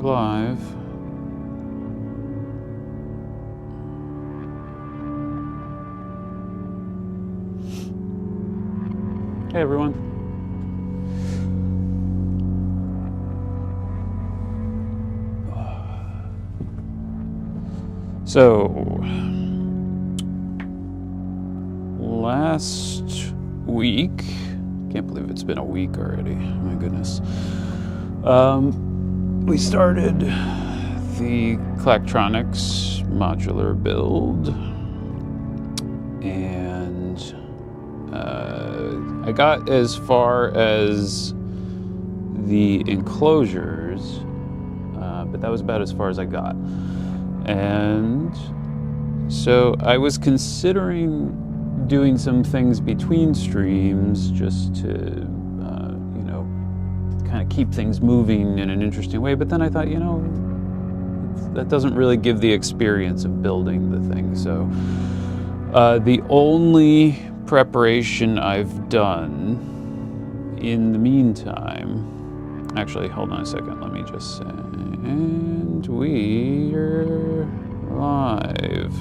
live. Hey everyone. So, last week, can't believe it's been a week already, my goodness. We started the Clacktronics modular build, and I got as far as the enclosures, but that was about as far as I got. And so I was considering doing some things between streams just to, kind of keep things moving in an interesting way. But then I thought, that doesn't really give the experience of building the thing. So the only preparation I've done in the meantime, actually, hold on a second, let me just say, and we're live.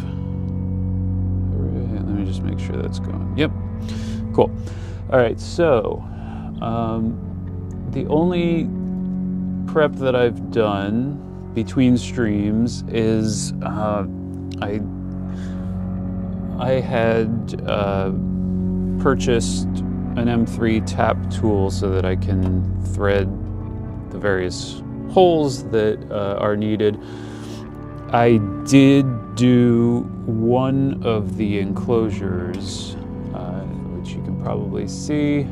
Let me just make sure that's going. Yep, cool. All right, so the only prep that I've done between streams is I had purchased an M3 tap tool so that I can thread the various holes that are needed. I did do one of the enclosures, which you can probably see.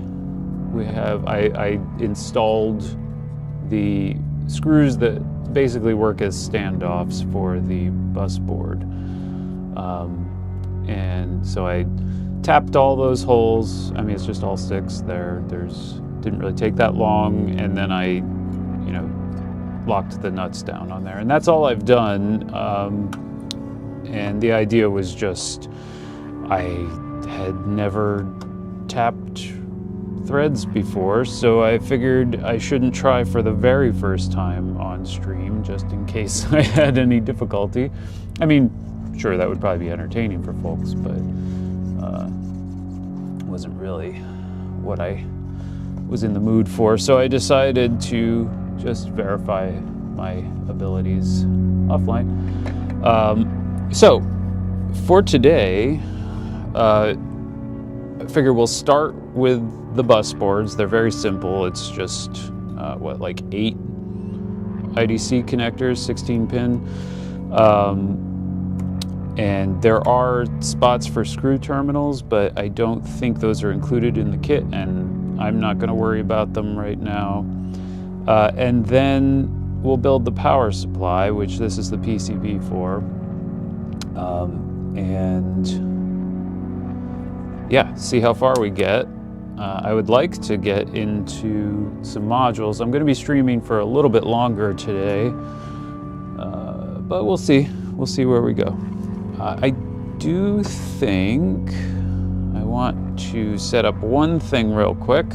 I installed the screws that basically work as standoffs for the bus board. And so I tapped all those holes. I mean, it's just all 6 there. Didn't really take that long, and then I locked the nuts down on there, and that's all I've done. And the idea was just, I had never tapped threads before, so I figured I shouldn't try for the very first time on stream, just in case I had any difficulty. I mean, sure, that would probably be entertaining for folks, but wasn't really what I was in the mood for. So I decided to just verify my abilities offline. So for today, I figure we'll start with the bus boards. They're very simple. It's just, 8 IDC connectors, 16 pin. And there are spots for screw terminals, but I don't think those are included in the kit, and I'm not going to worry about them right now. And then we'll build the power supply, which this is the PCB for. And yeah, see how far we get. I would like to get into some modules. I'm going to be streaming for a little bit longer today, but we'll see. We'll see where we go. I do think I want to set up one thing real quick.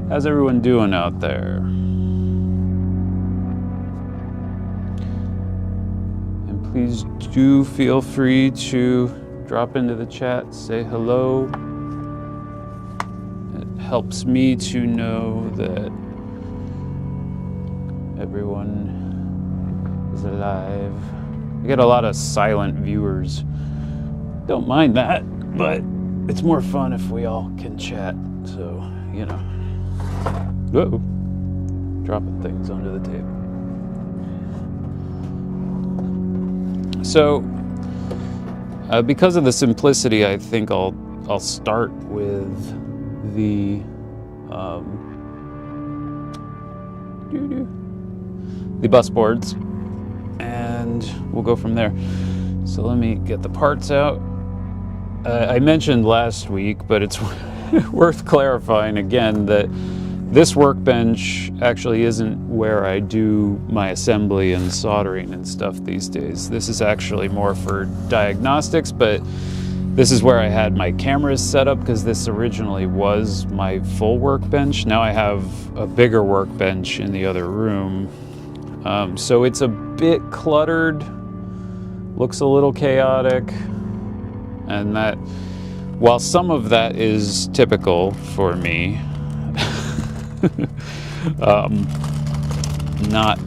How's everyone doing out there? And please do feel free to drop into the chat, say hello. It helps me to know that everyone is alive. I get a lot of silent viewers. Don't mind that, but it's more fun if we all can chat, so, Whoa, dropping things under the table. So, because of the simplicity, I think I'll start with the bus boards, and we'll go from there. So let me get the parts out. I mentioned last week, but it's worth clarifying again that This workbench actually isn't where I do my assembly and soldering and stuff these days. This is actually more for diagnostics, but this is where I had my cameras set up because this originally was my full workbench. Now I have a bigger workbench in the other room. So it's a bit cluttered, looks a little chaotic, and that, while some of that is typical for me, not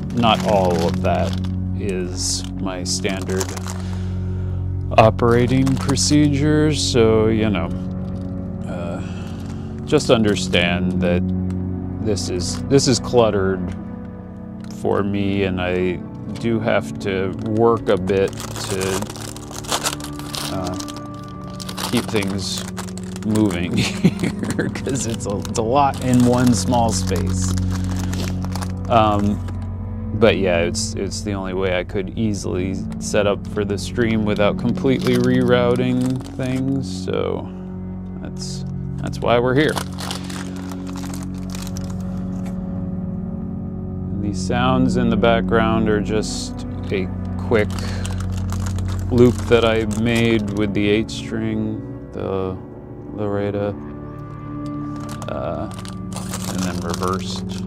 all of that is my standard operating procedure. So, you know, just understand that this is cluttered for me, and I do have to work a bit to keep things moving here because it's a lot in one small space. But yeah, it's the only way I could easily set up for the stream without completely rerouting things. So that's why we're here. And these sounds in the background are just a quick loop that I made with the 8-string, the Loretta, and then reversed.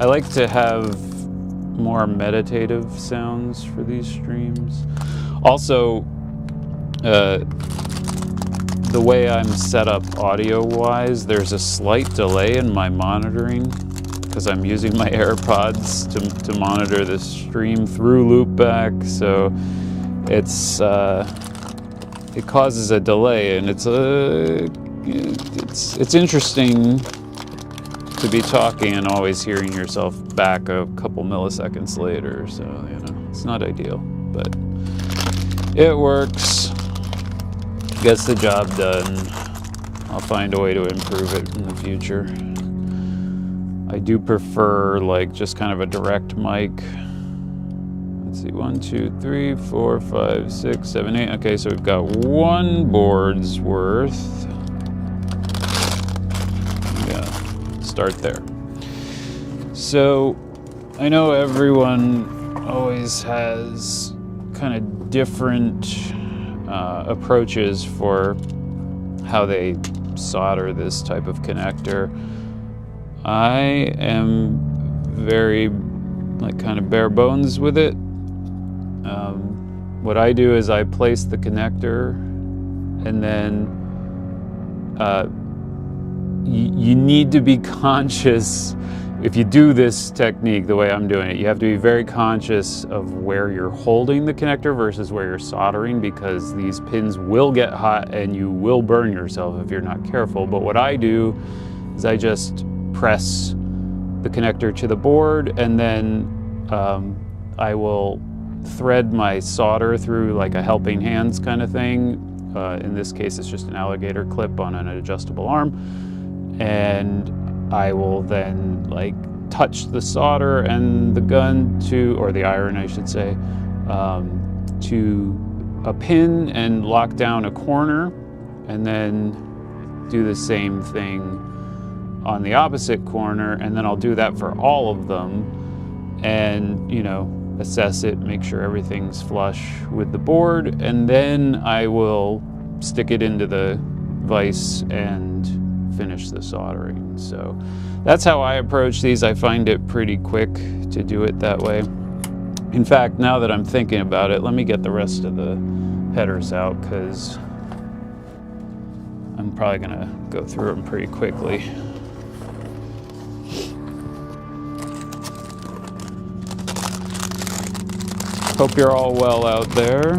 I like to have more meditative sounds for these streams. Also, the way I'm set up audio-wise, there's a slight delay in my monitoring because I'm using my AirPods to monitor this stream through loopback. So it's it causes a delay, and it's interesting to be talking and always hearing yourself back a couple milliseconds later. So, you know, it's not ideal, but it works, gets the job done. I'll find a way to improve it in the future. I do prefer like just kind of a direct mic. Let's see, 1, 2, 3, 4, 5, 6, 7, 8. Okay, so we've got 1 board's worth. Yeah, start there. So I know everyone always has kind of different approaches for how they solder this type of connector. I am very like kind of bare bones with it. What I do is I place the connector, and then you need to be conscious. If you do this technique the way I'm doing it, you have to be very conscious of where you're holding the connector versus where you're soldering, because these pins will get hot and you will burn yourself if you're not careful. But what I do is I just press the connector to the board, and then I will thread my solder through like a helping hands kind of thing. In this case, it's just an alligator clip on an adjustable arm, and I will then like touch the solder and the gun to, or the iron I should say, to a pin and lock down a corner, and then do the same thing on the opposite corner, and then I'll do that for all of them, and you know, assess it, make sure everything's flush with the board, and then I will stick it into the vise and finish the soldering. So that's how I approach these. I find it pretty quick to do it that way. In fact, now that I'm thinking about it, let me get the rest of the headers out, because I'm probably gonna go through them pretty quickly. Hope you're all well out there.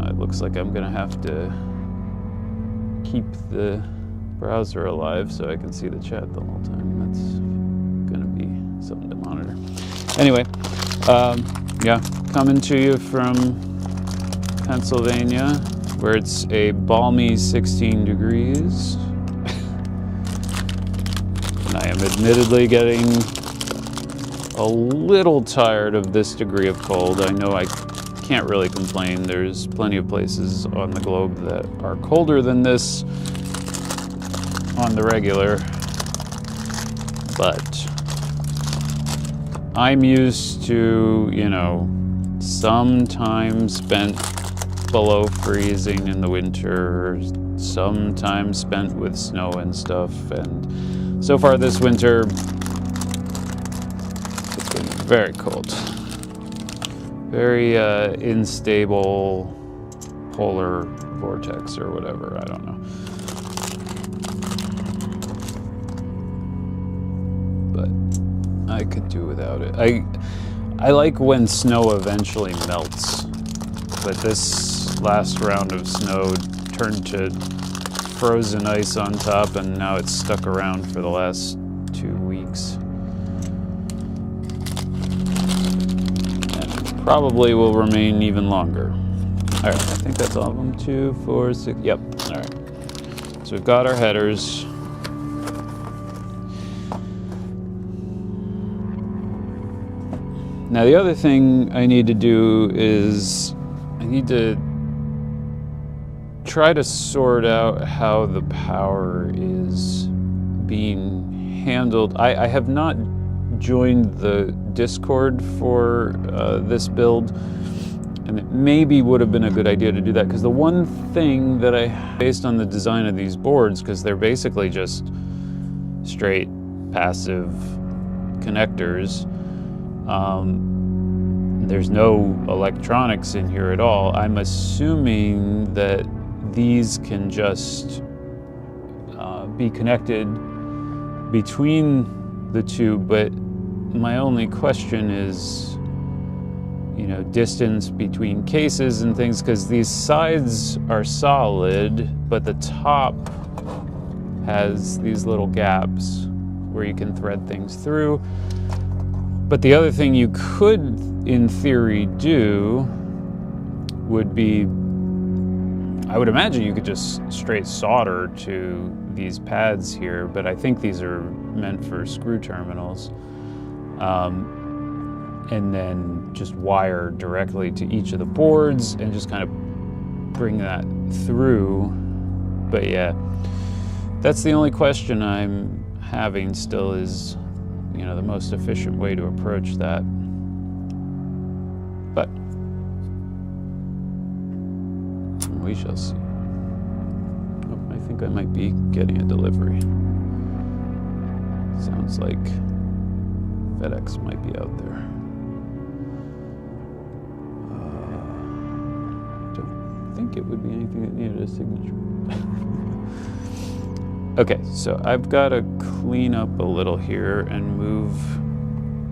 It looks like I'm gonna have to keep the browser alive so I can see the chat the whole time. That's gonna be something to monitor. Anyway, yeah, coming to you from Pennsylvania, where it's a balmy 16 degrees. And I am admittedly getting a little tired of this degree of cold. I know I can't really complain. There's plenty of places on the globe that are colder than this. on the regular, but I'm used to, you know, some time spent below freezing in the winter, some time spent with snow and stuff, and so far this winter it's been very cold. Very unstable polar vortex or whatever, I don't know. But I could do without it. I like when snow eventually melts, but this last round of snow turned to frozen ice on top, and now it's stuck around for the last 2 weeks. And probably will remain even longer. All right, I think that's all of them. 2, 4, 6, yep, all right. So we've got our headers. Now the other thing I need to do is I need to try to sort out how the power is being handled. I have not joined the Discord for this build, and it maybe would have been a good idea to do that, because the one thing that based on the design of these boards, because they're basically just straight passive connectors, there's no electronics in here at all. I'm assuming that these can just be connected between the two, but my only question is, you know, distance between cases and things, because these sides are solid, but the top has these little gaps where you can thread things through. But the other thing you could, in theory, do would be, I would imagine you could just straight solder to these pads here, but I think these are meant for screw terminals. And then just wire directly to each of the boards and just kind of bring that through. But yeah, that's the only question I'm having still is, you know, the most efficient way to approach that. But we shall see. Oh, I think I might be getting a delivery. Sounds like FedEx might be out there. Don't think it would be anything that needed a signature. Okay, so I've got to clean up a little here and move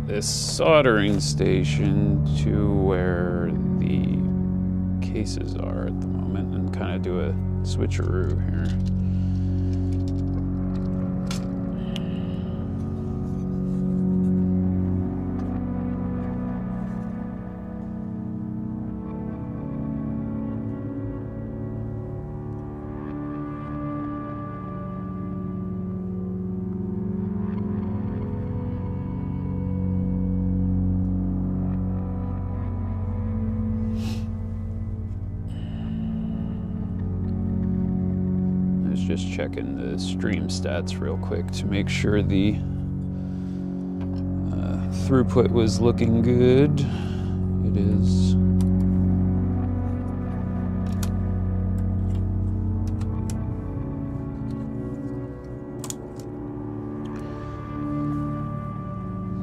this soldering station to where the cases are at the moment and kind of do a switcheroo here. Just checking the stream stats real quick to make sure the throughput was looking good. It is.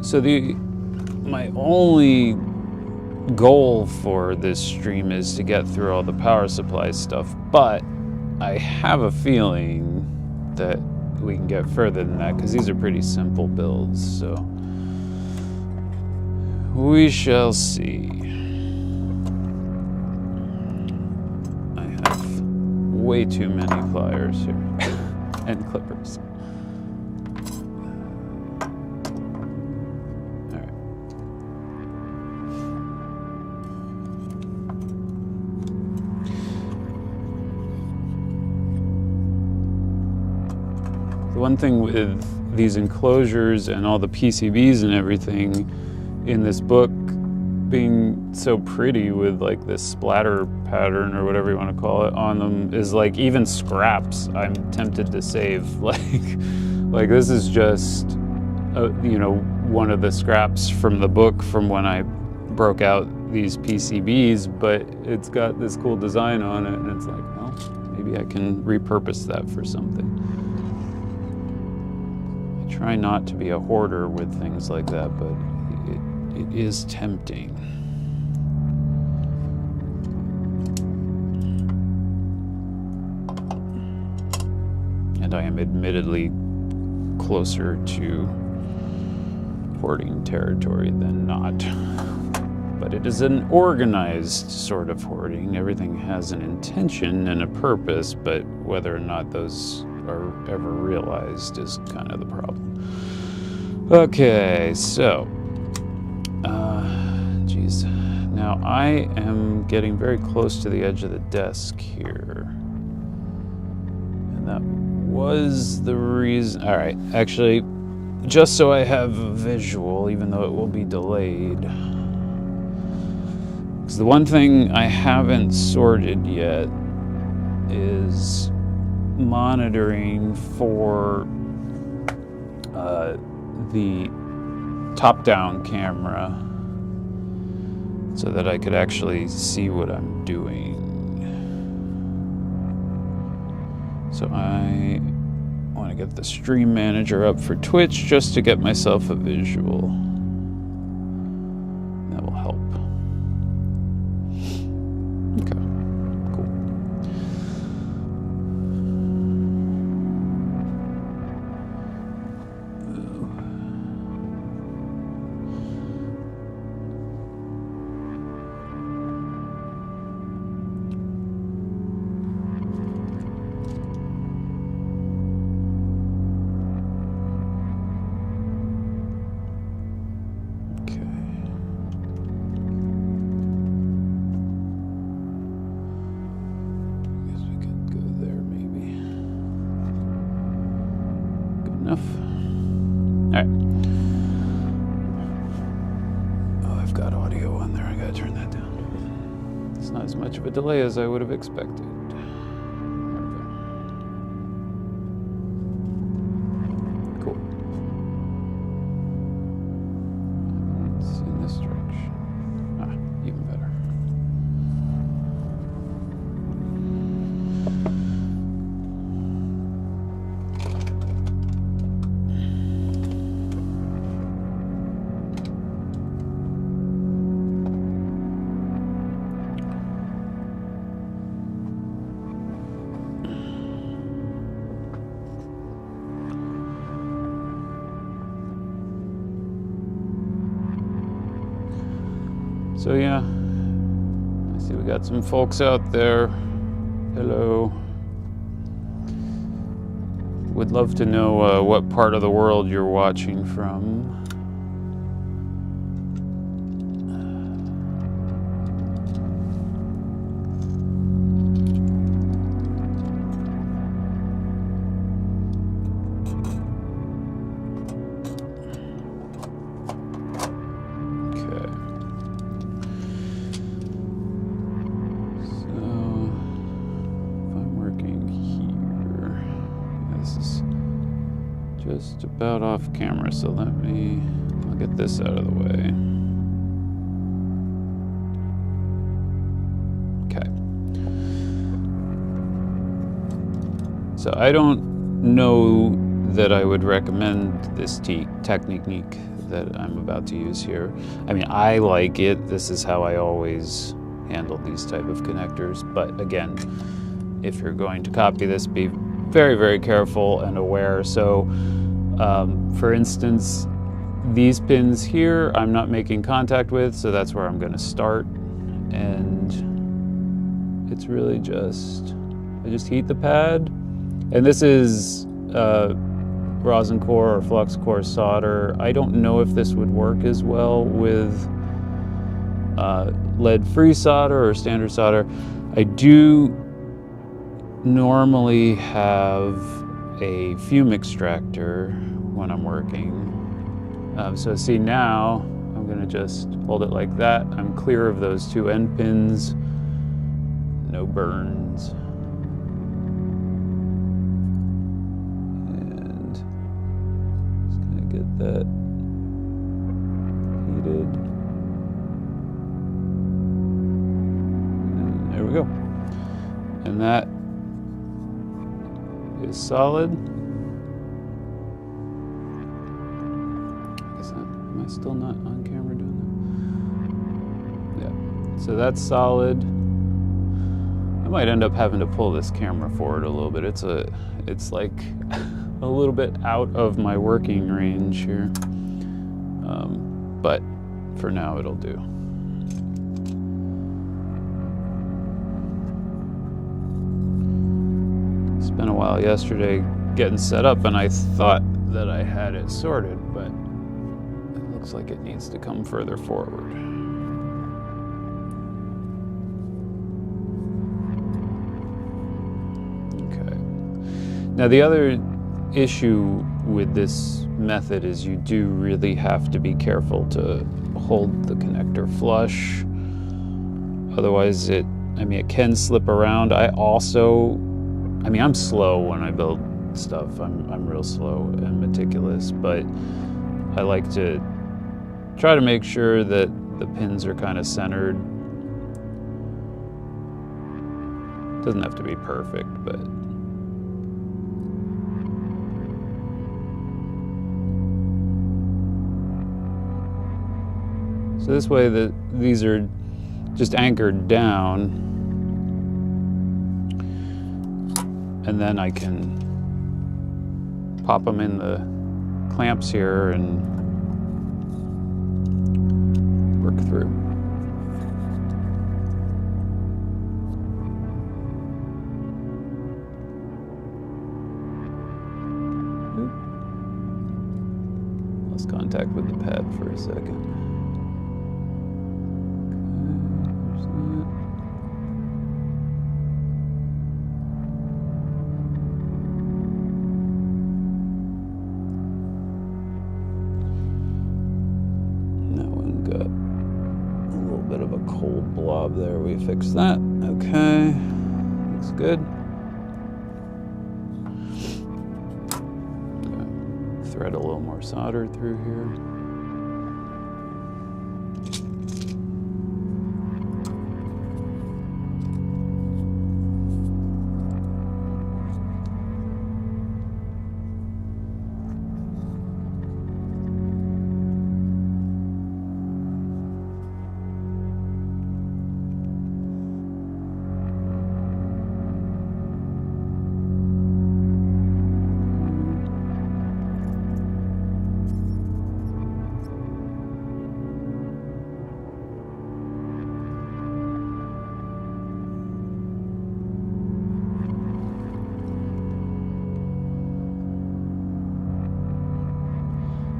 So my only goal for this stream is to get through all the power supply stuff, but I have a feeling that we can get further than that, because these are pretty simple builds, so we shall see. I have way too many pliers here and clippers. One thing with these enclosures and all the PCBs and everything in this book being so pretty with like this splatter pattern or whatever you want to call it on them is like even scraps I'm tempted to save. Like this is just, you know, one of the scraps from the book from when I broke out these PCBs, but it's got this cool design on it, and it's like, well, maybe I can repurpose that for something. I try not to be a hoarder with things like that, but it is tempting. And I am admittedly closer to hoarding territory than not. But it is an organized sort of hoarding. Everything has an intention and a purpose, but whether or not those are ever realized is kind of the problem. Okay, so, geez. Now I am getting very close to the edge of the desk here. And that was the reason. All right, actually, just so I have a visual, even though it will be delayed. Because the one thing I haven't sorted yet is monitoring for the top-down camera so that I could actually see what I'm doing. So I want to get the stream manager up for Twitch just to get myself a visual. That will help. Okay, cool. Delay as I would have expected. Cool. It's in this direction. Ah, even better. So yeah, I see we got some folks out there. Hello. Would love to know what part of the world you're watching from. Just about off camera, so I'll get this out of the way. Okay. So I don't know that I would recommend this technique that I'm about to use here. I mean, I like it. This is how I always handle these type of connectors. But again, if you're going to copy this, be very, very careful and aware. So, for instance, these pins here, I'm not making contact with, so that's where I'm going to start. And it's really I just heat the pad. And this is rosin core or flux core solder. I don't know if this would work as well with lead-free solder or standard solder. I do normally have a fume extractor when I'm working. So see, now I'm gonna just hold it like that. I'm clear of those 2 end pins. No burns. And just gonna get that heated. And there we go. And that is solid. Am I still not on camera doing that? Yeah. So that's solid. I might end up having to pull this camera forward a little bit. It's like a little bit out of my working range here. But for now it'll do. Spent a while yesterday getting set up, and I thought that I had it sorted, but it looks like it needs to come further forward. Okay. Now the other issue with this method is you do really have to be careful to hold the connector flush. Otherwise it can slip around. I'm slow when I build stuff. I'm real slow and meticulous, but I like to try to make sure that the pins are kind of centered. Doesn't have to be perfect, but so this way these are just anchored down, and then I can pop them in the clamps here and work through. Lost contact with the pad for a second. There, we fixed that. Okay, looks good. Okay. Thread a little more solder through here.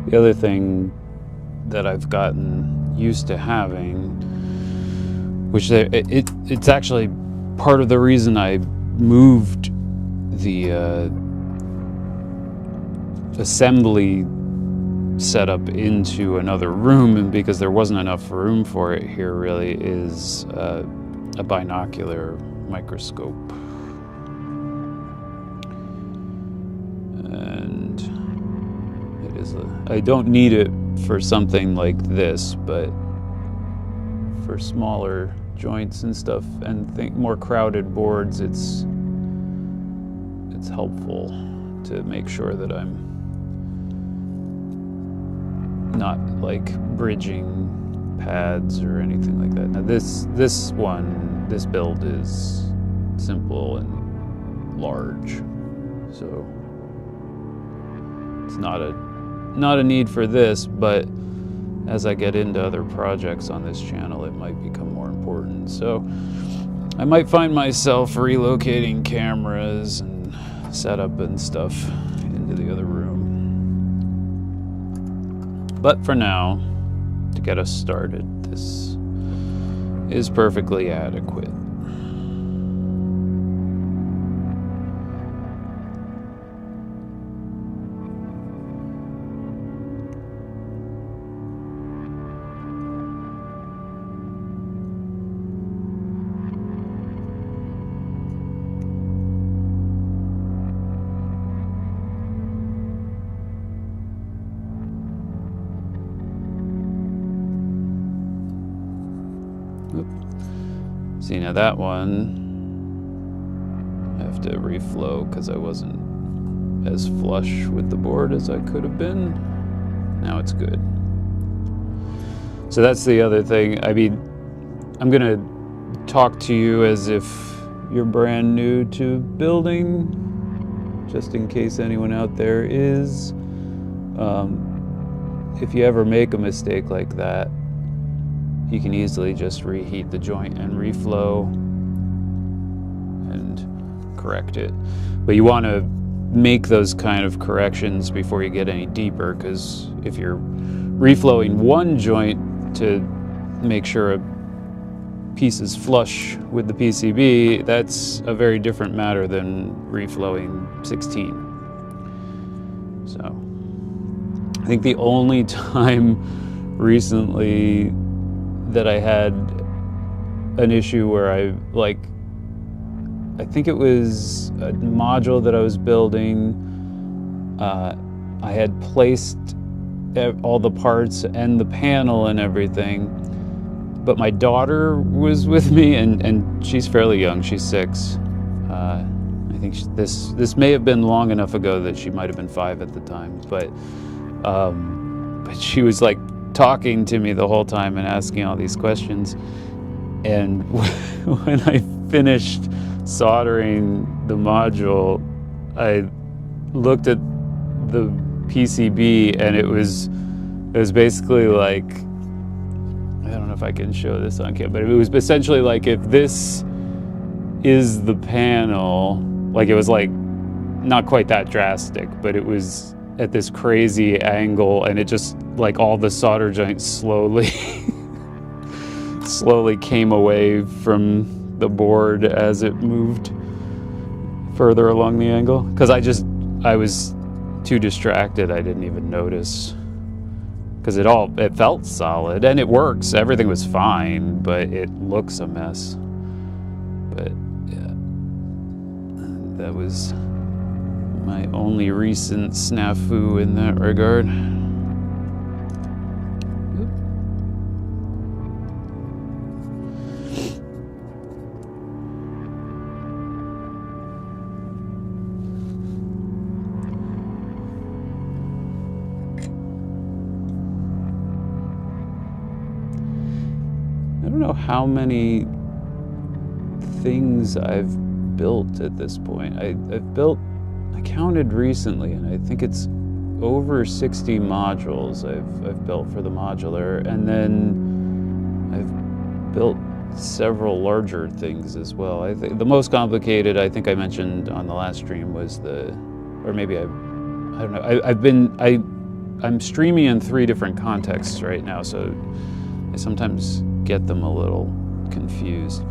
The other thing that I've gotten used to having, which it's actually part of the reason I moved the assembly setup into another room, and because there wasn't enough room for it here really, is a binocular microscope. And I don't need it for something like this, but for smaller joints and stuff and more crowded boards, it's helpful to make sure that I'm not like bridging pads or anything like that. Now this build is simple and large, so it's not a need for this, but as I get into other projects on this channel, it might become more important. So I might find myself relocating cameras and setup and stuff into the other room. But for now, to get us started, this is perfectly adequate. See, now that one, I have to reflow because I wasn't as flush with the board as I could have been. Now it's good. So that's the other thing. I mean, I'm gonna talk to you as if you're brand new to building, just in case anyone out there is. If you ever make a mistake like that, you can easily just reheat the joint and reflow and correct it. But you want to make those kind of corrections before you get any deeper, because if you're reflowing one joint to make sure a piece is flush with the PCB, that's a very different matter than reflowing 16. So I think the only time recently that I had an issue where I think it was a module that I was building. I had placed all the parts and the panel and everything, but my daughter was with me, and she's fairly young. She's 6. I think this may have been long enough ago that she might have been 5 at the time, but she was like talking to me the whole time and asking all these questions. And when I finished soldering the module, I looked at the PCB, and it was basically like, I don't know if I can show this on camera, but it was essentially like, if this is the panel, like, it was like not quite that drastic, but it was at this crazy angle, and it just like all the solder joints slowly came away from the board as it moved further along the angle, because I was too distracted. I didn't even notice, because it felt solid and it works. Everything was fine, but it looks a mess. But yeah, that was my only recent snafu in that regard. I don't know how many things I've built at this point. I counted recently, and I think it's over 60 modules I've built for the modular, and then I've built several larger things as well. I think the most complicated, I think I mentioned on the last stream, was or maybe I don't know. I'm streaming in 3 different contexts right now, so I sometimes get them a little confused.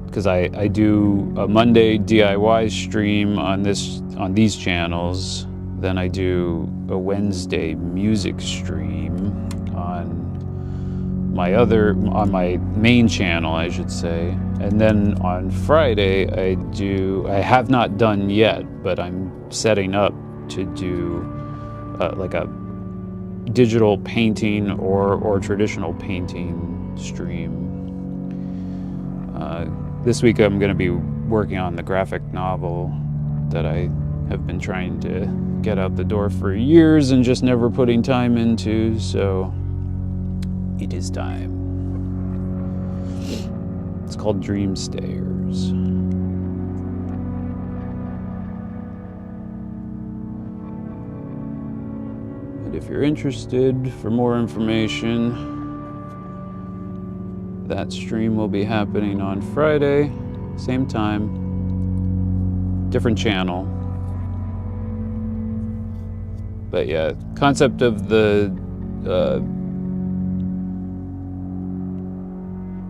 Because I do a Monday DIY stream on these channels, then I do a Wednesday music stream on my main channel, I should say, and then on Friday I have not done yet, but I'm setting up to do like a digital painting or traditional painting stream. This week I'm going to be working on the graphic novel that I have been trying to get out the door for years and just never putting time into, so it is time. It's called Dream Stairs. And if you're interested for more information, that stream will be happening on Friday, same time, different channel. But yeah, concept of the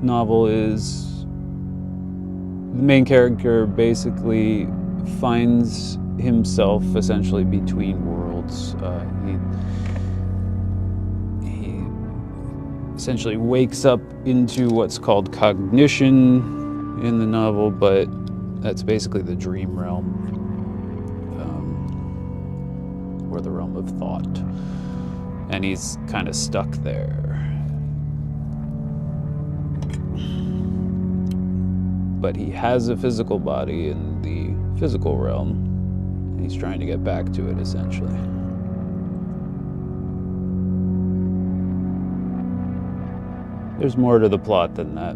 novel is the main character basically finds himself essentially between worlds. He essentially wakes up into what's called cognition in the novel, but that's basically the dream realm, or the realm of thought, and he's kind of stuck there. but he has a physical body in the physical realm, and he's trying to get back to it, essentially. There's more to the plot than that,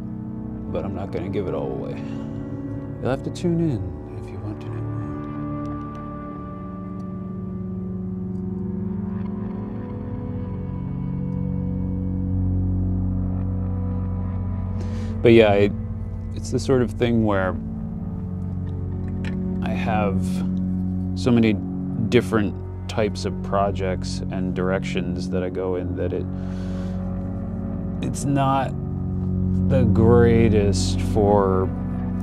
but I'm not going to give it all away. You'll have to tune in if you want to know. But yeah, it's the sort of thing where I have so many different types of projects and directions that I go in that it's not the greatest for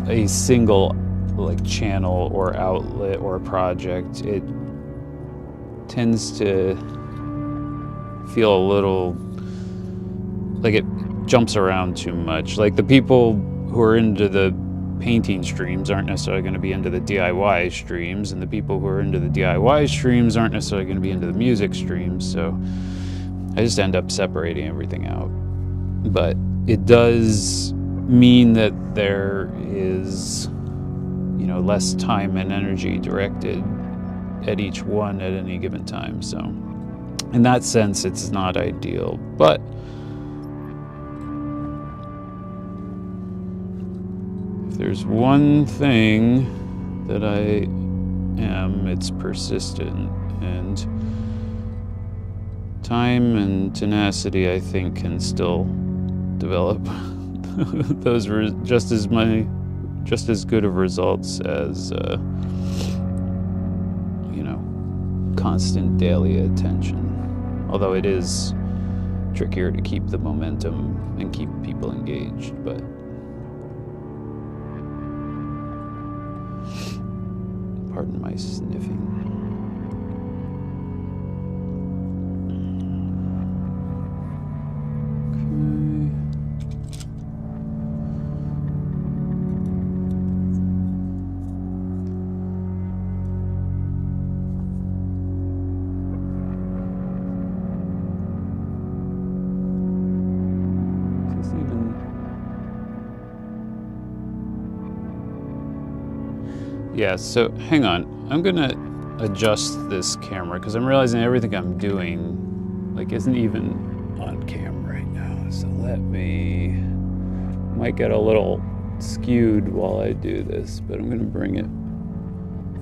a single like channel or outlet or project. It tends to feel a little like it jumps around too much. Like the people who are into the painting streams aren't necessarily going to be into the DIY streams, and the people who are into the DIY streams aren't necessarily going to be into the music streams. So I just end up separating everything out. But it does mean that there is, you know, less time and energy directed at each one at any given time. So in that sense, it's not ideal. But if there's one thing that I am, it's persistent, and time and tenacity, I think, can still develop those just as good of results as you know, constant daily attention. Although it is trickier to keep the momentum and keep people engaged, but pardon my sniffing. Yeah, so hang on. I'm gonna adjust this camera because I'm realizing everything I'm doing like isn't even on camera right now. So might get a little skewed while I do this, but I'm gonna bring it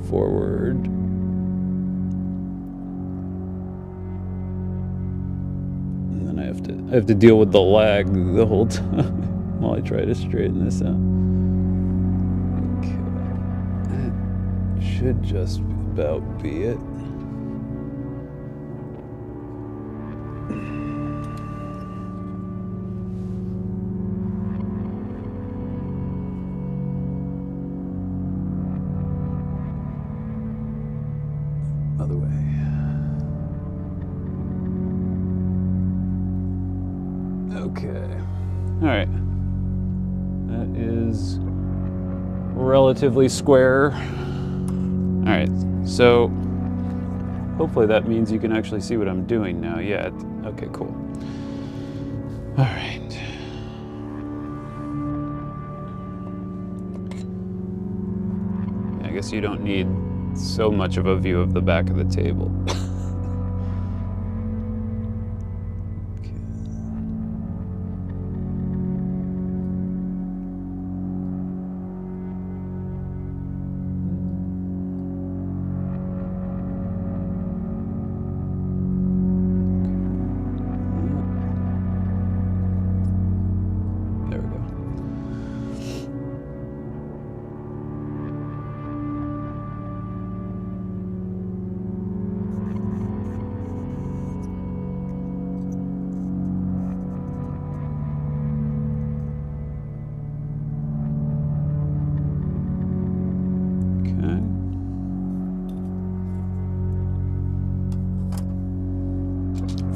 forward. And then I have to deal with the lag the whole time while I try to straighten this out. Should just about be it. Other way. Okay. All right. That is relatively square. All right, so hopefully that means you can actually see what I'm doing now. Yeah, okay, cool. All right. I guess you don't need so much of a view of the back of the table.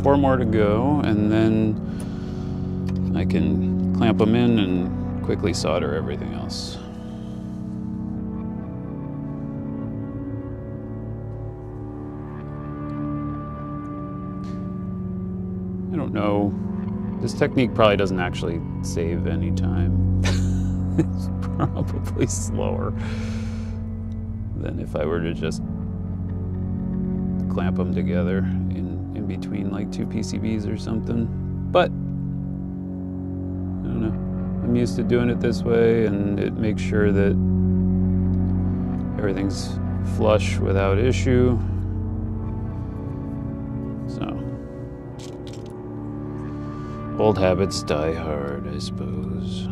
Four more to go, and then I can clamp them in and quickly solder everything else. I don't know. This technique probably doesn't actually save any time. It's probably slower than if I were to just clamp them together in between like two PCBs or something. But I don't know. I'm used to doing it this way, and it makes sure that everything's flush without issue. So, old habits die hard, I suppose.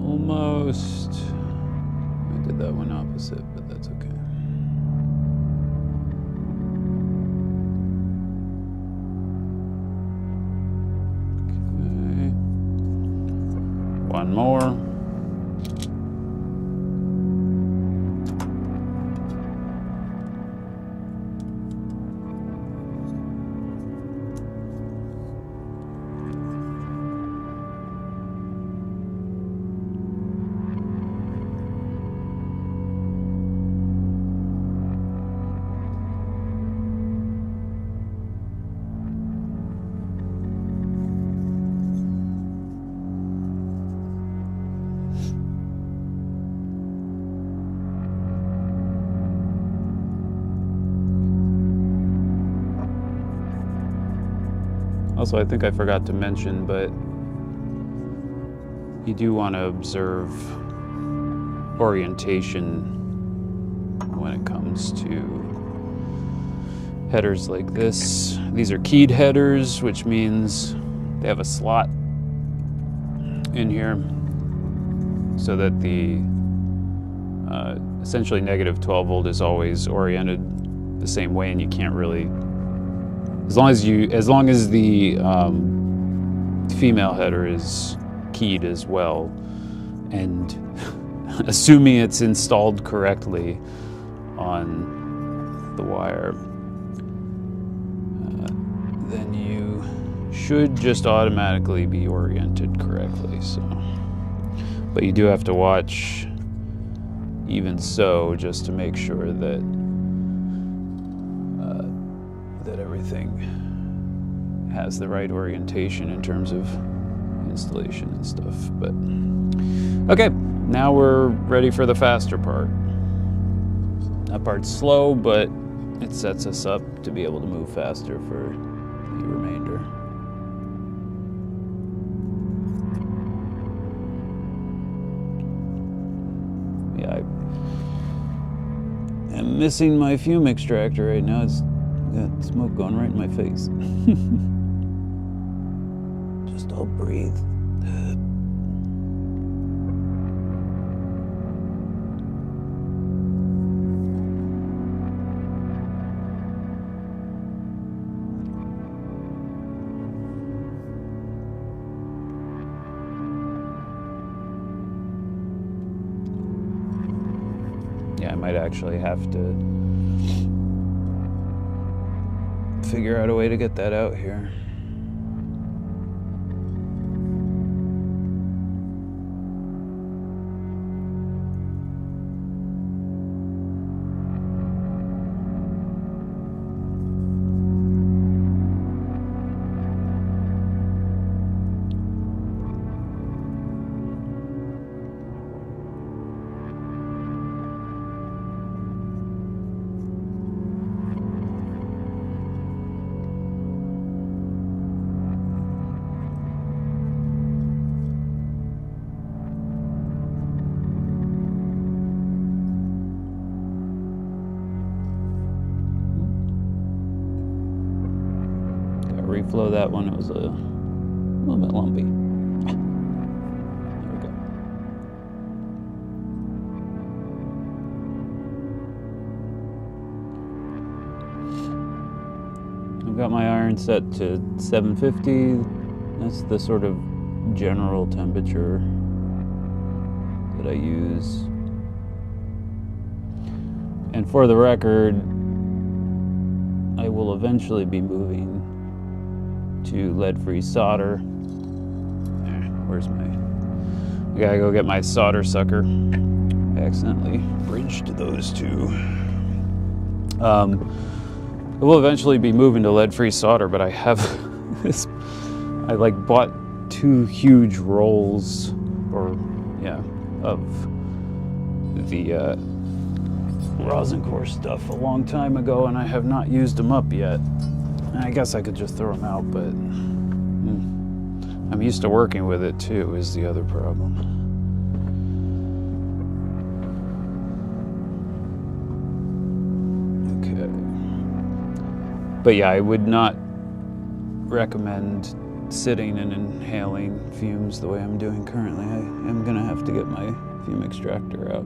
Almost. I did that one opposite, but that's okay. Okay. One more. Also, I think I forgot to mention, but you do want to observe orientation when it comes to headers like this. These are keyed headers, which means they have a slot in here so that the essentially negative 12 volt is always oriented the same way, and you can't really, as long as the female header is keyed as well, and assuming it's installed correctly on the wire, then you should just automatically be oriented correctly. So, but you do have to watch even so, just to make sure that that everything has the right orientation in terms of installation and stuff. But okay, now we're ready for the faster part. That part's slow, but it sets us up to be able to move faster for the remainder. Yeah, I'm missing my fume extractor right now. It's got smoke going right in my face. Just I'll breathe. Yeah, I might actually have to figure out a way to get that out here. reflow that one. It was a little bit lumpy. There we go. I've got my iron set to 750. That's the sort of general temperature that I use. And for the record, I will eventually be moving to lead-free solder. Where's my... I gotta go get my solder sucker. I accidentally bridged those two. I will eventually be moving to lead-free solder, but I have this... I like bought 2 huge rolls, of the rosin core stuff a long time ago, and I have not used them up yet. And I guess I could just throw them out, but I'm used to working with it too, is the other problem. Okay. But yeah, I would not recommend sitting and inhaling fumes the way I'm doing currently. I am gonna have to get my fume extractor out.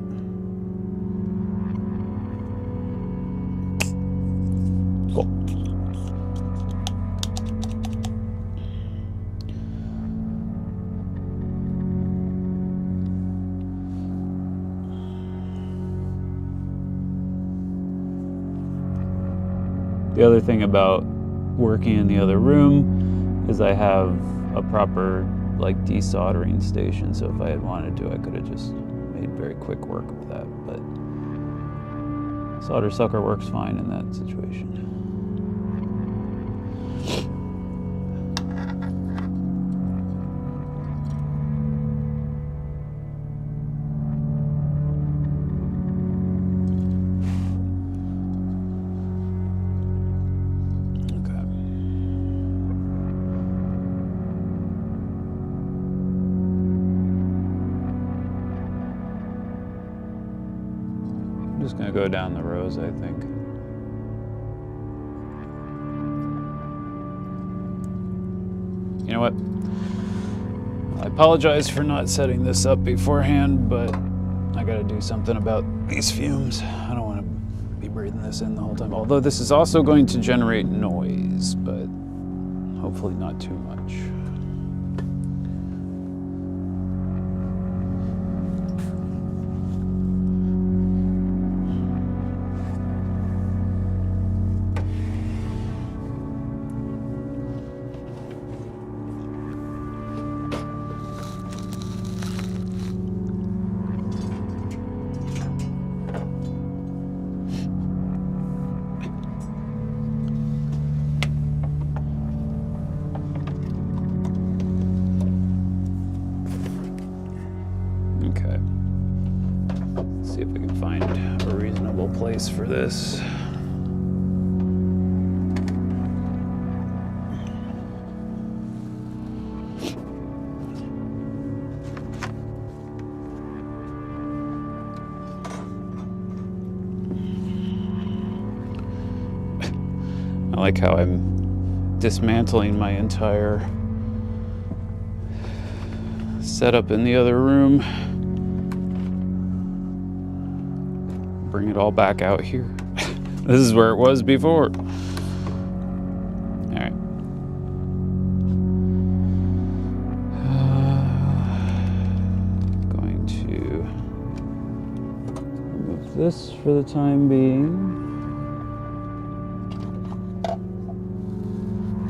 Cool. The other thing about working in the other room is I have a proper like desoldering station, so if I had wanted to, I could have just made very quick work of that, but solder sucker works fine in that situation. I'm just gonna go down the rows, I think. You know what? I apologize for not setting this up beforehand, but I gotta do something about these fumes. I don't want to be breathing this in the whole time. Although this is also going to generate noise, but hopefully not too much. Okay. Let's see if we can find a reasonable place for this. I like how I'm dismantling my entire setup in the other room. Bring it all back out here. This is where it was before. All right. Going to remove this for the time being.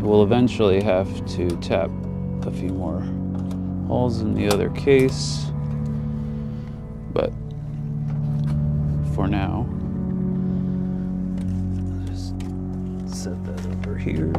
We'll eventually have to tap a few more holes in the other case, but for now, just set that over here.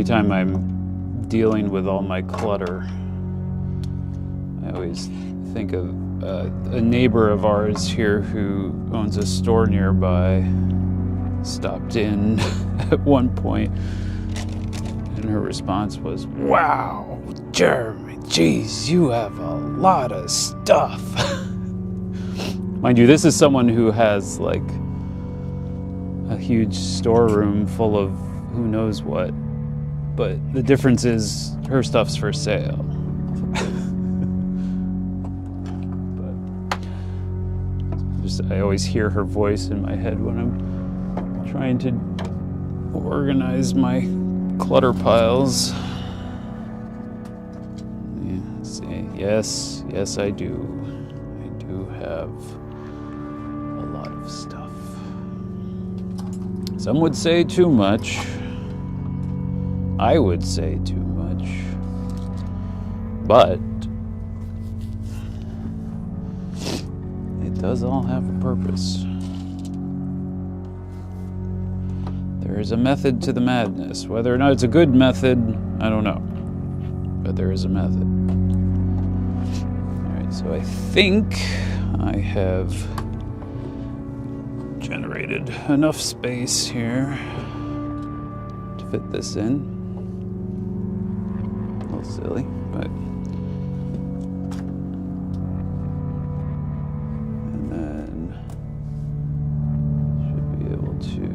anytime I'm dealing with all my clutter, I always think of a neighbor of ours here who owns a store nearby. Stopped in at one point, and her response was, "Wow, Jeremy, geez, you have a lot of stuff." Mind you, this is someone who has like a huge storeroom full of who knows what, but the difference is her stuff's for sale. But I always hear her voice in my head when I'm trying to organize my clutter piles. Yeah, see, yes, I do. I do have a lot of stuff. Some would say too much. I would say too much. But it does all have a purpose. There is a method to the madness. Whether or not it's a good method, I don't know. But there is a method. Alright, so I think I have generated enough space here to fit this in. A little silly, but... And then should be able to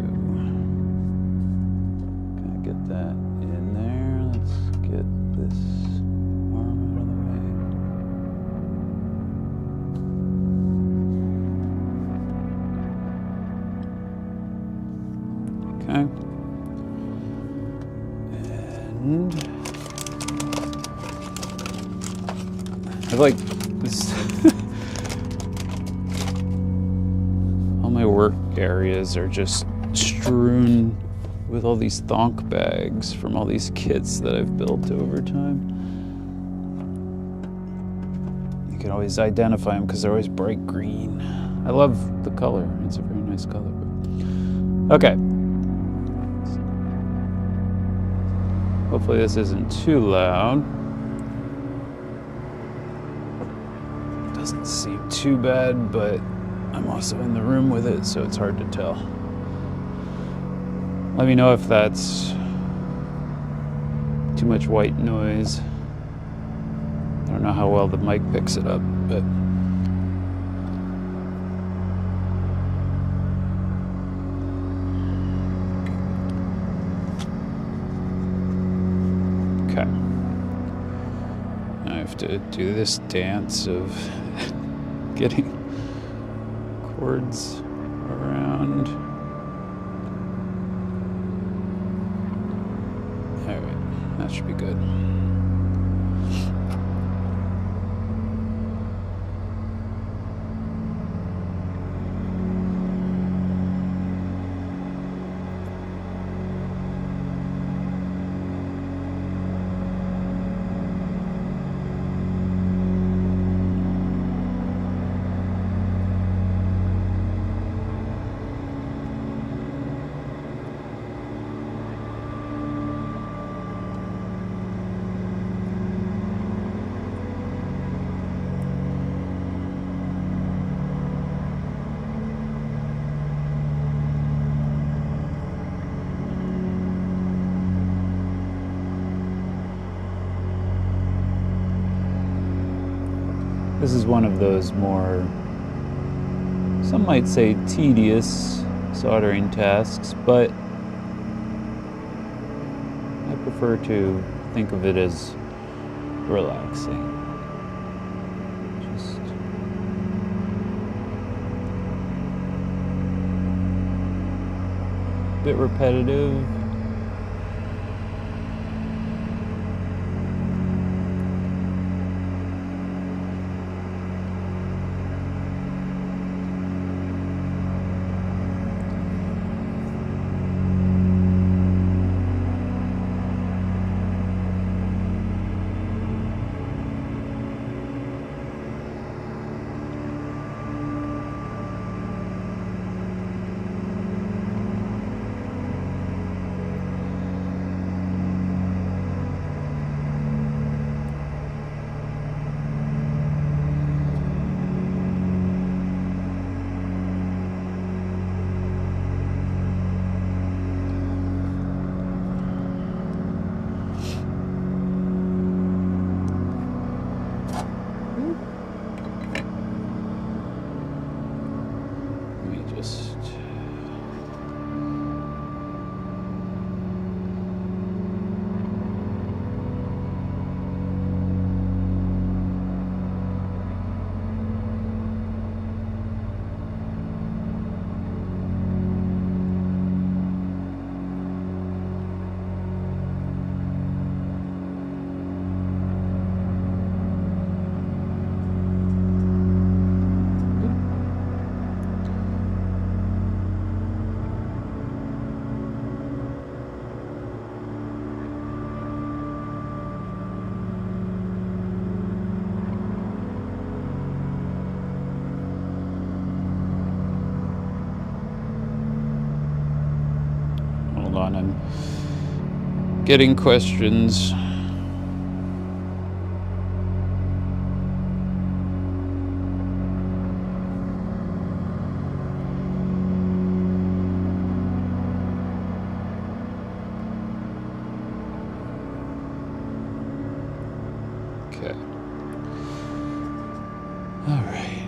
get that in there. Let's get this arm out of the way. Okay. And I like this. All my work areas are just strewn with all these thonk bags from all these kits that I've built over time. You can always identify them because they're always bright green. I love the color. It's a very nice color. Okay. Hopefully this isn't too loud. Doesn't seem too bad, but I'm also in the room with it, so it's hard to tell. Let me know if that's too much white noise. I don't know how well the mic picks it up, but... Okay. I have to do this dance of getting cords around. Alright, that should be good. This is one of those more, some might say, tedious soldering tasks, but I prefer to think of it as relaxing. Just a bit repetitive. Hold on, I'm getting questions. Okay. All right.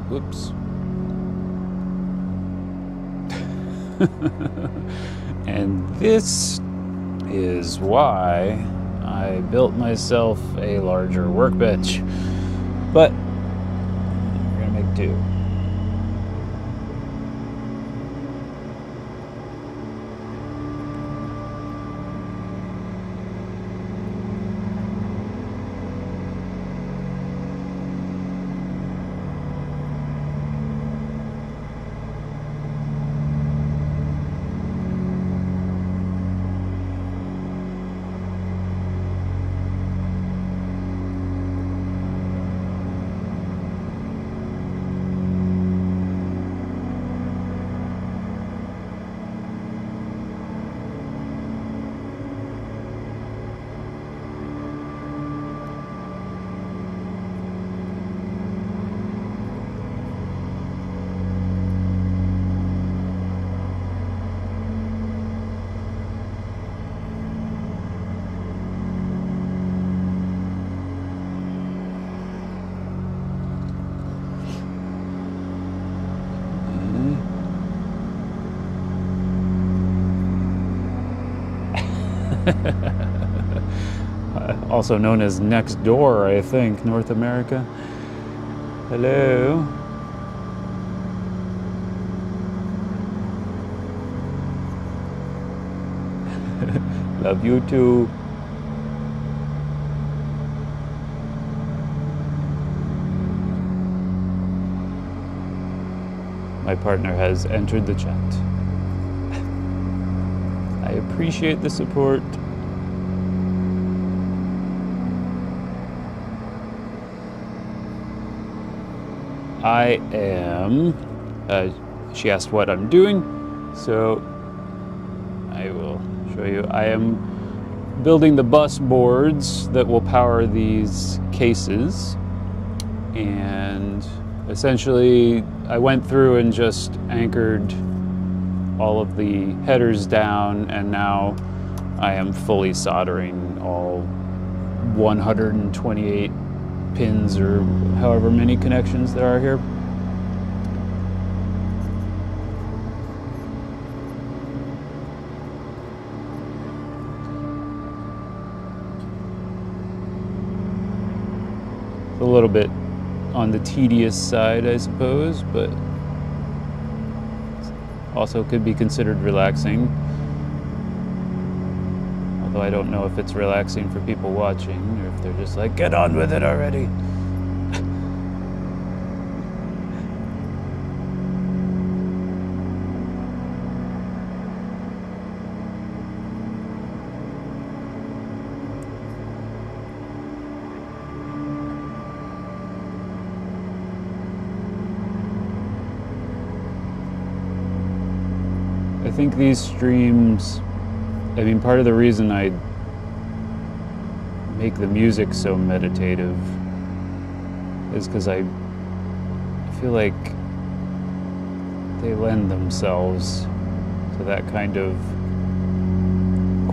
Whoops. And this is why I built myself a larger workbench. But we're gonna make do. Also known as next door, I think, North America. Hello. Love you too. My partner has entered the chat. I appreciate the support. I am, she asked what I'm doing, so I will show you. I am building the bus boards that will power these cases, and essentially I went through and just anchored all of the headers down, and now I am fully soldering all 128 pins or however many connections there are here. It's a little bit on the tedious side, I suppose, but also could be considered relaxing. Although I don't know if it's relaxing for people watching, or if they're just like, get on with it already. I think these streams, I mean, part of the reason I make the music so meditative is because I feel like they lend themselves to that kind of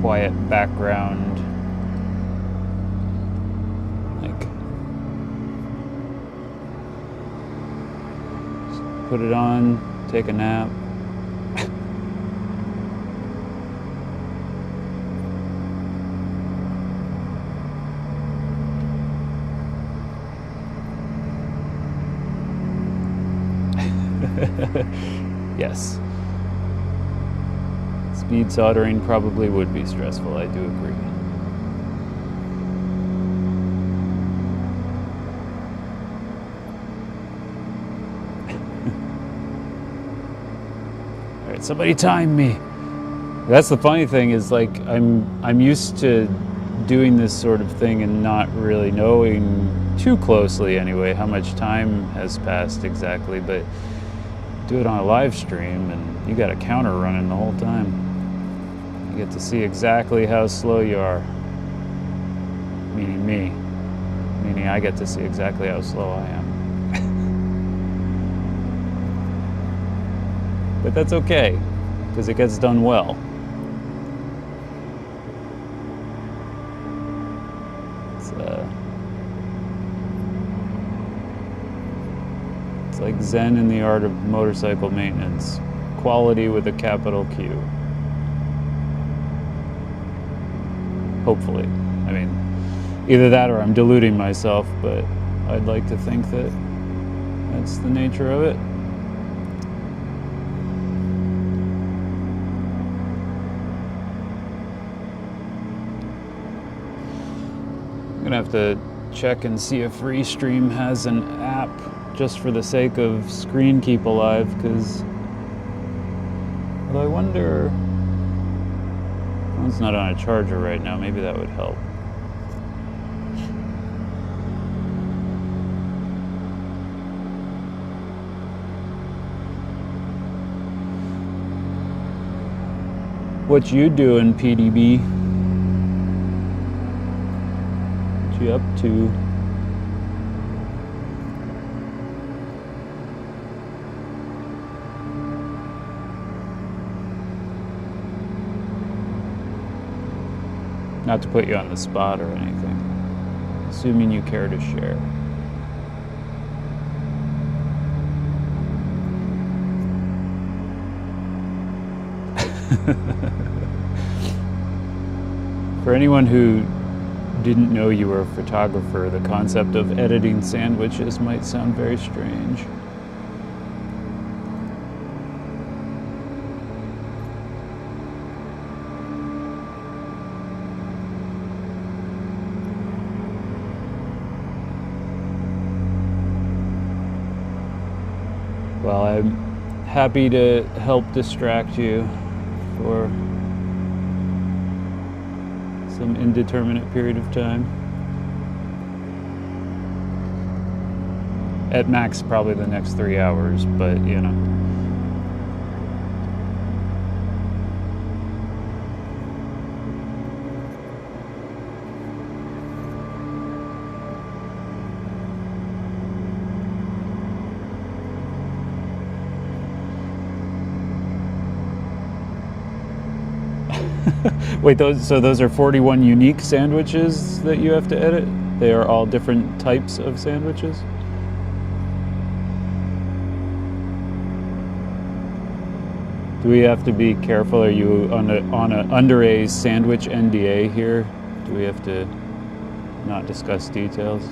quiet background. Like, just put it on, take a nap. Yes. Speed soldering probably would be stressful, I do agree. All right, somebody time me. That's the funny thing is, like, I'm used to doing this sort of thing and not really knowing too closely anyway how much time has passed exactly, but do it on a live stream and you got a counter running the whole time. You get to see exactly how slow you are, meaning me, meaning I get to see exactly how slow I am. But that's okay, because it gets done well. It's like Zen in the art of motorcycle maintenance. Quality with a capital Q. Hopefully. I mean, either that or I'm deluding myself, but I'd like to think that that's the nature of it. I'm gonna have to check and see if Restream has an app just for the sake of Screen Keep Alive, because although I wonder, phone's not on a charger right now, maybe that would help. What you doing, PDB? What you up to? Not to put you on the spot or anything, assuming you care to share. For anyone who didn't know you were a photographer, the concept of editing sandwiches might sound very strange. Well, I'm happy to help distract you for some indeterminate period of time. At max, probably the next 3 hours, but you know. Wait, those are 41 unique sandwiches that you have to edit? They are all different types of sandwiches? Do we have to be careful? Are you under a sandwich NDA here? Do we have to not discuss details?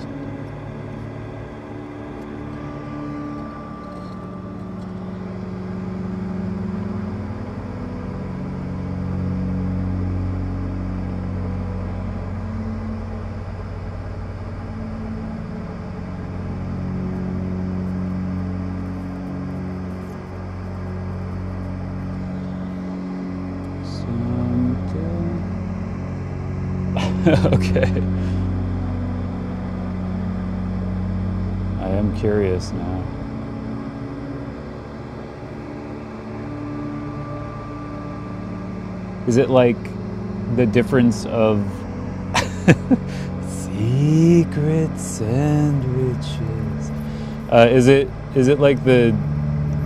Okay. I am curious now. Is it like the difference of secret sandwiches? Is it like the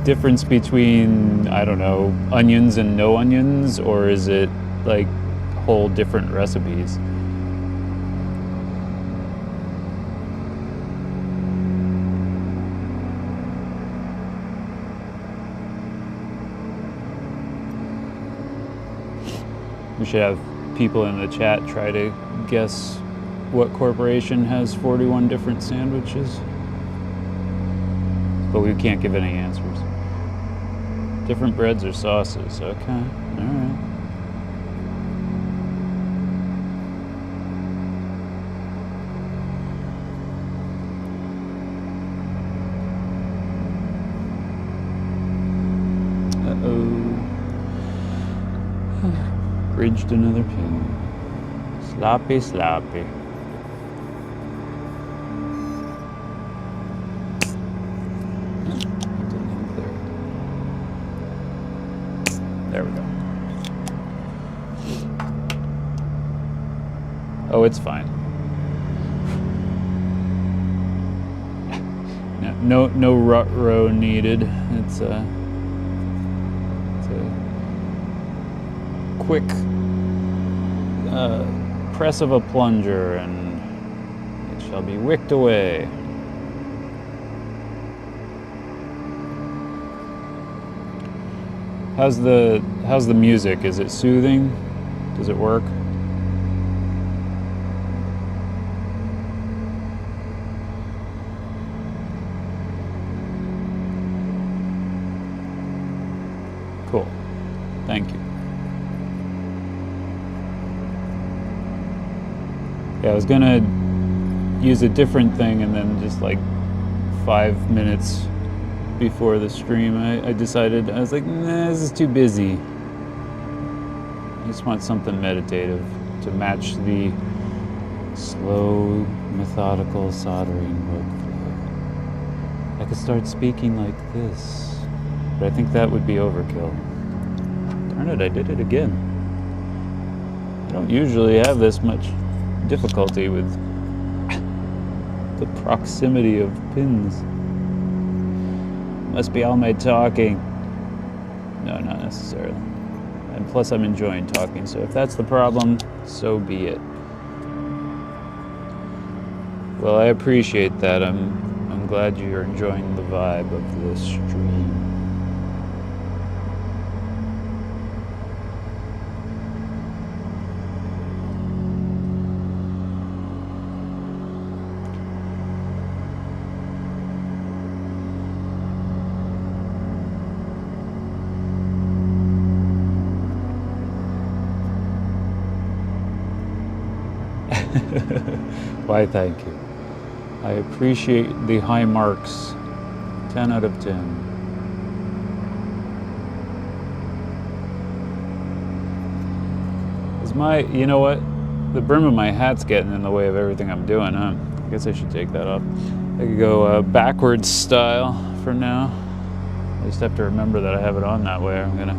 difference between, I don't know, onions and no onions, or is it like whole different recipes? We should have people in the chat try to guess what corporation has 41 different sandwiches. But we can't give any answers. Different breads or sauces. Okay. All right. Uh-oh. Bridged another pin. Sloppy, sloppy. There we go. Oh, it's fine. No rut row needed. It's a quick press of a plunger, and it shall be wicked away. How's the music? Is it soothing? Does it work? Cool. Thank you. Yeah, I was gonna use a different thing, and then just like 5 minutes before the stream, I decided, I was like, nah, this is too busy. I just want something meditative to match the slow, methodical soldering workflow. I could start speaking like this, but I think that would be overkill. Darn it, I did it again. I don't usually have this much difficulty with the proximity of pins. Must be all my talking. No, not necessarily. And plus I'm enjoying talking, so if that's the problem, so be it. Well, I appreciate that. I'm glad you're enjoying the vibe of this stream. Why, thank you. I appreciate the high marks. 10 out of 10. You know what? The brim of my hat's getting in the way of everything I'm doing, huh? I guess I should take that off. I could go backwards style for now. I just have to remember that I have it on that way. I'm gonna...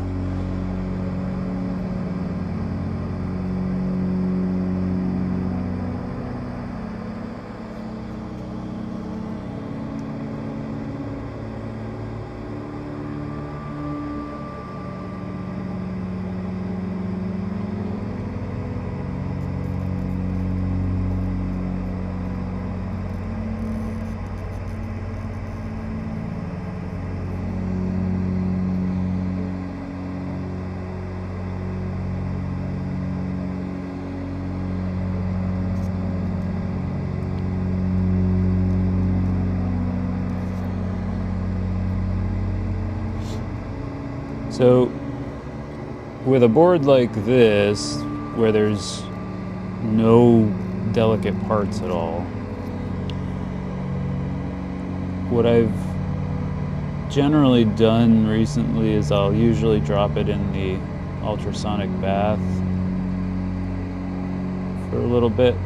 So, with a board like this, where there's no delicate parts at all, what I've generally done recently is I'll usually drop it in the ultrasonic bath for a little bit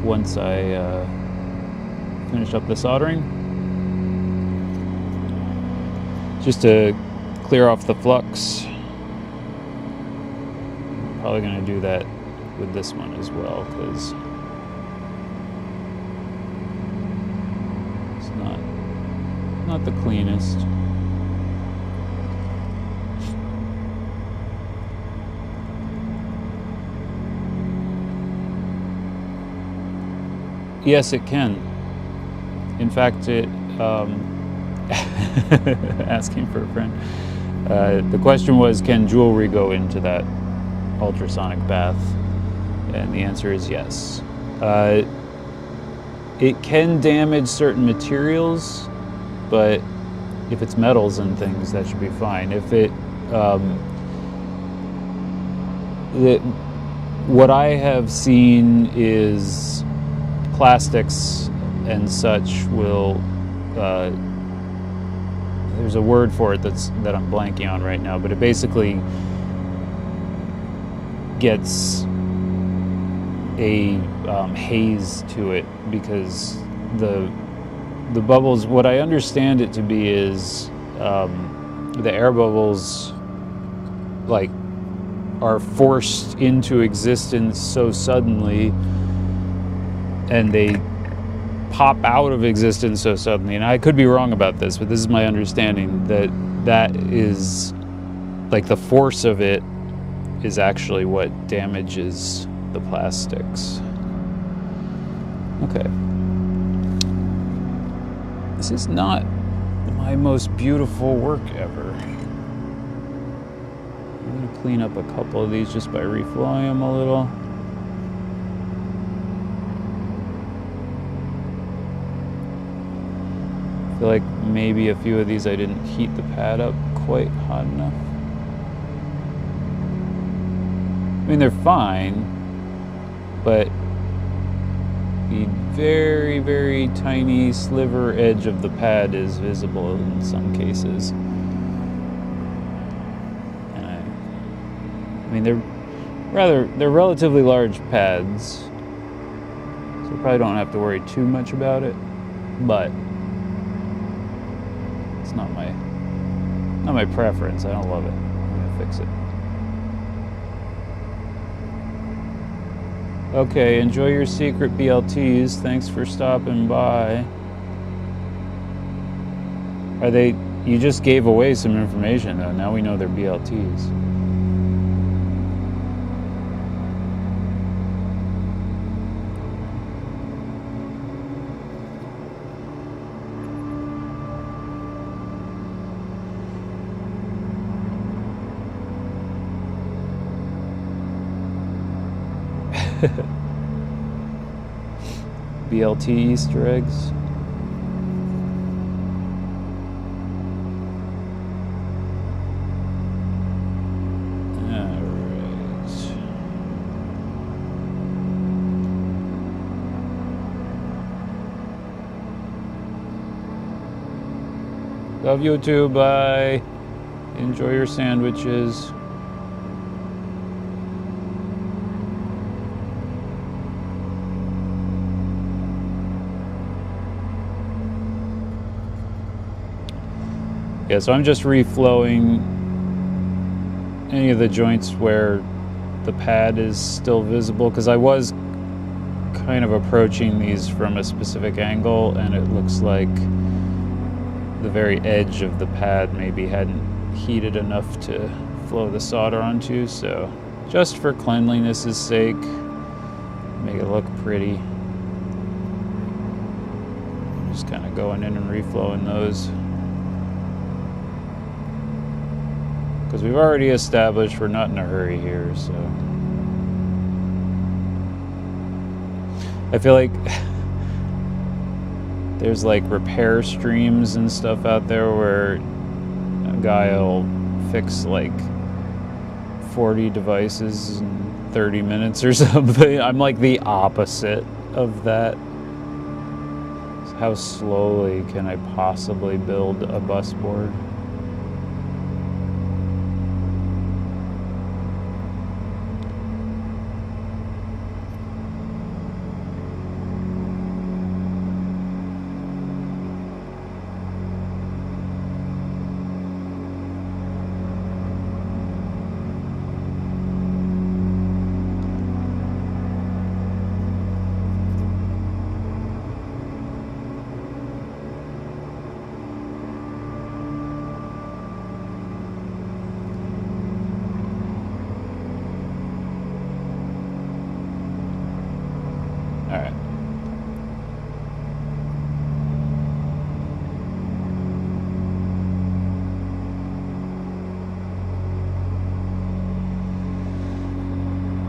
once I finish up the soldering, just to clear off the flux. I'm probably going to do that with this one as well, because it's not the cleanest. Yes, it can. In fact, it asking for a friend. The question was, can jewelry go into that ultrasonic bath? And the answer is yes. It can damage certain materials, but if it's metals and things, that should be fine. If it, what I have seen is plastics and such will, there's a word for it that I'm blanking on right now, but it basically gets a haze to it, because the bubbles, what I understand it to be is the air bubbles like are forced into existence so suddenly, and they pop out of existence so suddenly. And I could be wrong about this, but this is my understanding, that is like the force of it is actually what damages the plastics. Okay. This is not my most beautiful work ever. I'm going to clean up a couple of these just by reflowing them a little. I feel like maybe a few of these I didn't heat the pad up quite hot enough. I mean, they're fine, but the very, very tiny sliver edge of the pad is visible in some cases. And I mean, they're relatively large pads, so probably don't have to worry too much about it, but it's not my preference. I don't love it. I'm gonna fix it. Okay, enjoy your secret BLTs. Thanks for stopping by. Are they... You just gave away some information, though. Now we know they're BLTs. BLT Easter eggs. Alright. Love you too, bye. Enjoy your sandwiches. Yeah, so I'm just reflowing any of the joints where the pad is still visible, because I was kind of approaching these from a specific angle, and it looks like the very edge of the pad maybe hadn't heated enough to flow the solder onto, so just for cleanliness' sake, make it look pretty. Just kind of going in and reflowing those. Because we've already established we're not in a hurry here, so. I feel like there's like repair streams and stuff out there where a guy will fix like 40 devices in 30 minutes or something. I'm like the opposite of that. So how slowly can I possibly build a bus board?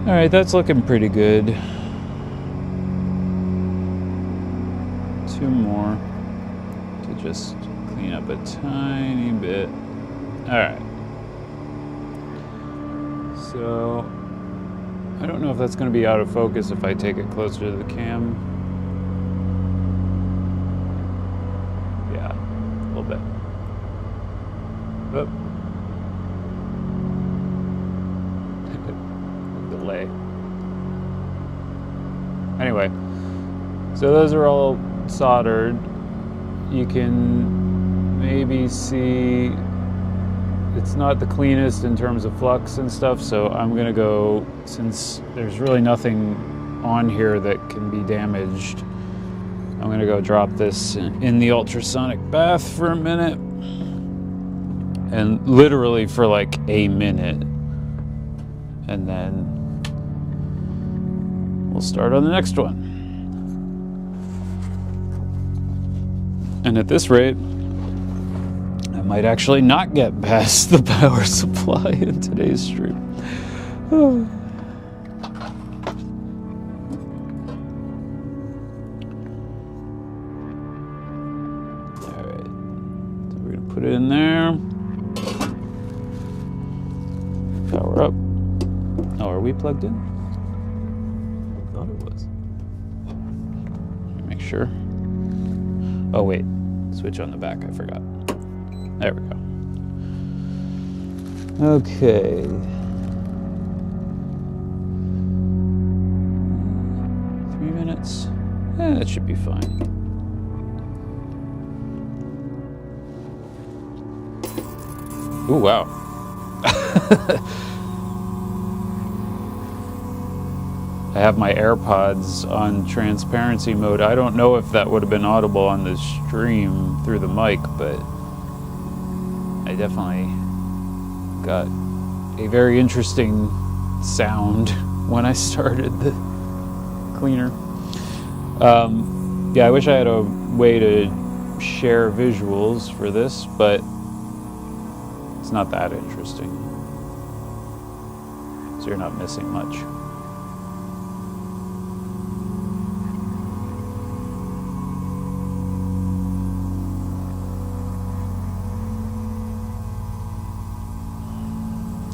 Alright, that's looking pretty good. 2 more to just clean up a tiny bit. Alright. So, I don't know if that's going to be out of focus if I take it closer to the cam. Yeah, a little bit. Oh. Anyway, so those are all soldered. You can maybe see it's not the cleanest in terms of flux and stuff, so I'm gonna go, since there's really nothing on here that can be damaged, I'm gonna go drop this in the ultrasonic bath for a minute, and literally for like a minute, and then we'll start on the next one. And at this rate, I might actually not get past the power supply in today's stream. All right, so we're gonna put it in there. Power up. Oh, are we plugged in? I thought it was. Let me make sure. Oh wait, switch on the back, I forgot. There we go. Okay. 3 minutes. That should be fine. Ooh, wow. I have my AirPods on transparency mode. I don't know if that would have been audible on the stream through the mic, but I definitely got a very interesting sound when I started the cleaner. Yeah, I wish I had a way to share visuals for this, but it's not that interesting. So you're not missing much.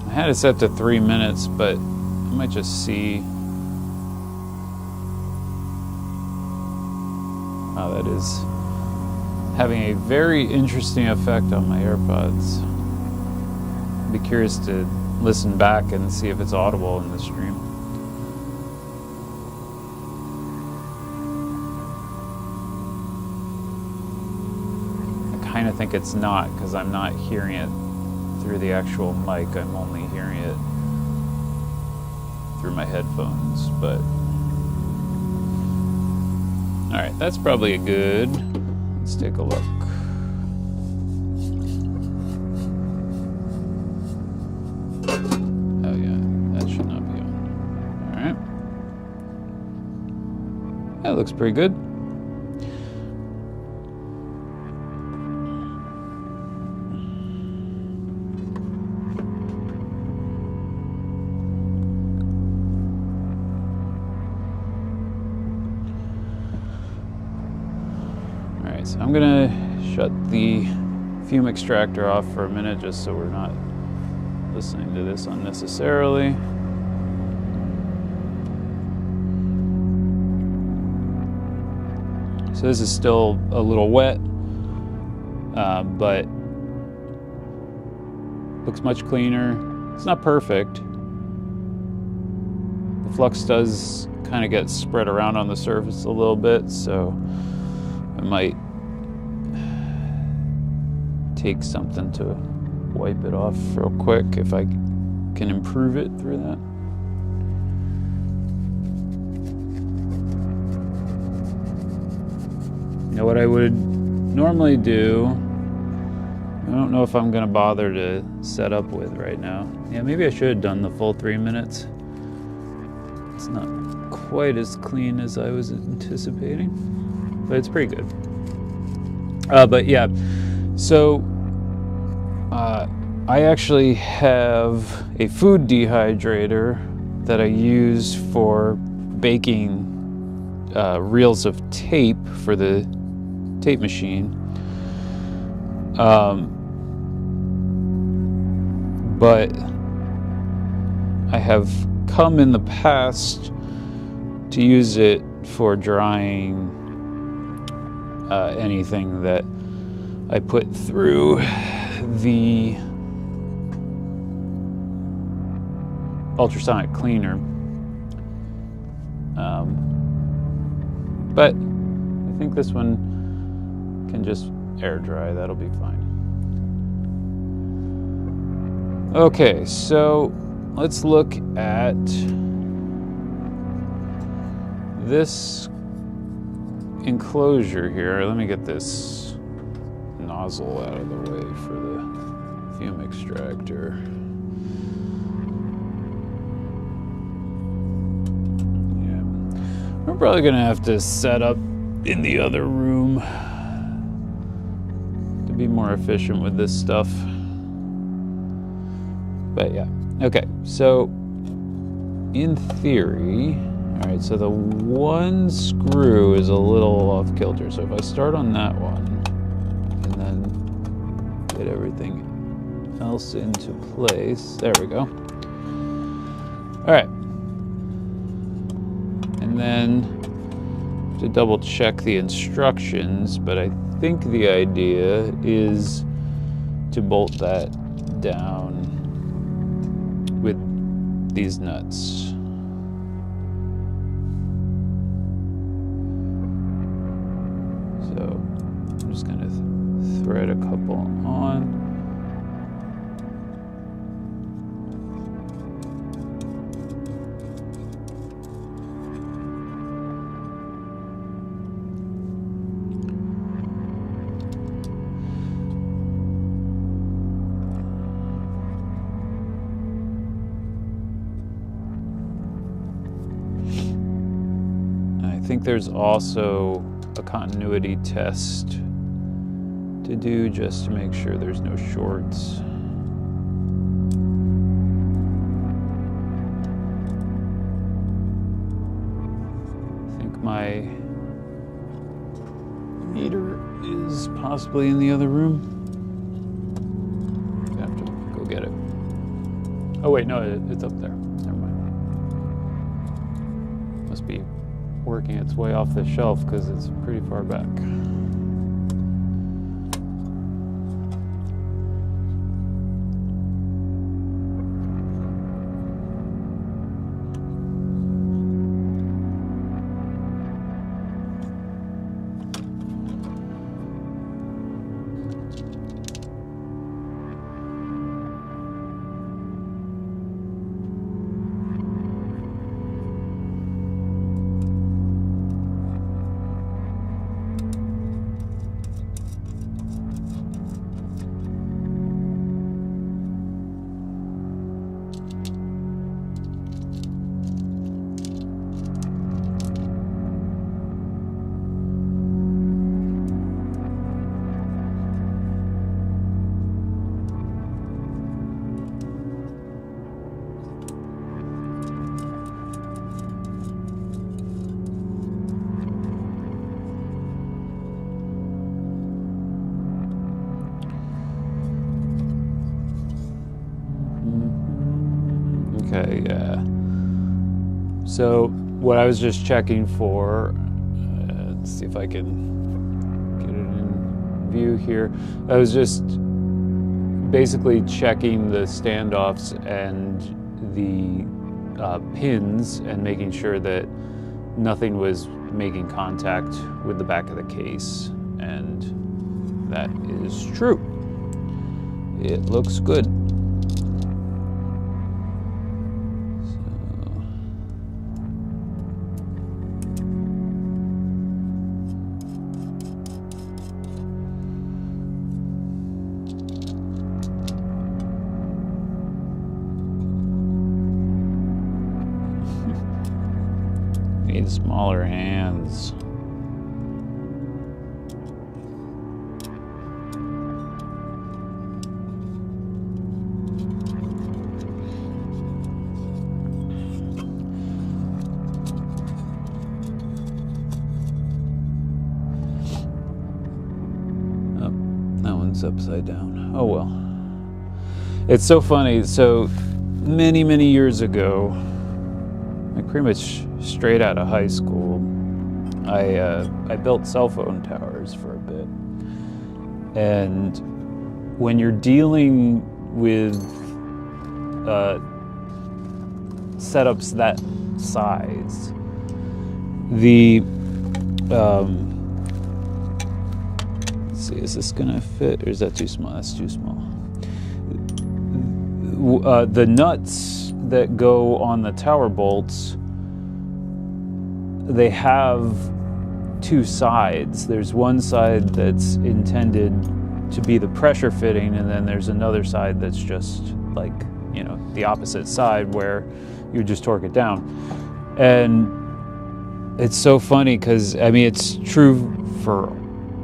I had it set to 3 minutes, but I might just see. Oh, that is having a very interesting effect on my AirPods. I'd be curious to listen back and see if it's audible in the stream. I kind of think it's not, because I'm not hearing it through the actual mic. I'm only hearing it through my headphones, but all right, that's probably a good. Let's take a look. Oh yeah, that should not be on. All right, that looks pretty good. So I'm gonna shut the fume extractor off for a minute just so we're not listening to this unnecessarily. So this is still a little wet, but looks much cleaner. It's not perfect. The flux does kind of get spread around on the surface a little bit, so I might take something to wipe it off real quick if I can improve it through that. You know what I would normally do, I don't know if I'm gonna bother to set up with right now. Yeah, maybe I should have done the full 3 minutes. It's not quite as clean as I was anticipating, but it's pretty good. But yeah, so I actually have a food dehydrator that I use for baking reels of tape for the tape machine. But I have come in the past to use it for drying anything that I put through the ultrasonic cleaner. But I think this one can just air dry. That'll be fine. Okay, so let's look at this enclosure here. Let me get this nozzle out of the way for the fume extractor. Yeah, we're probably gonna have to set up in the other room to be more efficient with this stuff. But yeah, okay, so in theory, all right, so the one screw is a little off kilter. So if I start on that one and then get everything else into place, there we go. All right, and then to double check the instructions, but I think the idea is to bolt that down with these nuts. So I'm just going to thread a couple on. I think there's also a continuity test to do just to make sure there's no shorts. I think my meter is possibly in the other room. I have to go get it. Oh wait, no, it's up there. Never mind. Must be working its way off the shelf because it's pretty far back. Okay, yeah. So what I was just checking for, let's see if I can get it in view here. I was just basically checking the standoffs and the pins and making sure that nothing was making contact with the back of the case, and that is true. It looks good. Need smaller hands. Oh, that one's upside down. Oh well. It's so funny. So many years ago, like pretty much straight out of high school, I built cell phone towers for a bit. And when you're dealing with setups that size, the Let's see, is this gonna fit, or is that too small? That's too small. The nuts that go on the tower bolts, they have two sides. There's one side that's intended to be the pressure fitting, and then there's another side that's just like, you know, the opposite side where you just torque it down. And it's so funny because, I mean, it's true for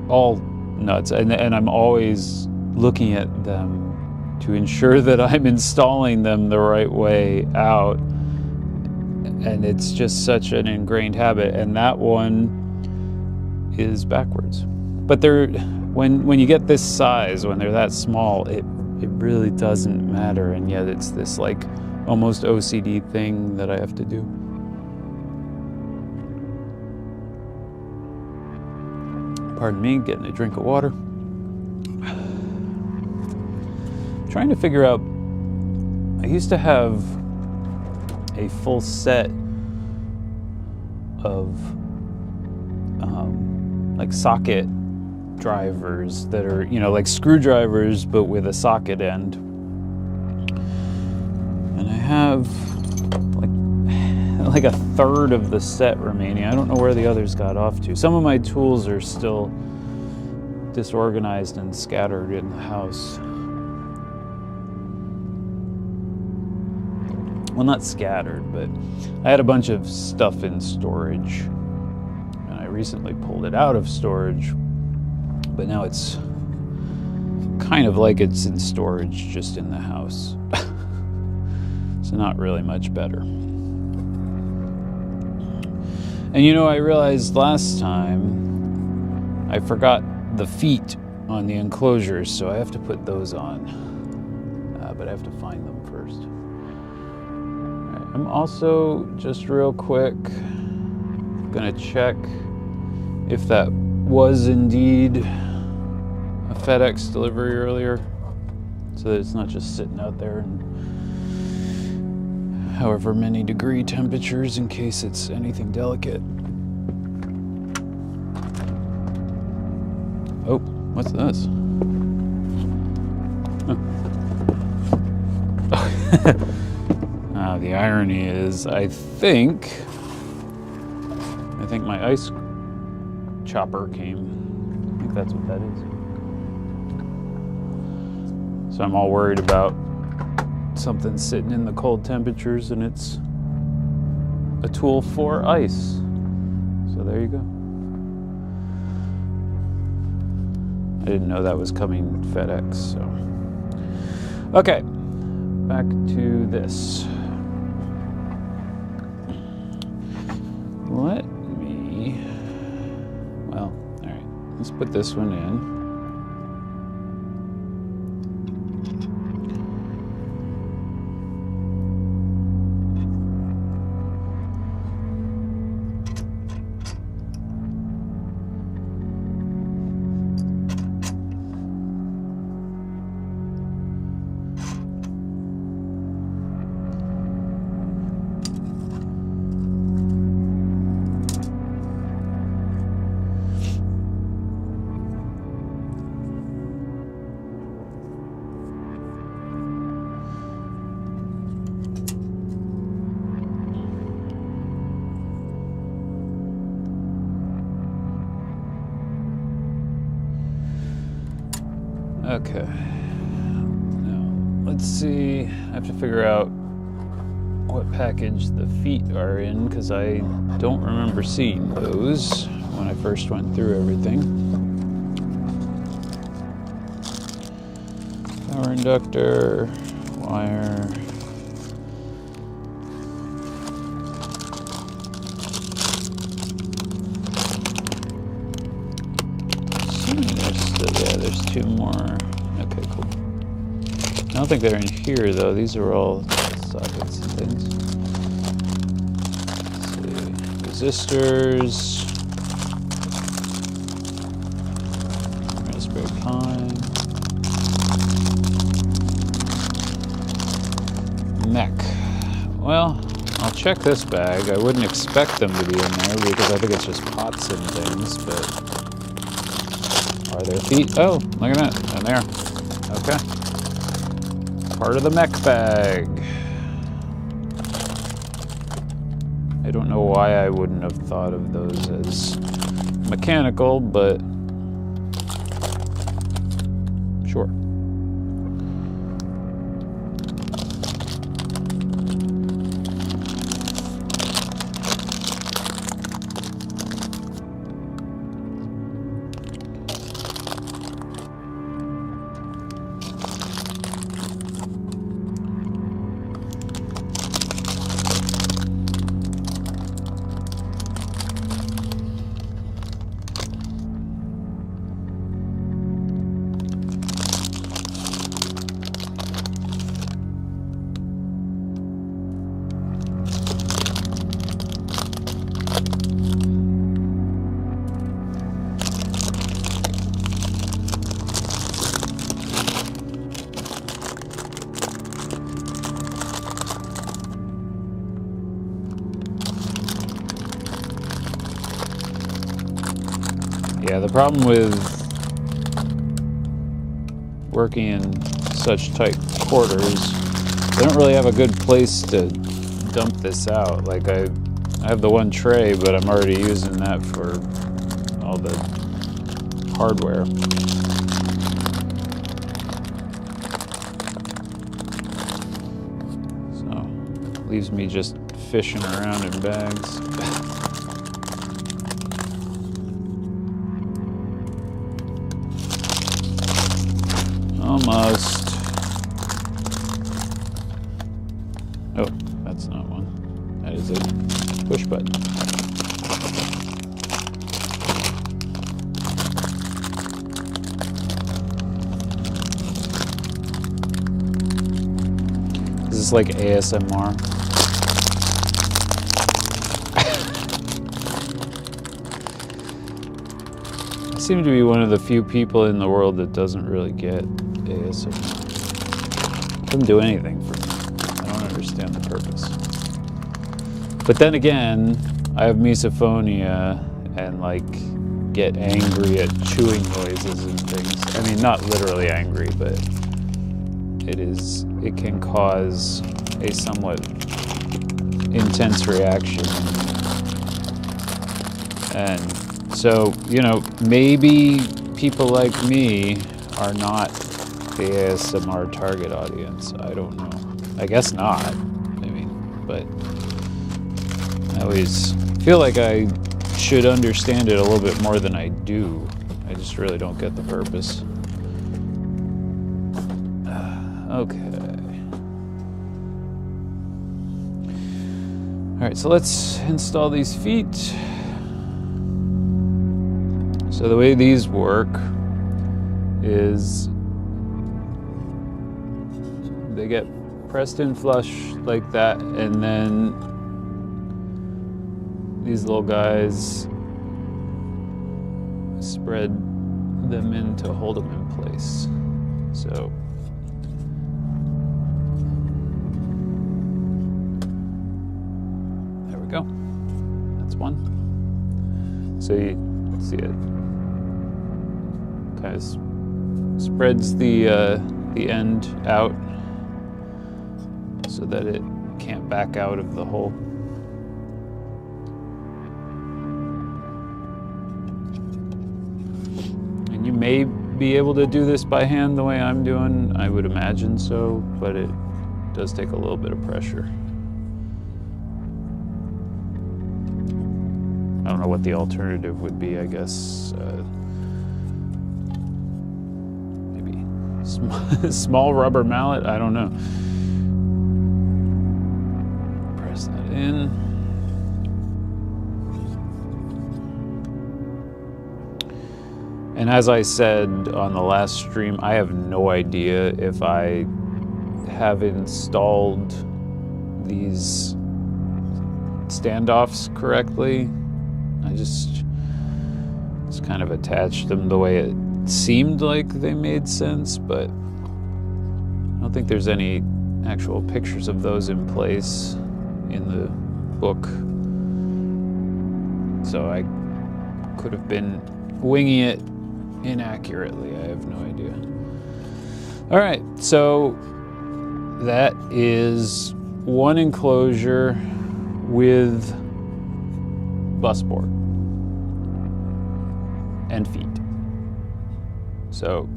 all nuts, and I'm always looking at them to ensure that I'm installing them the right way out. And it's just such an ingrained habit, and that one is backwards. But they're, when you get this size, when they're that small, it really doesn't matter, and yet it's this like almost OCD thing that I have to do. Pardon me, getting a drink of water. Trying to figure out, I used to have a full set of like socket drivers that are, you know, like screwdrivers but with a socket end. And I have like a third of the set remaining. I don't know where the others got off to. Some of my tools are still disorganized and scattered in the house. Well, not scattered, but I had a bunch of stuff in storage, and I recently pulled it out of storage, but now it's kind of like it's in storage just in the house. So not really much better. And you know, I realized last time I forgot the feet on the enclosures, so I have to put those on, but I have to find them first. I'm also, just real quick, gonna check if that was indeed a FedEx delivery earlier, so that it's not just sitting out there in however many degree temperatures in case it's anything delicate. Oh, what's this? Huh. The irony is, I think my ice chopper came. I think that's what that is. So I'm all worried about something sitting in the cold temperatures, and it's a tool for ice. So there you go. I didn't know that was coming FedEx, so. Okay, back to this. Let me, well, all right, let's put this one in. Okay, now let's see, I have to figure out what package the feet are in, because I don't remember seeing those when I first went through everything. Power inductor, wire. Yeah, there's two more. Okay, cool. I don't think they're in here though. These are all sockets and things. Let's see. Resistors. Raspberry Pi. Mech. Well, I'll check this bag. I wouldn't expect them to be in there because I think it's just pots and things, but are there feet? Oh, look at that. And there. Okay. Part of the mech bag. I don't know why I wouldn't have thought of those as mechanical, but sure. Yeah, the problem with working in such tight quarters, they don't really have a good place to dump this out. Like I have the one tray, but I'm already using that for all the hardware. So, leaves me just fishing around in bags. Almost. Oh, that's not one. That is a push button. Is this like ASMR? I seem to be one of the few people in the world that doesn't really get ASMR. It doesn't do anything for me. I don't understand the purpose. But then again, I have misophonia and like get angry at chewing noises and things. I mean, not literally angry, but it can cause a somewhat intense reaction. And so, you know, maybe people like me are not the ASMR target audience. I don't know. I guess not. I mean, but I always feel like I should understand it a little bit more than I do. I just really don't get the purpose. Okay. All right, so let's install these feet. So the way these work is they get pressed in flush like that, and then these little guys spread them in to hold them in place. So there we go. That's one. So you see it kind of spreads the end out so that it can't back out of the hole. And you may be able to do this by hand the way I'm doing. I would imagine so, but it does take a little bit of pressure. I don't know what the alternative would be, I guess. Small rubber mallet, I don't know. Press that in. And as I said on the last stream, I have no idea if I have installed these standoffs correctly. I just kind of attached them the way it seemed like they made sense, but I don't think there's any actual pictures of those in place in the book. So I could have been winging it inaccurately. I have no idea. All right, so that is one enclosure with busboard and feet. So,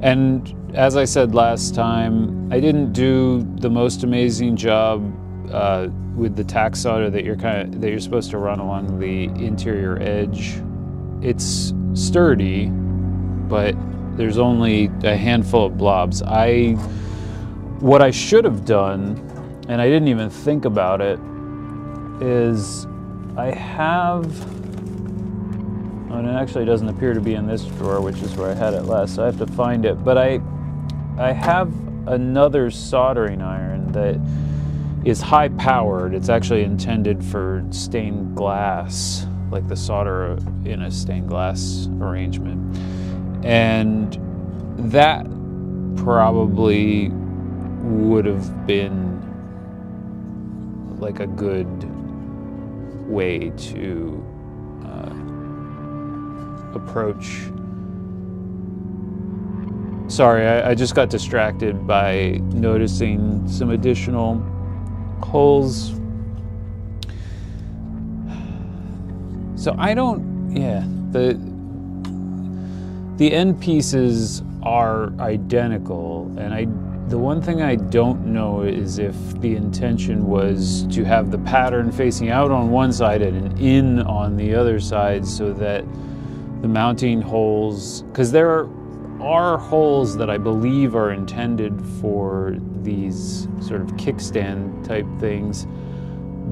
and as I said last time, I didn't do the most amazing job with the tack solder that you're supposed to run along the interior edge. It's sturdy, but there's only a handful of blobs. What I should have done, and I didn't even think about it, is I have, and it actually doesn't appear to be in this drawer, which is where I had it last, so I have to find it, but I have another soldering iron that is high powered. It's actually intended for stained glass, like the solder in a stained glass arrangement. And that probably would have been like a good way to approach. Sorry, I just got distracted by noticing some additional holes. So I don't, yeah, the end pieces are identical, and the one thing I don't know is if the intention was to have the pattern facing out on one side and in on the other side, so that the mounting holes, because there are holes that I believe are intended for these sort of kickstand type things,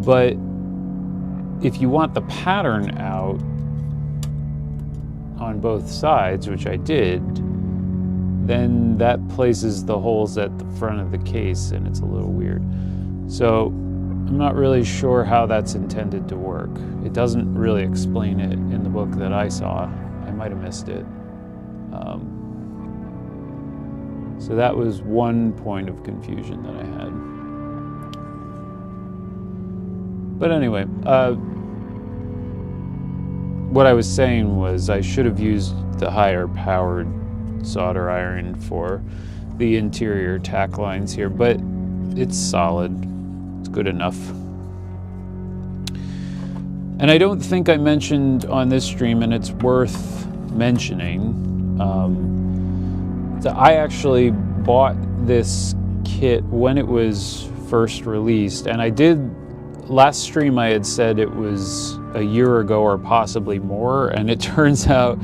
but if you want the pattern out on both sides, which I did, then that places the holes at the front of the case, and it's a little weird. So I'm not really sure how that's intended to work. It doesn't really explain it in the book that I saw. I might have missed it. So that was one point of confusion that I had. But anyway, what I was saying was I should have used the higher powered solder iron for the interior tack lines here, but it's solid. It's good enough. And I don't think I mentioned on this stream, and it's worth mentioning, so I actually bought this kit when it was first released, and I did, last stream I had said it was a year ago or possibly more, and it turns out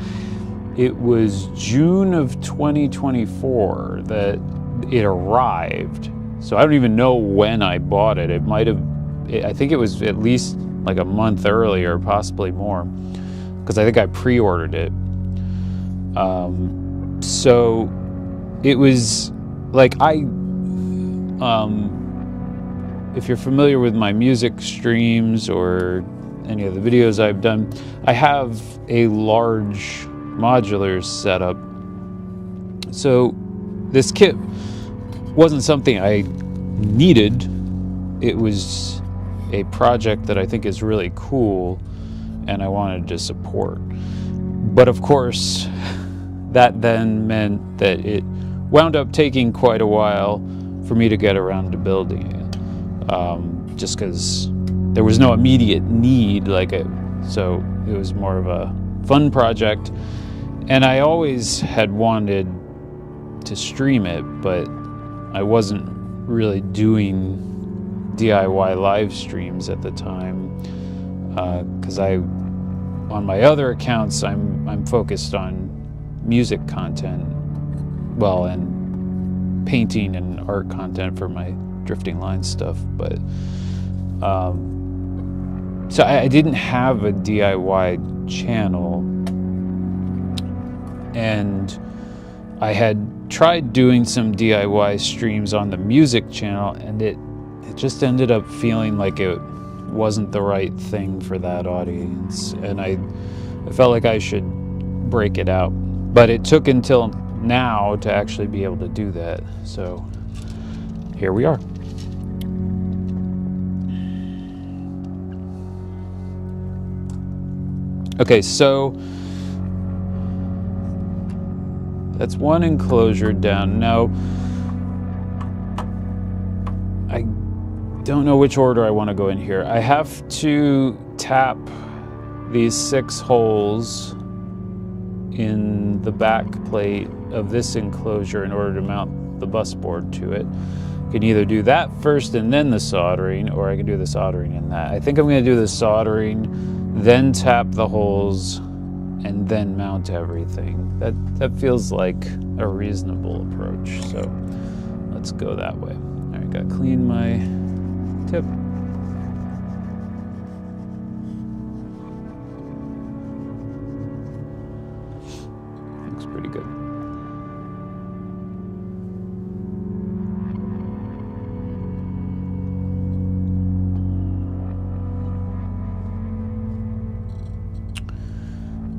it was June of 2024 that it arrived. So I don't even know when I bought it. It might have, I think it was at least like a month earlier, possibly more, because I think I pre-ordered it. So it was like if you're familiar with my music streams or any of the videos I've done, I have a large modular setup. So this kit wasn't something I needed. It was a project that I think is really cool and I wanted to support. But of course, that then meant that it wound up taking quite a while for me to get around to building it, just because there was no immediate need, so it was more of a fun project, and I always had wanted to stream it, but I wasn't really doing DIY live streams at the time, because on my other accounts I'm focused on music content, well, and painting and art content for my Drifting Lines stuff, but so I didn't have a DIY channel, and I had tried doing some DIY streams on the music channel, and it just ended up feeling like it wasn't the right thing for that audience, and I felt like I should break it out. But it took until now to actually be able to do that, so here we are. Okay, so that's one enclosure down. Now, I don't know which order I want to go in here. I have to tap these 6 holes in the back plate of this enclosure in order to mount the bus board to it. I can either do that first and then the soldering, or I can do the soldering in that. I think I'm going to do the soldering, then tap the holes, and then mount everything. That feels like a reasonable approach, so let's go that way. All right, gotta clean my tip. Looks pretty good.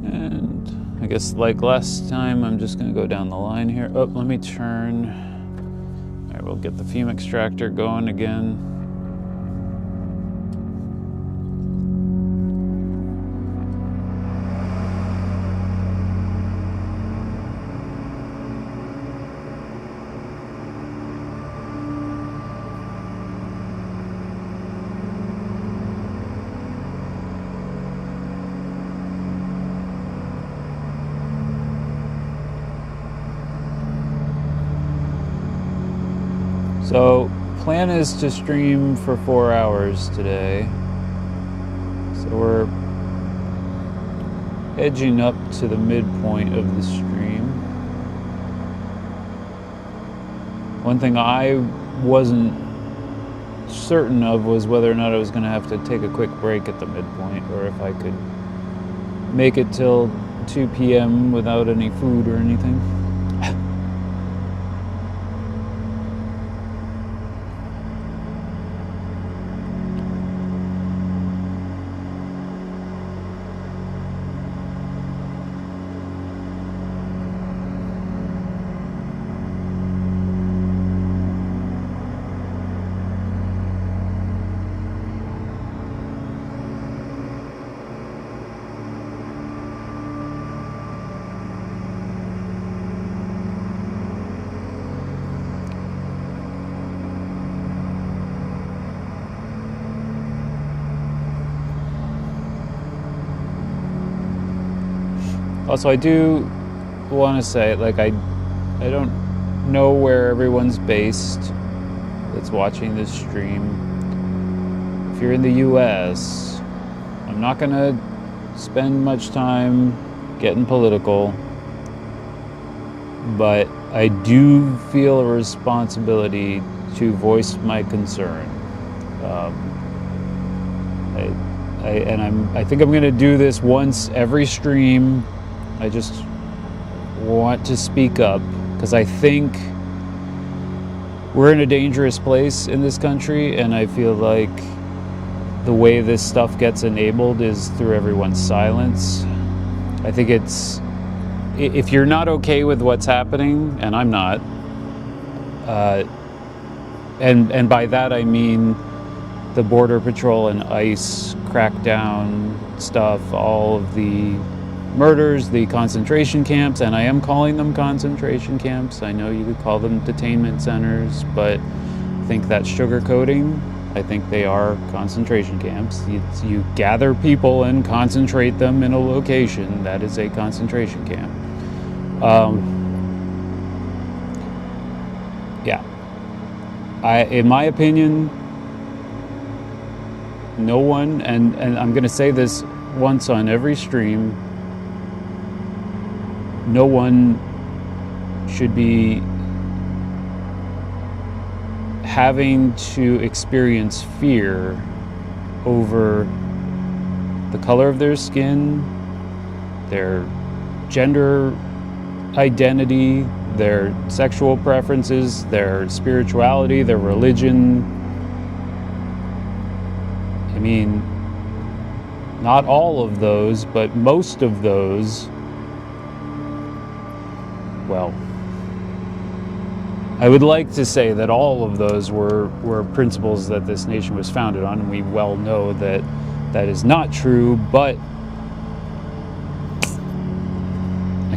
And I guess like last time, I'm just gonna go down the line here. Oh, let me turn. All right, we'll get the fume extractor going again. So, plan is to stream for 4 hours today. So we're edging up to the midpoint of the stream. One thing I wasn't certain of was whether or not I was going to have to take a quick break at the midpoint, or if I could make it till 2 p.m. without any food or anything. Also, I do want to say, like, I don't know where everyone's based that's watching this stream. If you're in the US, I'm not going to spend much time getting political, but I do feel a responsibility to voice my concern. I think I'm going to do this once every stream. I just want to speak up because I think we're in a dangerous place in this country, and I feel like the way this stuff gets enabled is through everyone's silence. I think it's, if you're not okay with what's happening, and I'm not, and by that I mean the Border Patrol and ICE crackdown stuff, all of the murders, the concentration camps, and I am calling them concentration camps. I know you could call them detainment centers, but I think that's sugarcoating. I think they are concentration camps. You gather people and concentrate them in a location. That is a concentration camp. Yeah. In my opinion, no one, and I'm going to say this once on every stream, no one should be having to experience fear over the color of their skin, their gender identity, their sexual preferences, their spirituality, their religion. I mean, not all of those, but most of those. Well, I would like to say that all of those were principles that this nation was founded on, and we well know that that is not true, but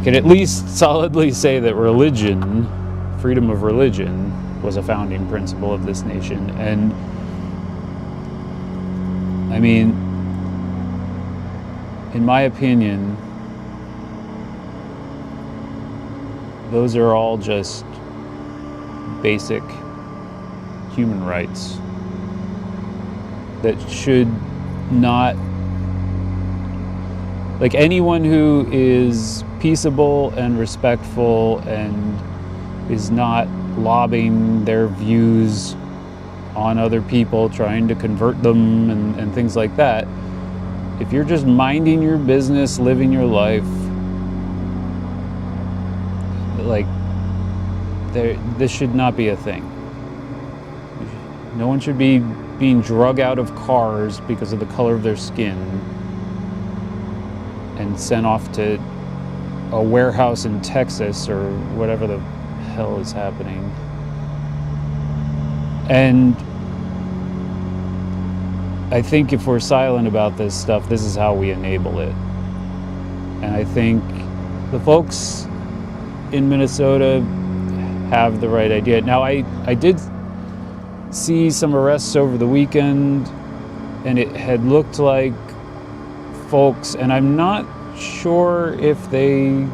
can at least solidly say that religion, freedom of religion, was a founding principle of this nation. And I mean, in my opinion, those are all just basic human rights that should not, like, anyone who is peaceable and respectful and is not lobbing their views on other people, trying to convert them and things like that. If you're just minding your business, living your life, like, this should not be a thing. No one should be being drug out of cars because of the color of their skin and sent off to a warehouse in Texas or whatever the hell is happening. And I think if we're silent about this stuff, this is how we enable it. And I think the folks in Minnesota have the right idea. Now, I did see some arrests over the weekend, and it had looked like folks, and I'm not sure if they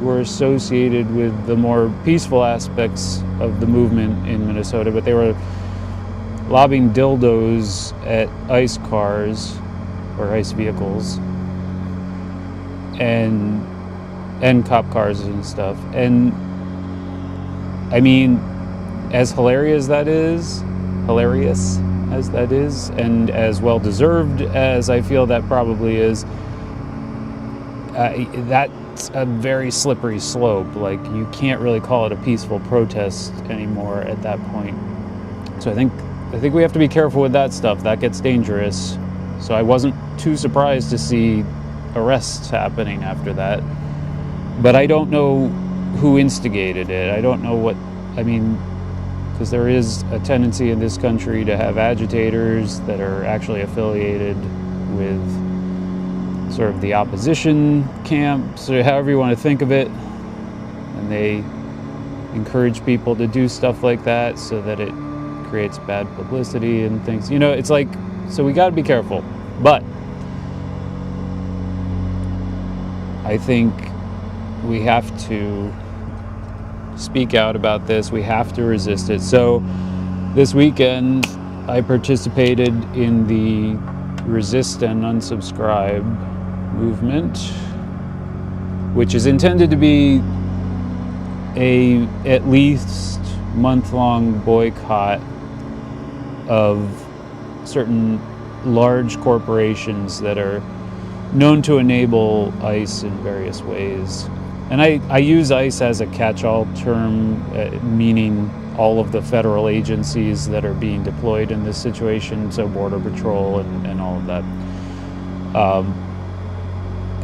were associated with the more peaceful aspects of the movement in Minnesota, but they were lobbing dildos at ICE cars or ICE vehicles and cop cars and stuff. And I mean, as hilarious as that is, and as well deserved as I feel that probably is, that's a very slippery slope. Like, you can't really call it a peaceful protest anymore at that point. So I think we have to be careful with that stuff. That gets dangerous. So I wasn't too surprised to see arrests happening after that. But I don't know who instigated it. I don't know what, I mean, because there is a tendency in this country to have agitators that are actually affiliated with sort of the opposition camps, or however you want to think of it. And they encourage people to do stuff like that so that it creates bad publicity and things. You know, it's like, so we got to be careful. But I think we have to speak out about this. We have to resist it. So this weekend, I participated in the Resist and Unsubscribe movement, which is intended to be a at least month-long boycott of certain large corporations that are known to enable ICE in various ways. And I use ICE as a catch-all term, meaning all of the federal agencies that are being deployed in this situation, so Border Patrol and all of that.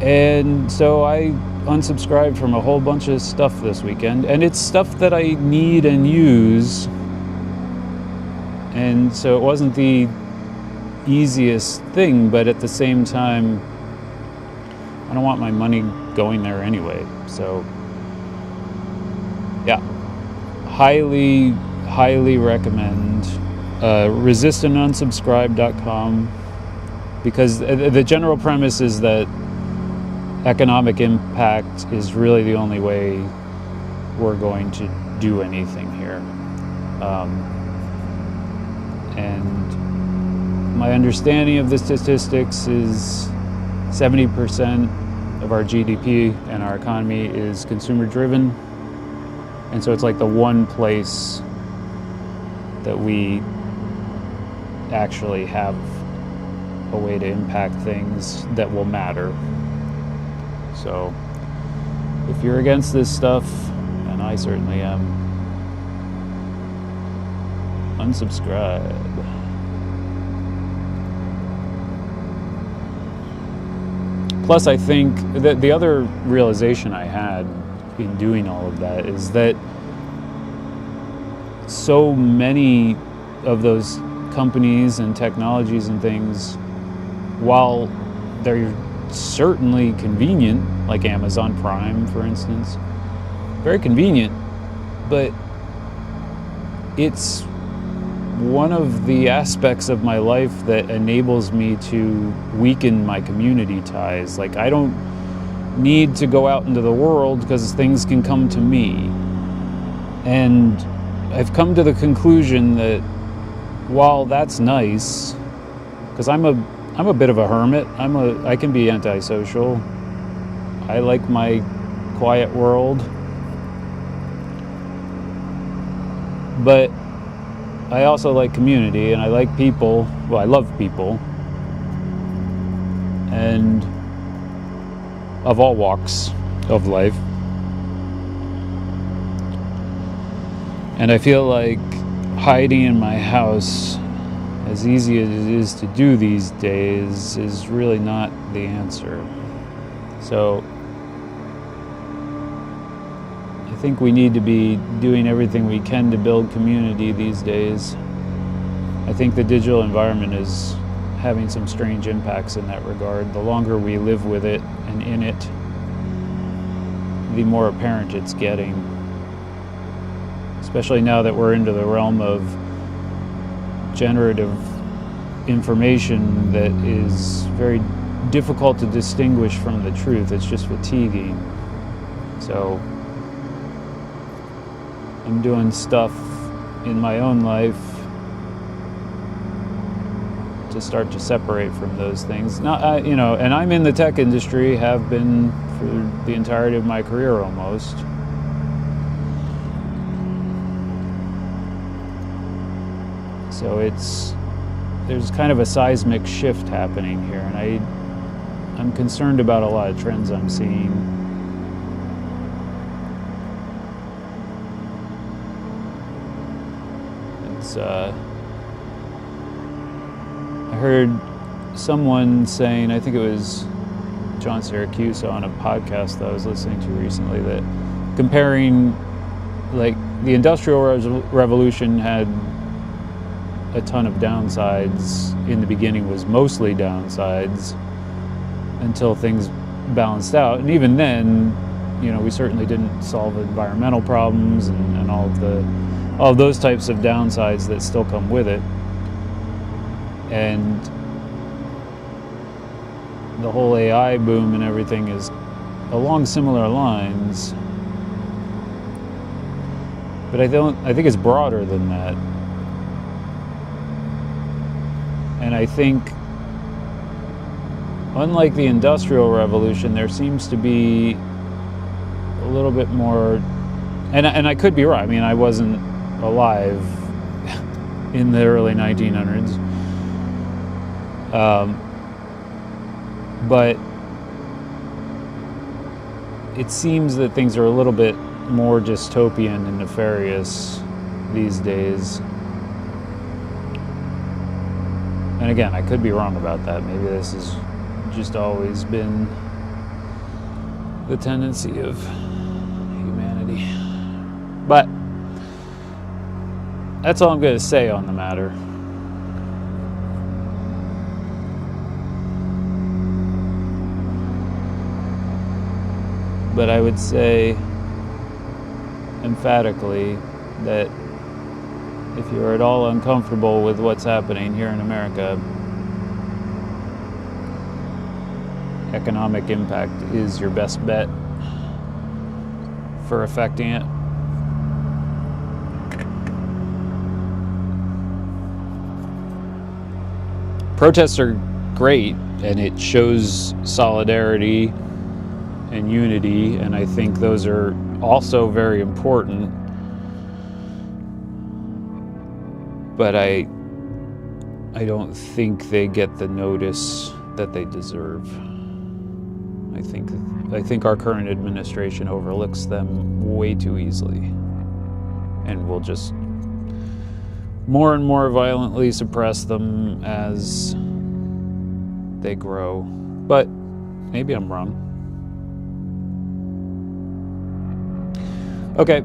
And so I unsubscribed from a whole bunch of stuff this weekend, and it's stuff that I need and use. And so it wasn't the easiest thing, but at the same time, I don't want my money going there anyway. So yeah, highly recommend resistandunsubscribe.com, because the general premise is that economic impact is really the only way we're going to do anything here. And my understanding of the statistics is 70% of our GDP and our economy is consumer driven. And so it's like the one place that we actually have a way to impact things that will matter. So if you're against this stuff, and I certainly am, unsubscribe. Plus, I think that the other realization I had in doing all of that is that so many of those companies and technologies and things, while they're certainly convenient like Amazon Prime, for instance. Very convenient, but it's one of the aspects of my life that enables me to weaken my community ties. Like, I don't need to go out into the world because things can come to me. And I've come to the conclusion that while that's nice, because I'm a bit of a hermit, I can be antisocial. I like my quiet world. But I also like community, and I like people. Well, I love people. And of all walks of life. And I feel like hiding in my house, as easy as it is to do these days, is really not the answer. So I think we need to be doing everything we can to build community these days. I think the digital environment is having some strange impacts in that regard. The longer we live with it and in it, the more apparent it's getting. Especially now that we're into the realm of generative information that is very difficult to distinguish from the truth. It's just fatiguing. So I'm doing stuff in my own life to start to separate from those things. Not, and I'm in the tech industry, have been for the entirety of my career almost. So there's kind of a seismic shift happening here, and I'm concerned about a lot of trends I'm seeing. I heard someone saying, I think it was John Syracuse on a podcast that I was listening to recently, that comparing, like, the Industrial Revolution had a ton of downsides. In the beginning was mostly downsides until things balanced out. And even then, we certainly didn't solve environmental problems and all of those types of downsides that still come with it. And the whole AI boom and everything is along similar lines. But I think it's broader than that. And I think, unlike the Industrial Revolution, there seems to be a little bit more, and I could be right. I mean, I wasn't alive in the early 1900s. But it seems that things are a little bit more dystopian and nefarious these days. And again, I could be wrong about that. Maybe this has just always been the tendency of humanity. But that's all I'm going to say on the matter. But I would say emphatically that if you're at all uncomfortable with what's happening here in America, economic impact is your best bet for affecting it. Protests are great, and it shows solidarity and unity, and I think those are also very important. But I don't think they get the notice that they deserve. I think our current administration overlooks them way too easily, and will just more and more violently suppress them as they grow. But maybe I'm wrong. Okay.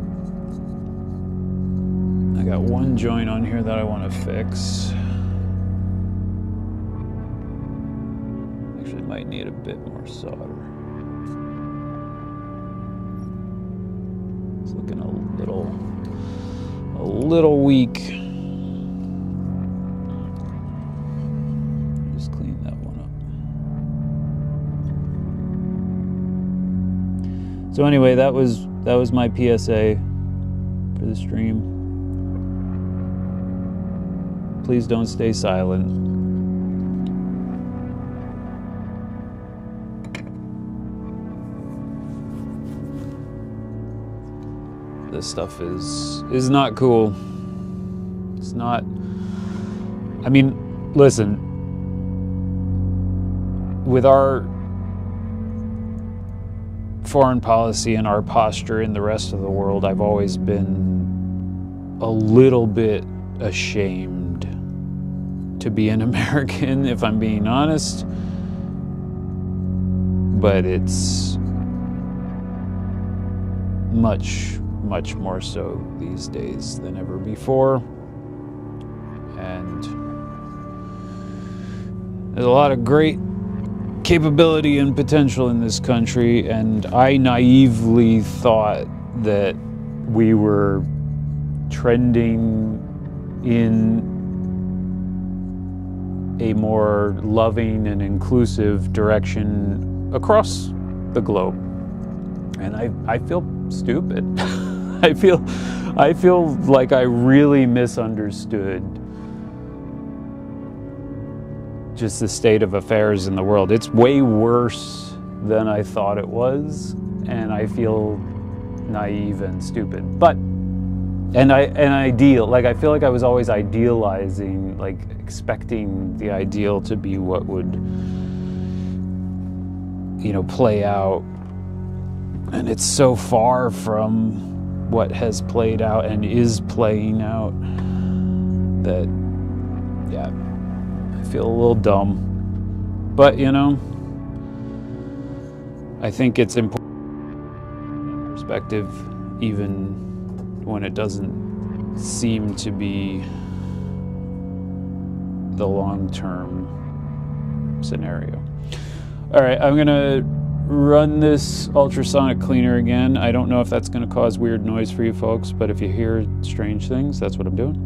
I got one joint on here that I want to fix. Actually, might need a bit more solder. It's looking a little weak. Just clean that one up. So anyway, that was my PSA for the stream. Please don't stay silent. This stuff is not cool. It's not. I mean, listen. With our foreign policy and our posture in the rest of the world, I've always been a little bit ashamed to be an American, if I'm being honest. But it's much more so these days than ever before. And there's a lot of great capability and potential in this country, and I naively thought that we were trending in a more loving and inclusive direction across the globe. And I feel stupid. I feel like I really misunderstood just the state of affairs in the world. It's way worse than I thought it was, and I feel naive and stupid. But I feel like I was always idealizing, like expecting the ideal to be what would, play out. And it's so far from what has played out and is playing out that, yeah, I feel a little dumb. But, I think it's important perspective, even when it doesn't seem to be the long-term scenario. All right, I'm gonna run this ultrasonic cleaner again. I don't know if that's gonna cause weird noise for you folks, but if you hear strange things, that's what I'm doing.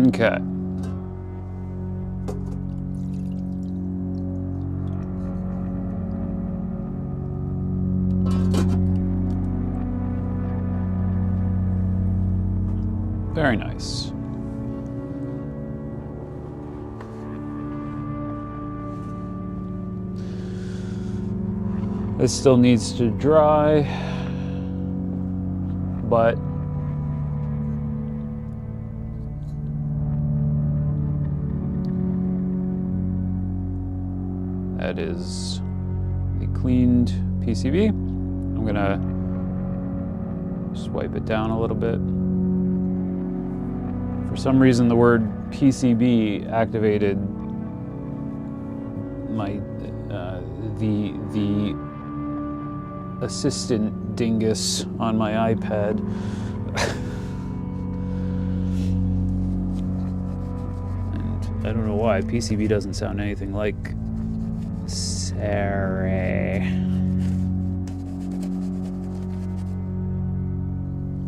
Okay. Very nice. This still needs to dry, but that is the cleaned PCB. I'm gonna swipe it down a little bit. For some reason, the word PCB activated the assistant dingus on my iPad. And I don't know why PCB doesn't sound anything like Sarah.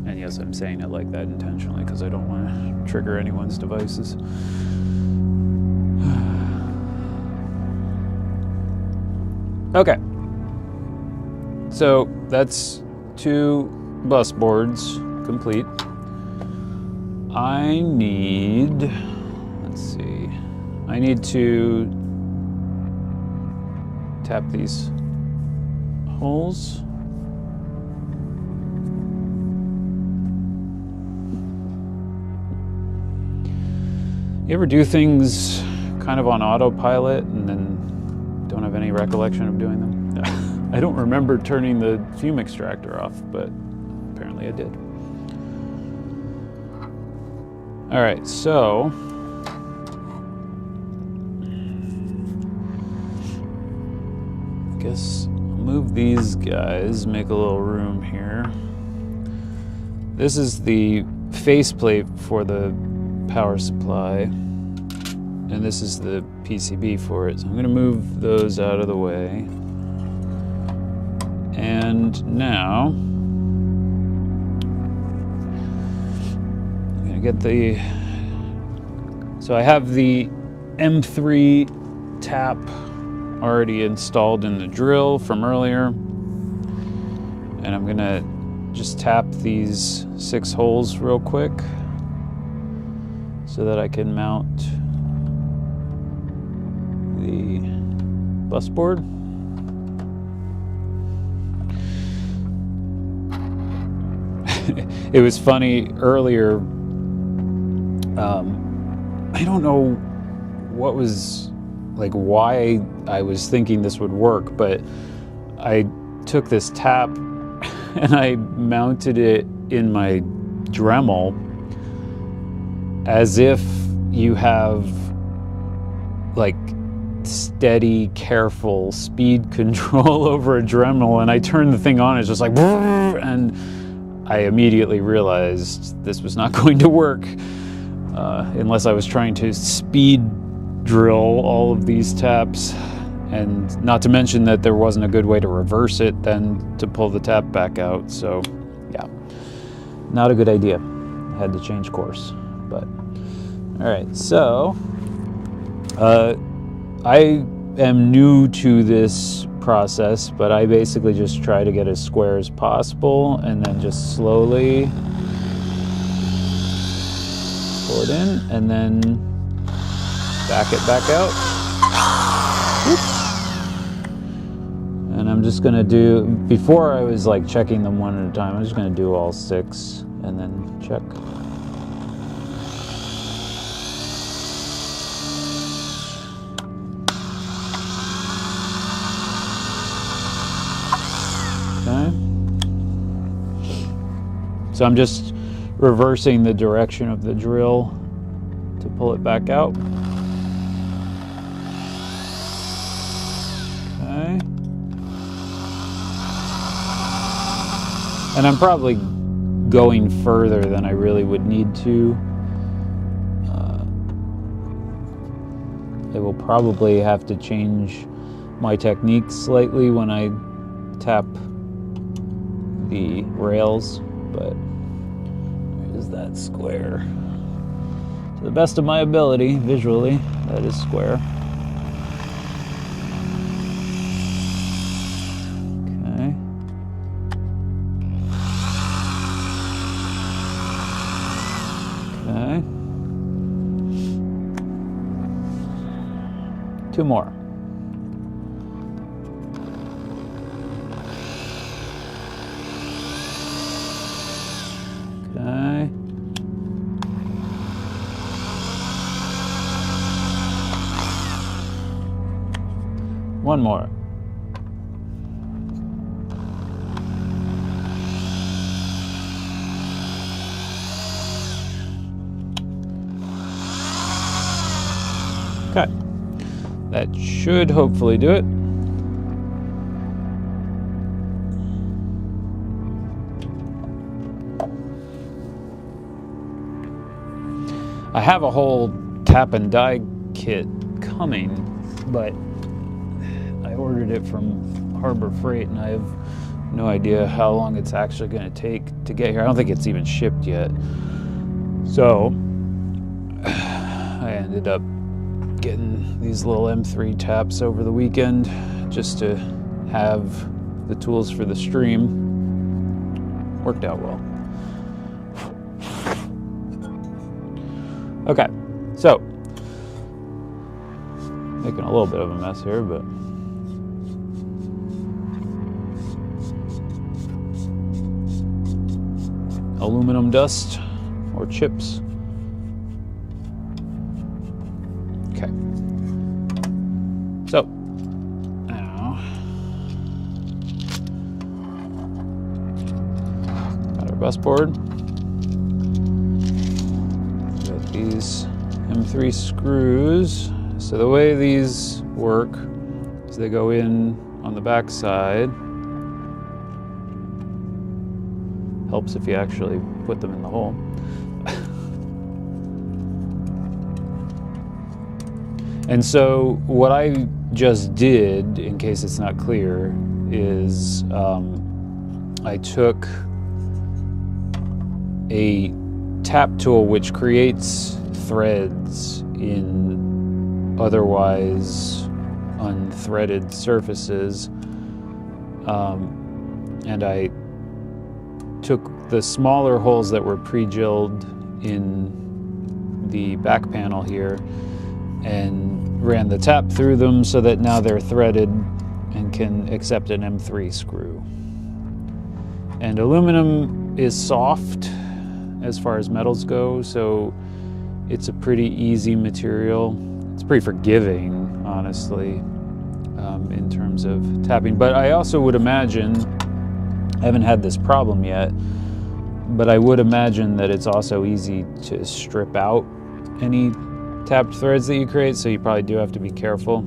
And yes, I'm saying it like that intentionally because I don't want to trigger anyone's devices. Okay. So that's 2 bus boards complete. I need, let's see, I need to tap these holes. You ever do things kind of on autopilot and then don't have any recollection of doing them? I don't remember turning the fume extractor off, but apparently I did. All right, so I guess I'll move these guys, make a little room here. This is the faceplate for the power supply, and this is the PCB for it. So I'm going to move those out of the way. And now I'm going to get the, so I have the M3 tap already installed in the drill from earlier, and I'm going to just tap these 6 holes real quick so that I can mount the bus board. It was funny earlier, I don't know what was, like, why I was thinking this would work, but I took this tap and I mounted it in my Dremel as if you have, like, steady, careful speed control over a Dremel, and I turned the thing on, it's just like, and I immediately realized this was not going to work unless I was trying to speed drill all of these taps, and not to mention that there wasn't a good way to reverse it then to pull the tap back out. So yeah, not a good idea. I had to change course. But all right, so I am new to this process, but I basically just try to get as square as possible and then just slowly pull it in and then back it back out. Oops. And I'm just gonna do, before I was like checking them one at a time, I'm just gonna do all 6 and then check. Okay. So I'm just reversing the direction of the drill to pull it back out. Okay. And I'm probably going further than I really would need to. I will probably have to change my technique slightly when I tap the rails, but is that square? To the best of my ability, visually, that is square. Okay. Okay. 2 more. Okay. One more. Okay. That should hopefully do it. I have a whole tap and die kit coming, but I ordered it from Harbor Freight and I have no idea how long it's actually going to take to get here. I don't think it's even shipped yet. So I ended up getting these little M3 taps over the weekend just to have the tools for the stream. Worked out well. Okay, so making a little bit of a mess here, but aluminum dust or chips. Okay, so now got our bus board. Got these M3 screws. So the way these work is they go in on the back side. Helps if you actually put them in the hole. And so what I just did, in case it's not clear, is I took a tap tool which creates threads in otherwise unthreaded surfaces, and I took the smaller holes that were pre-drilled in the back panel here and ran the tap through them so that now they're threaded and can accept an M3 screw. And aluminum is soft as far as metals go, so it's a pretty easy material. It's pretty forgiving, honestly, in terms of tapping. But I also would imagine, I haven't had this problem yet, but I would imagine that it's also easy to strip out any tapped threads that you create, so you probably do have to be careful.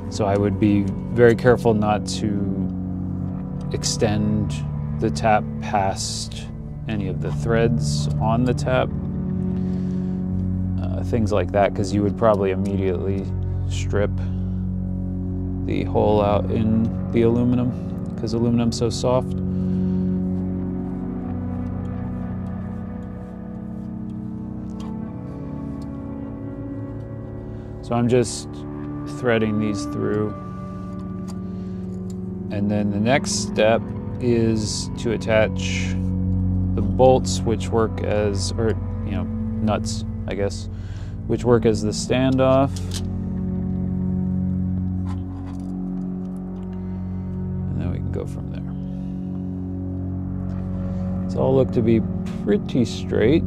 So I would be very careful not to extend the tap past any of the threads on the tap. Things like that, because you would probably immediately strip the hole out in the aluminum, because aluminum's so soft. So I'm just threading these through. And then the next step is to attach the bolts, which work as, or, you know, nuts, I guess, which work as the standoff. And then we can go from there. It's all look to be pretty straight. I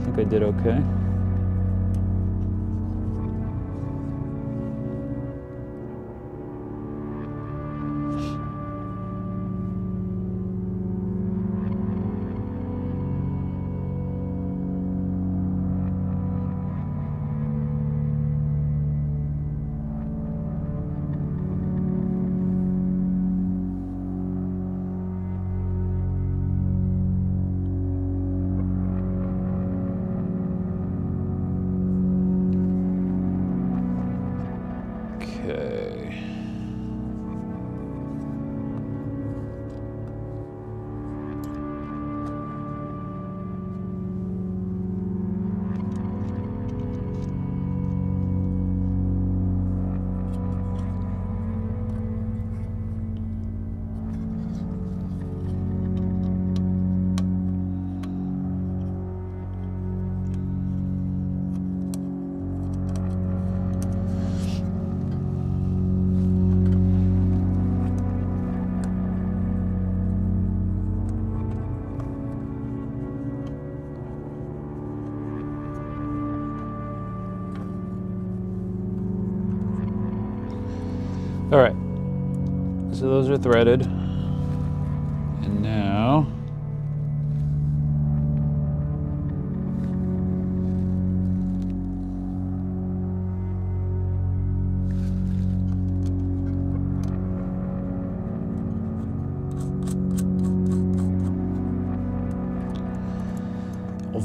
think I did okay. Okay. All right, so those are threaded, and now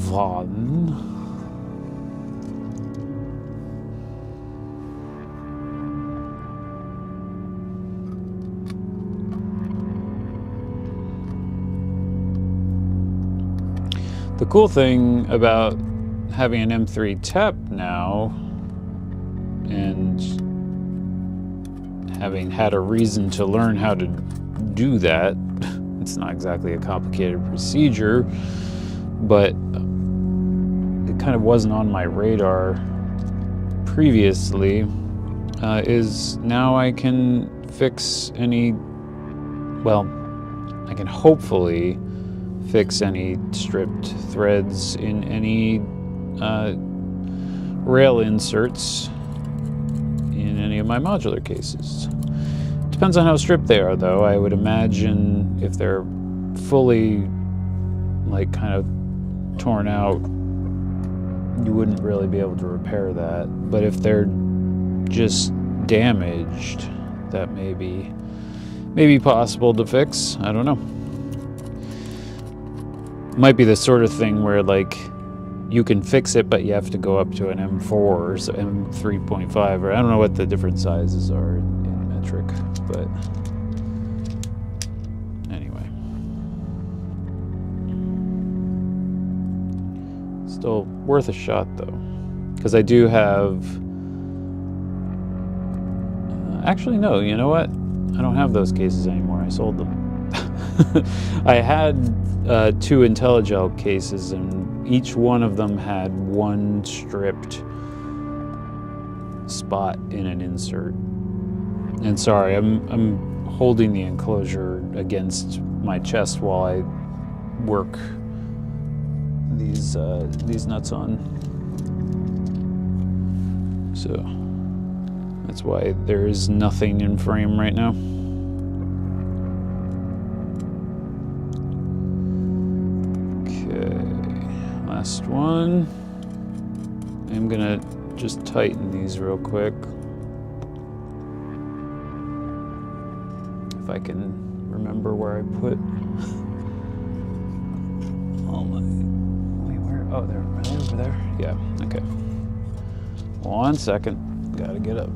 one. The cool thing about having an M3 tap now, and having had a reason to learn how to do that, it's not exactly a complicated procedure, but it kind of wasn't on my radar previously, is now I can fix any, well, I can hopefully fix any stripped threads in any rail inserts in any of my modular cases. Depends on how stripped they are, though. I would imagine if they're fully, like, kind of torn out, you wouldn't really be able to repair that. But if they're just damaged, that may be possible to fix. I don't know. Might be the sort of thing where, like, you can fix it, but you have to go up to an M4 or M3.5, or I don't know what the different sizes are in metric, but anyway. Still worth a shot, though, because I do have... actually, no, you know what? I don't have those cases anymore. I sold them. I had 2 IntelliGel cases, and each one of them had one stripped spot in an insert. And sorry, I'm holding the enclosure against my chest while I work these nuts on. So that's why there is nothing in frame right now. Last one. I'm gonna just tighten these real quick. If I can remember where I put all my... Wait, where? Oh, there. Are they over there? Yeah, okay. 1 second. Gotta get up.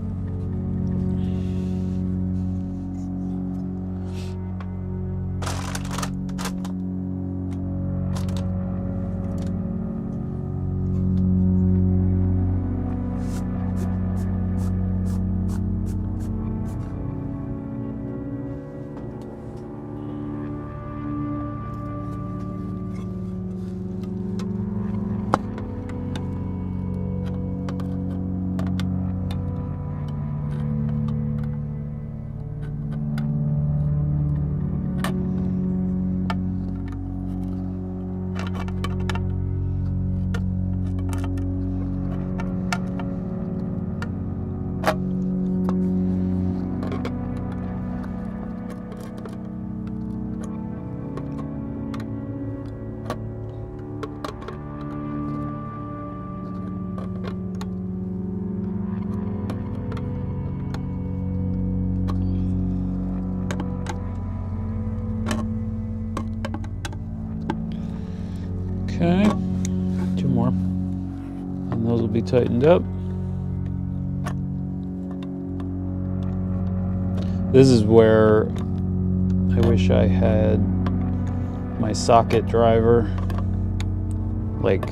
Okay, 2 more, and those will be tightened up. This is where I wish I had my socket driver, like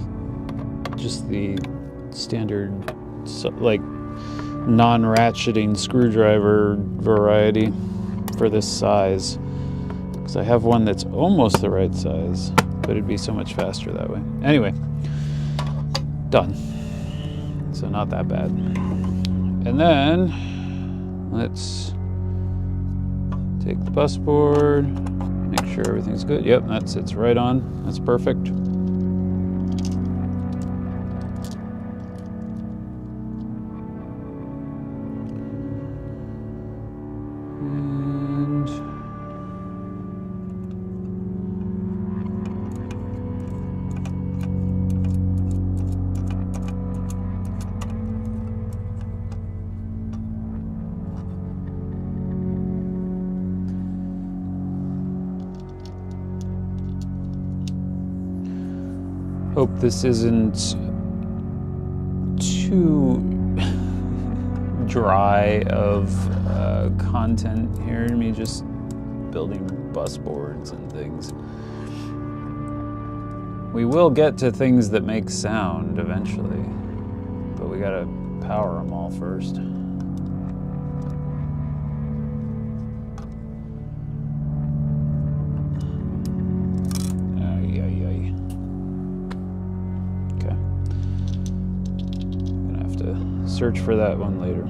just the standard, like non-ratcheting screwdriver variety for this size, because I have one that's almost the right size, but it'd be so much faster that way. Anyway, done. So not that bad. And then let's take the bus board, make sure everything's good. Yep, that sits right on. That's perfect. Hope this isn't too dry of content here. Me just building bus boards and things. We will get to things that make sound eventually, but we gotta power them all first. Search for that one later.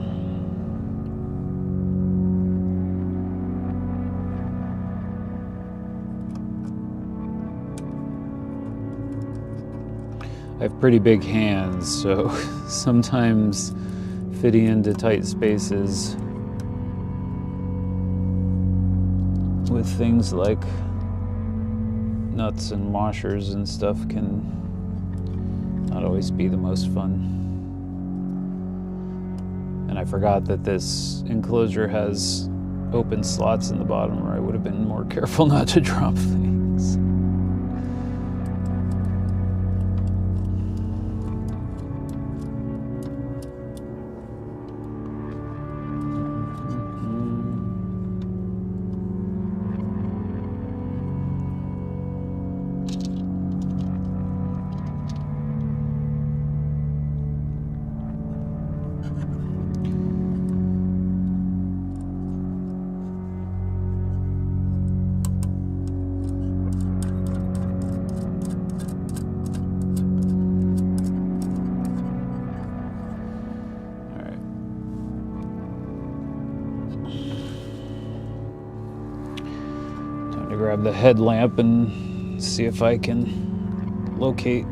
I have pretty big hands, so sometimes fitting into tight spaces with things like nuts and washers and stuff can not always be the most fun. And I forgot that this enclosure has open slots in the bottom, or I would have been more careful not to drop things. Grab the headlamp and see if I can locate the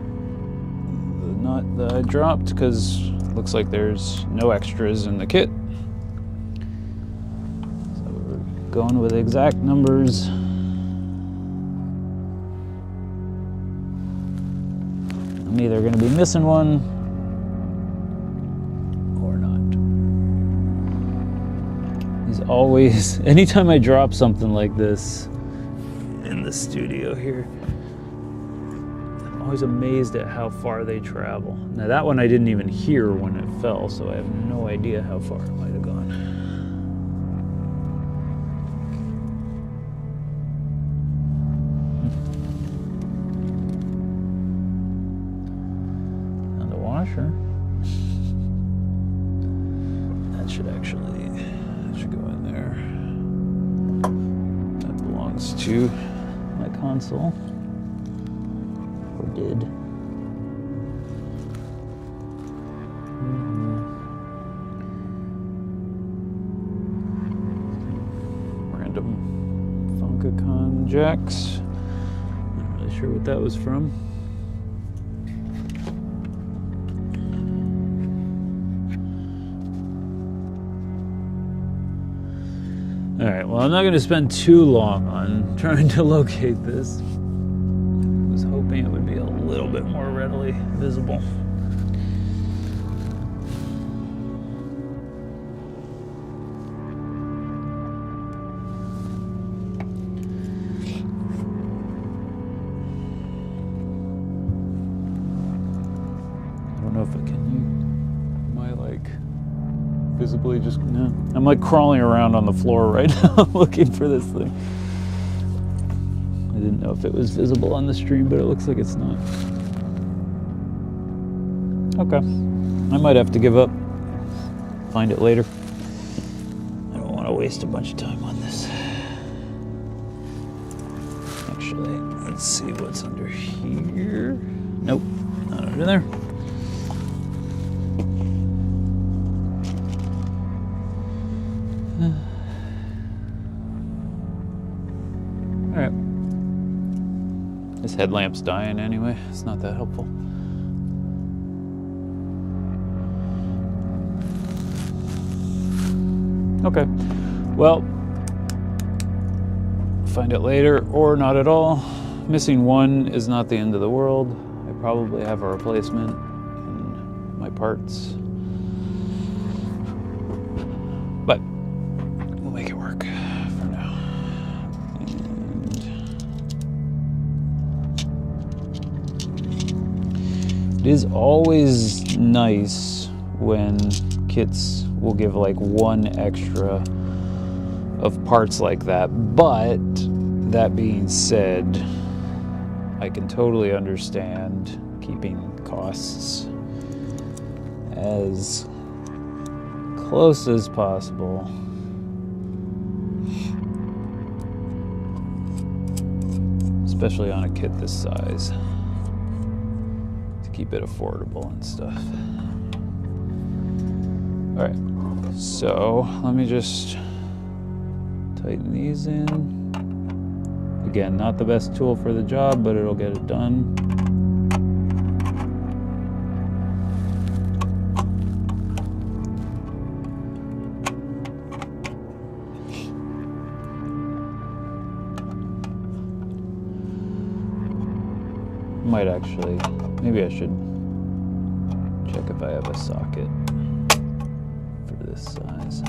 nut that I dropped, because it looks like there's no extras in the kit. So we're going with exact numbers. I'm either going to be missing one or not. He's always, anytime I drop something like this in the studio here, I'm always amazed at how far they travel. Now that one I didn't even hear when it fell, so I have no idea how far it might have gone. And the washer. That should go in there. That belongs to my console, or did. Random Funkacon jacks. Not really sure what that was from. All right, well, I'm not going to spend too long on trying to locate this. I was hoping it would be a little bit more readily visible. I don't know if it can. Visibly just, no. I'm like crawling around on the floor right now looking for this thing. I didn't know if it was visible on the stream, but it looks like it's not. Okay. I might have to give up. Find it later. I don't want to waste a bunch of time on this. Actually, let's see what's under here. Nope, not under there. Alright. This headlamp's dying anyway. It's not that helpful. Okay. Well, find it later or not at all. Missing one is not the end of the world. I probably have a replacement in my parts. But we'll make it work for now. And It is always nice when kits will give like one extra of parts like that, but that being said, I can totally understand keeping costs as close as possible. Especially on a kit this size, to keep it affordable and stuff. All right, so let me just tighten these in. Again, not the best tool for the job, but it'll get it done. Might actually, maybe I should check if I have a socket for this size.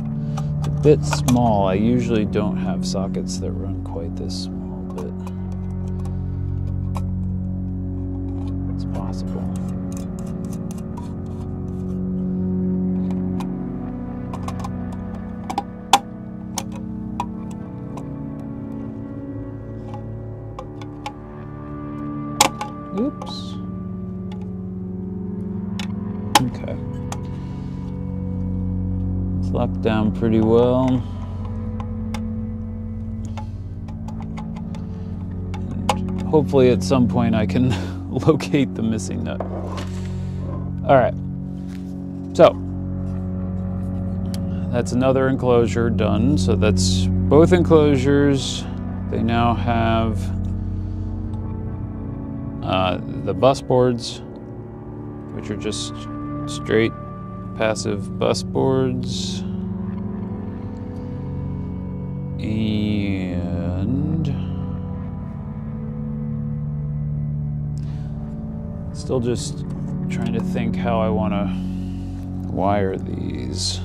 It's a bit small. I usually don't have sockets that run quite this small, but it's possible. Oops. Okay. It's locked down pretty well. And hopefully at some point I can locate the missing nut. All right. So that's another enclosure done. So that's both enclosures. They now have the bus boards, which are just straight passive bus boards, and still just trying to think how I want to wire these.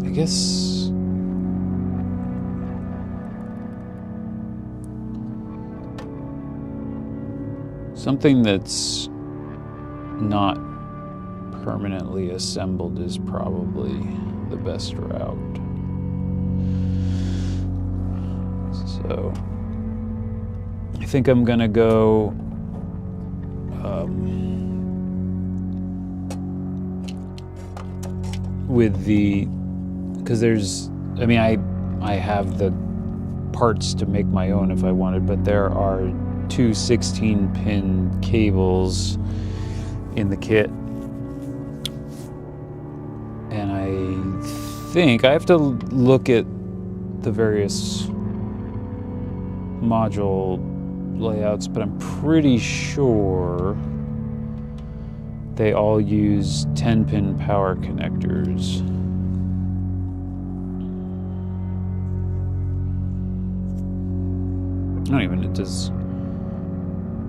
I guess something that's not permanently assembled is probably the best route. So I think I'm gonna go with the, because there's, I mean, I have the parts to make my own if I wanted, but there are two 16-pin cables in the kit, and I think I have to look at the various module layouts, but I'm pretty sure they all use 10-pin power connectors. I don't even, does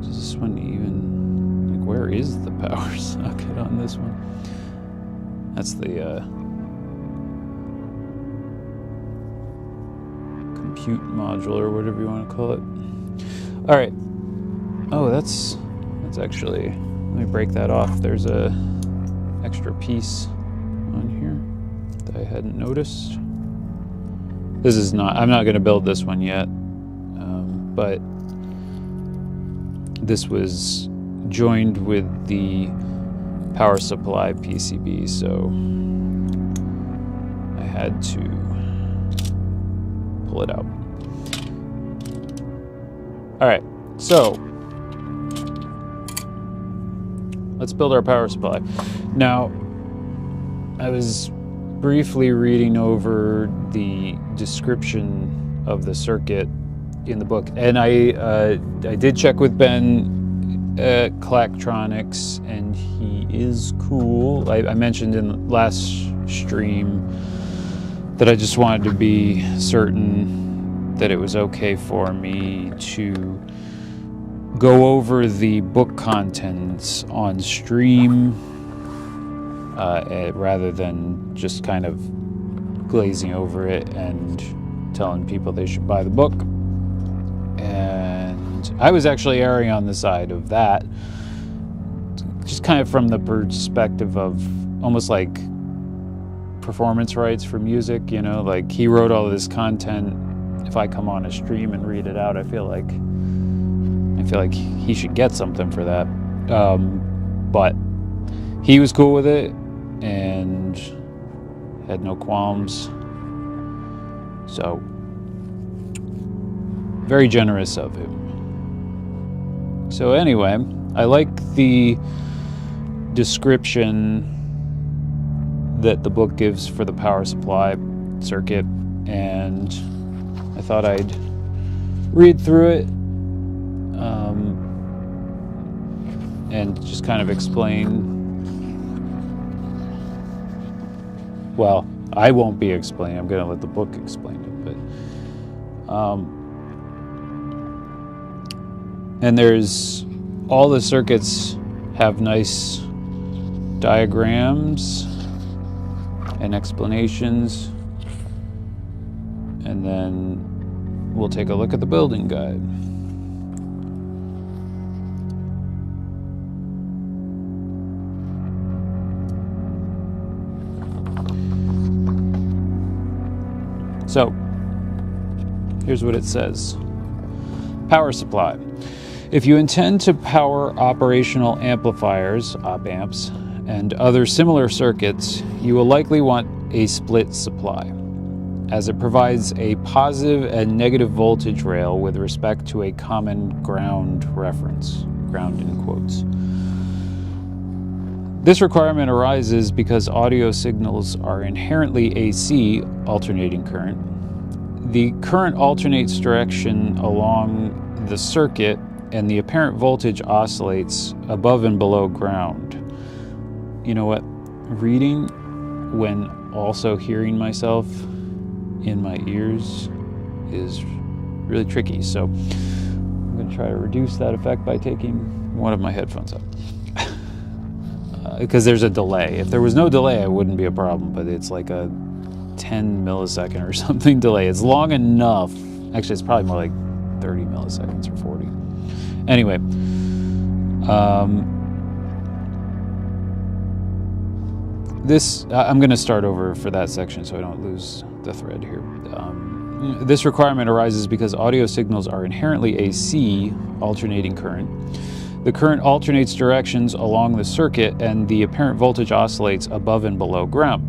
this one even, like, where is the power socket on this one? That's the compute module, or whatever you want to call it. All right. Oh, that's actually, let me break that off. There's a extra piece on here that I hadn't noticed. This is not, I'm not going to build this one yet, but this was joined with the power supply PCB, so I had to pull it out. All right, so let's build our power supply. Now, I was briefly reading over the description of the circuit in the book, and I did check with Ben at Clacktronics, and he is cool. I mentioned in the last stream that I just wanted to be certain that it was okay for me to go over the book contents on stream rather than just kind of glazing over it and telling people they should buy the book. And I was actually erring on the side of that, just kind of from the perspective of almost like performance rights for music, you know, like he wrote all this content. If I come on a stream and read it out, I feel like he should get something for that. But he was cool with it and had no qualms. So very generous of him. So anyway, I like the description that the book gives for the power supply circuit, and I thought I'd read through it and just kind of explain. Well, I won't be explaining. I'm going to let the book explain it. But and there's all the circuits have nice diagrams and explanations, and then we'll take a look at the building guide. So here's what it says. Power supply. If you intend to power operational amplifiers, op-amps, and other similar circuits, you will likely want a split supply, as it provides a positive and negative voltage rail with respect to a common ground reference, ground in quotes. This requirement arises because audio signals are inherently AC, alternating current. The current alternates direction along the circuit, and the apparent voltage oscillates above and below ground. You know what? Reading when also hearing myself in my ears is really tricky. So I'm going to try to reduce that effect by taking one of my headphones out. Because there's a delay. If there was no delay, it wouldn't be a problem, but it's like a 10 millisecond or something delay. It's long enough. Actually, it's probably more like 30 milliseconds or 40. Anyway, I'm going to start over for that section so I don't lose the thread here. This requirement arises because audio signals are inherently AC, alternating current. The current alternates directions along the circuit, and the apparent voltage oscillates above and below ground.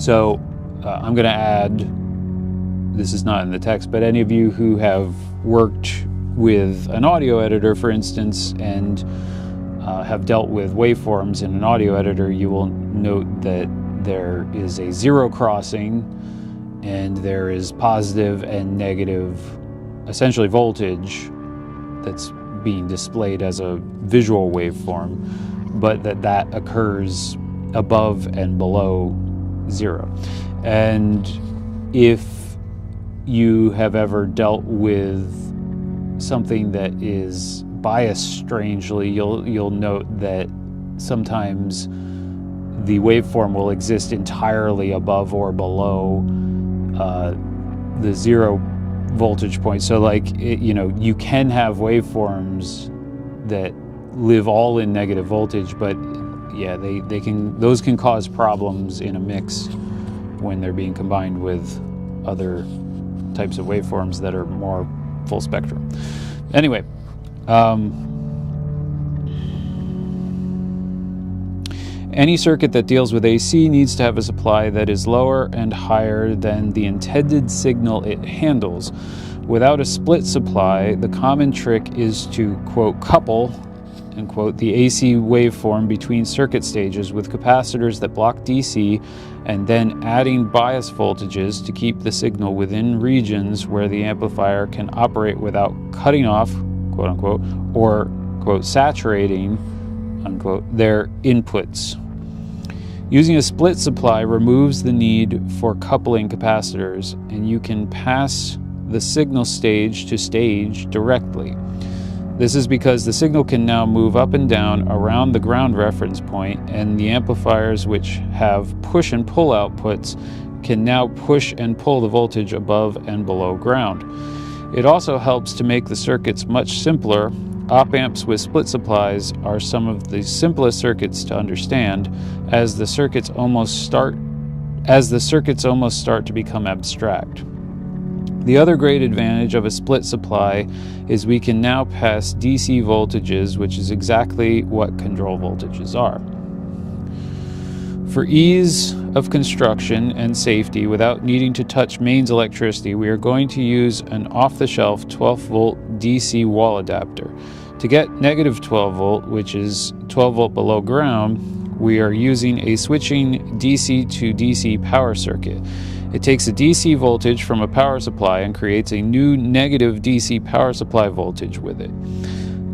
So I'm going to add, this is not in the text, but any of you who have worked with an audio editor, for instance, and have dealt with waveforms in an audio editor, you will note that there is a zero crossing and there is positive and negative, essentially voltage that's being displayed as a visual waveform, but that occurs above and below zero. And if you have ever dealt with something that is biased strangely, you'll note that sometimes the waveform will exist entirely above or below the zero voltage point. So like, you can have waveforms that live all in negative voltage, but yeah, those can cause problems in a mix when they're being combined with other types of waveforms that are more full spectrum. Anyway, any circuit that deals with AC needs to have a supply that is lower and higher than the intended signal it handles. Without a split supply, the common trick is to, quote, couple, end quote, the AC waveform between circuit stages with capacitors that block DC, and then adding bias voltages to keep the signal within regions where the amplifier can operate without cutting off, quote unquote, or, quote, saturating, unquote, their inputs. Using a split supply removes the need for coupling capacitors, and you can pass the signal stage to stage directly. This is because the signal can now move up and down around the ground reference point, and the amplifiers which have push and pull outputs can now push and pull the voltage above and below ground. It also helps to make the circuits much simpler. Op-amps with split supplies are some of the simplest circuits to understand, as the circuits almost start to become abstract. The other great advantage of a split supply is we can now pass DC voltages, which is exactly what control voltages are. For ease of construction and safety without needing to touch mains electricity, we are going to use an off-the-shelf 12-volt DC wall adapter. To get negative 12 volt, which is 12 volt below ground, we are using a switching DC to DC power circuit. It takes a DC voltage from a power supply and creates a new negative DC power supply voltage with it.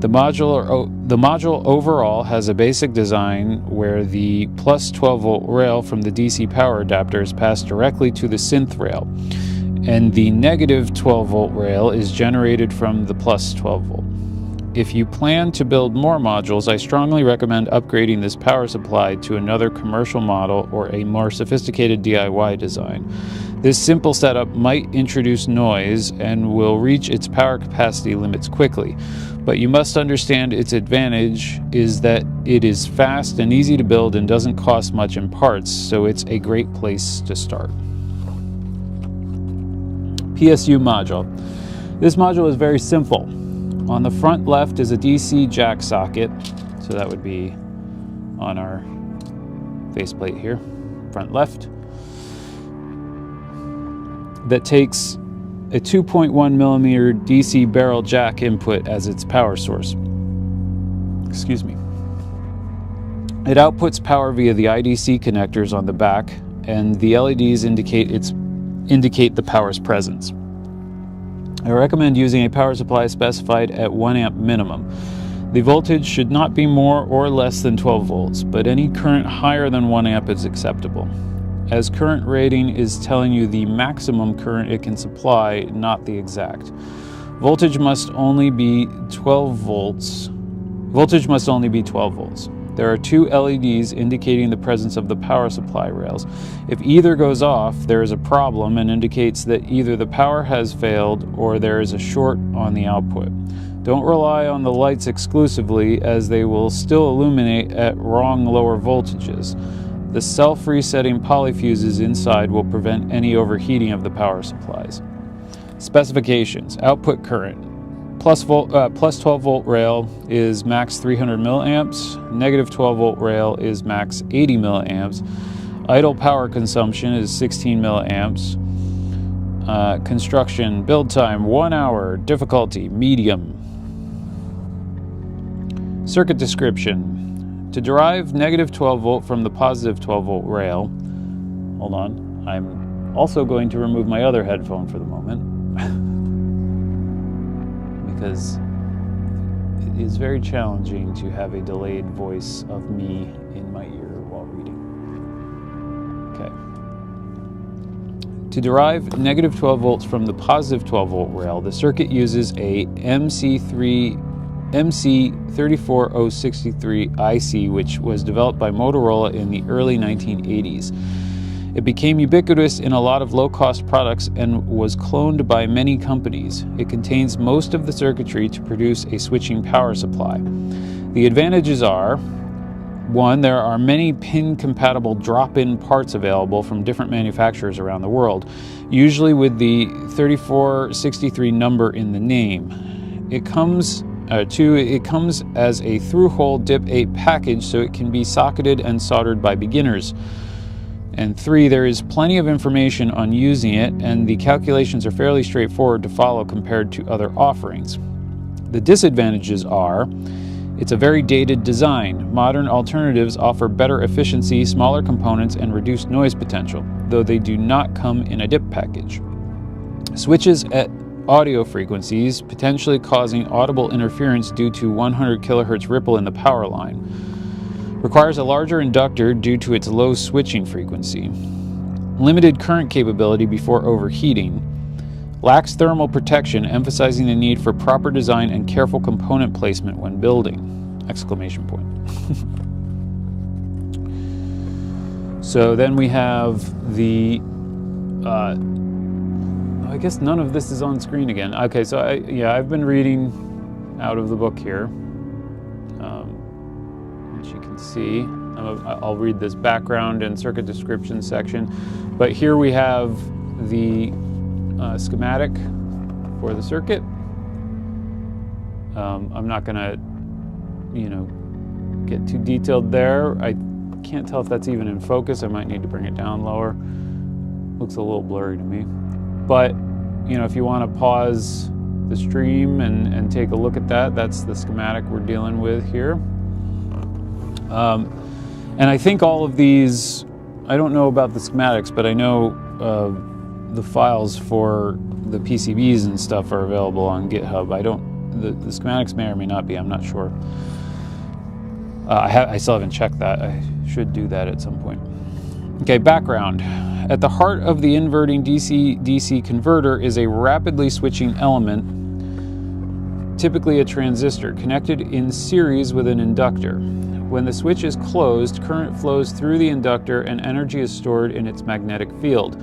The module overall has a basic design where the plus 12 volt rail from the DC power adapter is passed directly to the synth rail, and the negative 12 volt rail is generated from the plus 12 volt. If you plan to build more modules, I strongly recommend upgrading this power supply to another commercial model or a more sophisticated DIY design. This simple setup might introduce noise and will reach its power capacity limits quickly, but you must understand its advantage is that it is fast and easy to build and doesn't cost much in parts, so it's a great place to start. PSU module. This module is very simple. On the front left is a DC jack socket, so that would be on our faceplate here, front left, that takes a 2.1 millimeter DC barrel jack input as its power source. Excuse me. It outputs power via the IDC connectors on the back, and the LEDs indicate the power's presence. I recommend using a power supply specified at 1 amp minimum. The voltage should not be more or less than 12 volts, but any current higher than 1 amp is acceptable, as current rating is telling you the maximum current it can supply, not the exact. Voltage must only be 12 volts. There are two LEDs indicating the presence of the power supply rails. If either goes off, there is a problem and indicates that either the power has failed or there is a short on the output. Don't rely on the lights exclusively, as they will still illuminate at wrong lower voltages. The self-resetting polyfuses inside will prevent any overheating of the power supplies. Specifications: output current. Plus 12 volt rail is max 300 milliamps. Negative 12 volt rail is max 80 milliamps. Idle power consumption is 16 milliamps. Construction build time 1 hour. Difficulty medium. Circuit description. To derive negative 12 volt from the positive 12 volt rail, hold on, I'm also going to remove my other headphone for the moment. Because it is very challenging to have a delayed voice of me in my ear while reading. Okay. To derive negative 12 volts from the positive 12 volt rail, the circuit uses a MC34063 IC, which was developed by Motorola in the early 1980s. It became ubiquitous in a lot of low-cost products and was cloned by many companies. It contains most of the circuitry to produce a switching power supply. The advantages are: 1, there are many pin-compatible drop-in parts available from different manufacturers around the world, usually with the 3463 number in the name. 2, it comes as a through-hole DIP-8 package, so it can be socketed and soldered by beginners. And 3, there is plenty of information on using it, and the calculations are fairly straightforward to follow compared to other offerings. The disadvantages are: it's a very dated design. Modern alternatives offer better efficiency, smaller components, and reduced noise potential, though they do not come in a DIP package. Switches at audio frequencies, potentially causing audible interference due to 100 kHz ripple in the power line. Requires a larger inductor due to its low switching frequency. Limited current capability before overheating. Lacks thermal protection, emphasizing the need for proper design and careful component placement when building! Exclamation point. So then we have the... I guess none of this is on screen again. Okay, so I've been reading out of the book here, which you can see. I'll read this background and circuit description section, but here we have the schematic for the circuit. I'm not gonna, get too detailed there. I can't tell if that's even in focus. I might need to bring it down lower. Looks a little blurry to me. But, if you want to pause the stream and take a look at that, that's the schematic we're dealing with here. And I think all of these, I don't know about the schematics, but I know the files for the PCBs and stuff are available on GitHub. The schematics may or may not be, I'm not sure. I still haven't checked that. I should do that at some point. Okay, background. At the heart of the inverting DC-DC converter is a rapidly switching element, typically a transistor, connected in series with an inductor. When the switch is closed, current flows through the inductor and energy is stored in its magnetic field.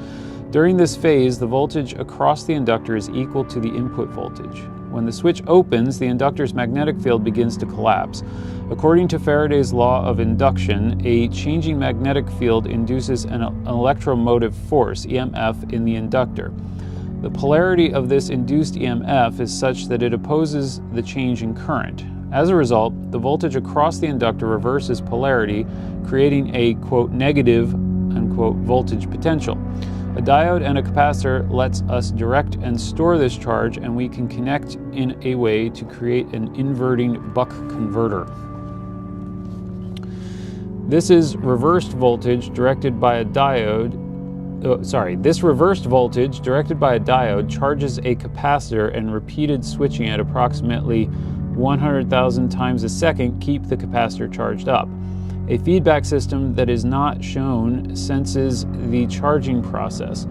During this phase, the voltage across the inductor is equal to the input voltage. When the switch opens, the inductor's magnetic field begins to collapse. According to Faraday's law of induction, a changing magnetic field induces an electromotive force, EMF, in the inductor. The polarity of this induced EMF is such that it opposes the change in current. As a result, the voltage across the inductor reverses polarity, creating a, quote, negative, unquote, voltage potential. A diode and a capacitor lets us direct and store this charge, and we can connect in a way to create an inverting buck converter. This is reversed voltage directed by a diode. This reversed voltage directed by a diode charges a capacitor, and repeated switching at approximately 100,000 times a second keep the capacitor charged up. A feedback system that is not shown senses the charging process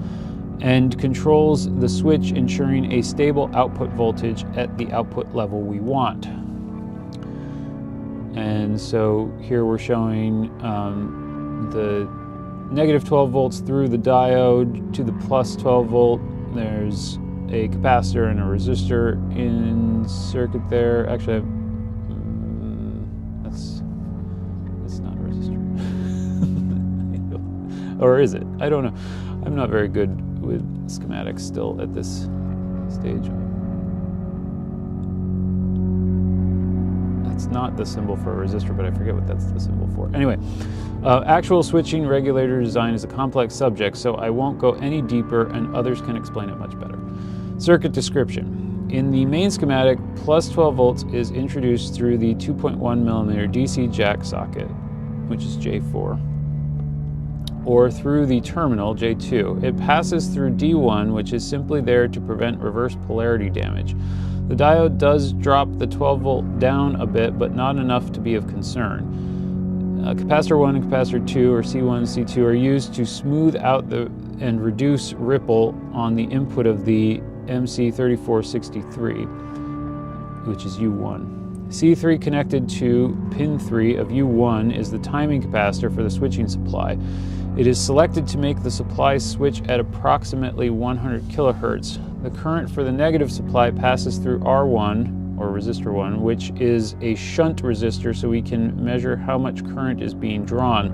and controls the switch, ensuring a stable output voltage at the output level we want. And so here we're showing the negative 12 volts through the diode to the plus 12 volt. There's a capacitor and a resistor in circuit there. Actually, that's not a resistor. Or is it? I don't know. I'm not very good with schematics still at this stage. That's not the symbol for a resistor, but I forget what that's the symbol for. Anyway, actual switching regulator design is a complex subject, so I won't go any deeper, and others can explain it much better. Circuit description. In the main schematic, plus 12 volts is introduced through the 2.1 millimeter DC jack socket, which is J4, or through the terminal, J2. It passes through D1, which is simply there to prevent reverse polarity damage. The diode does drop the 12 volt down a bit, but not enough to be of concern. Capacitor 1 and capacitor 2, or C1 and C2, are used to smooth out and reduce ripple on the input of the MC3463, which is U1. C3 connected to pin 3 of U1 is the timing capacitor for the switching supply. It is selected to make the supply switch at approximately 100 kilohertz. The current for the negative supply passes through R1, or resistor 1, which is a shunt resistor, so we can measure how much current is being drawn.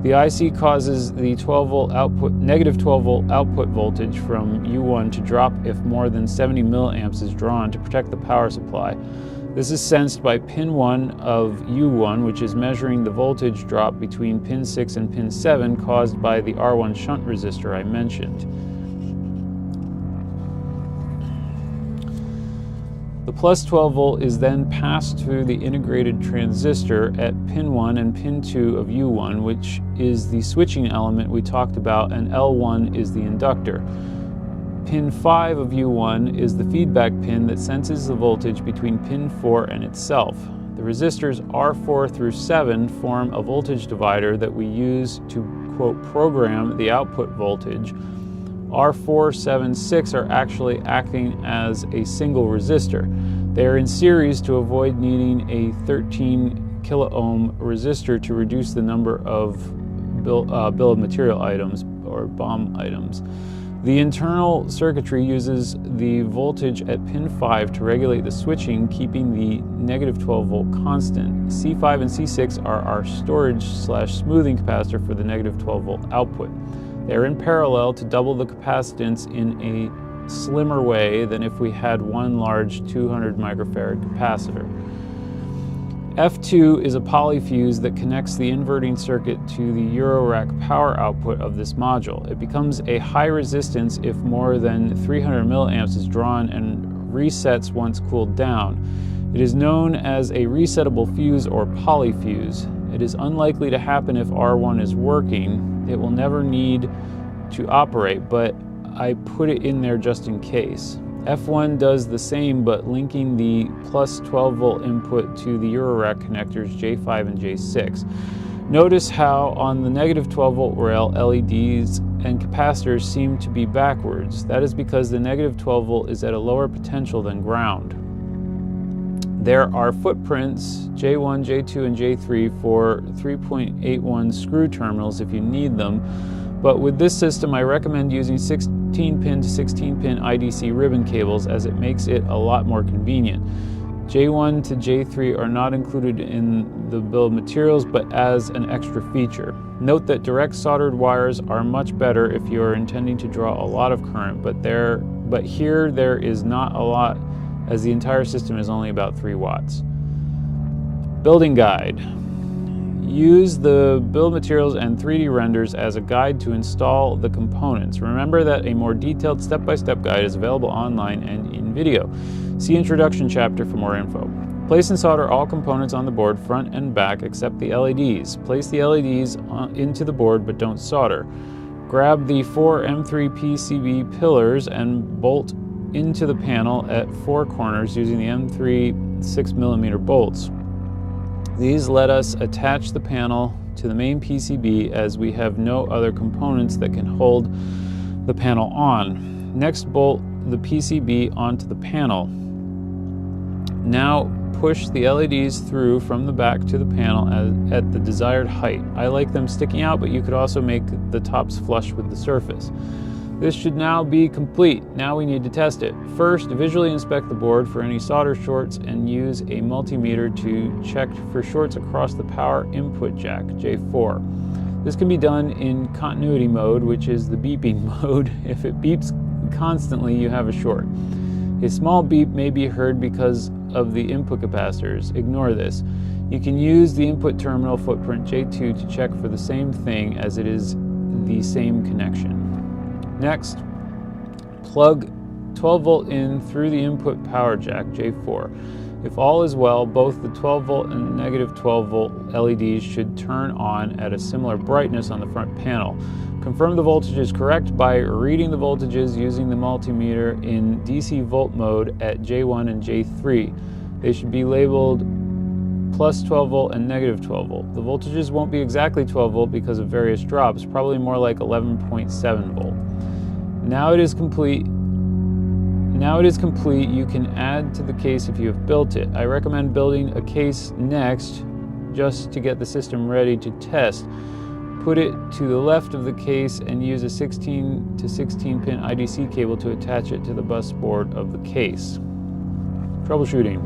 The IC causes the 12 volt output, negative 12 volt output voltage from U1 to drop if more than 70 milliamps is drawn to protect the power supply. This is sensed by pin 1 of U1, which is measuring the voltage drop between pin 6 and pin 7 caused by the R1 shunt resistor I mentioned. The plus 12 volt is then passed through the integrated transistor at pin 1 and pin 2 of U1, which is the switching element we talked about, and L1 is the inductor. Pin 5 of U1 is the feedback pin that senses the voltage between pin 4 and itself. The resistors R4 through 7 form a voltage divider that we use to, quote, program the output voltage. R4, 7, 6 are actually acting as a single resistor. They are in series to avoid needing a 13 kilo ohm resistor to reduce the number of bill of material items, or BOM items. The internal circuitry uses the voltage at pin 5 to regulate the switching, keeping the negative 12 volt constant. C5 and C6 are our storage/smoothing capacitor for the negative 12 volt output. They are in parallel to double the capacitance in a slimmer way than if we had one large 200 microfarad capacitor. F2 is a polyfuse that connects the inverting circuit to the Eurorack power output of this module. It becomes a high resistance if more than 300 milliamps is drawn and resets once cooled down. It is known as a resettable fuse or polyfuse. It is unlikely to happen if R1 is working. It will never need to operate, but I put it in there just in case. F1 does the same, but linking the plus 12 volt input to the Eurorack connectors J5 and J6. Notice how on the negative 12 volt rail, LEDs and capacitors seem to be backwards. That is because the negative 12 volt is at a lower potential than ground. There are footprints J1, J2, and J3 for 3.81 screw terminals if you need them, but with this system I recommend using 16-pin to 16-pin IDC ribbon cables as it makes it a lot more convenient. J1 to J3 are not included in the bill of materials but as an extra feature. Note that direct soldered wires are much better if you are intending to draw a lot of current, but here there is not a lot as the entire system is only about 3 watts. Building guide. Use the bill of materials and 3D renders as a guide to install the components. Remember that a more detailed step-by-step guide is available online and in video. See introduction chapter for more info. Place and solder all components on the board front and back except the LEDs. Place the LEDs into the board but don't solder. Grab the 4 M3 PCB pillars and bolt into the panel at 4 corners using the M3 6mm bolts. These let us attach the panel to the main PCB as we have no other components that can hold the panel on. Next, bolt the PCB onto the panel. Now push the LEDs through from the back to the panel at the desired height. I like them sticking out, but you could also make the tops flush with the surface. This should now be complete. Now we need to test it. First, visually inspect the board for any solder shorts and use a multimeter to check for shorts across the power input jack, J4. This can be done in continuity mode, which is the beeping mode. If it beeps constantly, you have a short. A small beep may be heard because of the input capacitors. Ignore this. You can use the input terminal footprint J2 to check for the same thing as it is the same connection. Next, plug 12 volt in through the input power jack, J4. If all is well, both the 12 volt and negative 12 volt LEDs should turn on at a similar brightness on the front panel. Confirm the voltage is correct by reading the voltages using the multimeter in DC volt mode at J1 and J3. They should be labeled plus 12 volt and negative 12 volt. The voltages won't be exactly 12 volt because of various drops, probably more like 11.7 volt. Now it is complete, you can add to the case if you have built it. I recommend building a case next just to get the system ready to test. Put it to the left of the case and use a 16 to 16 pin IDC cable to attach it to the bus board of the case. Troubleshooting.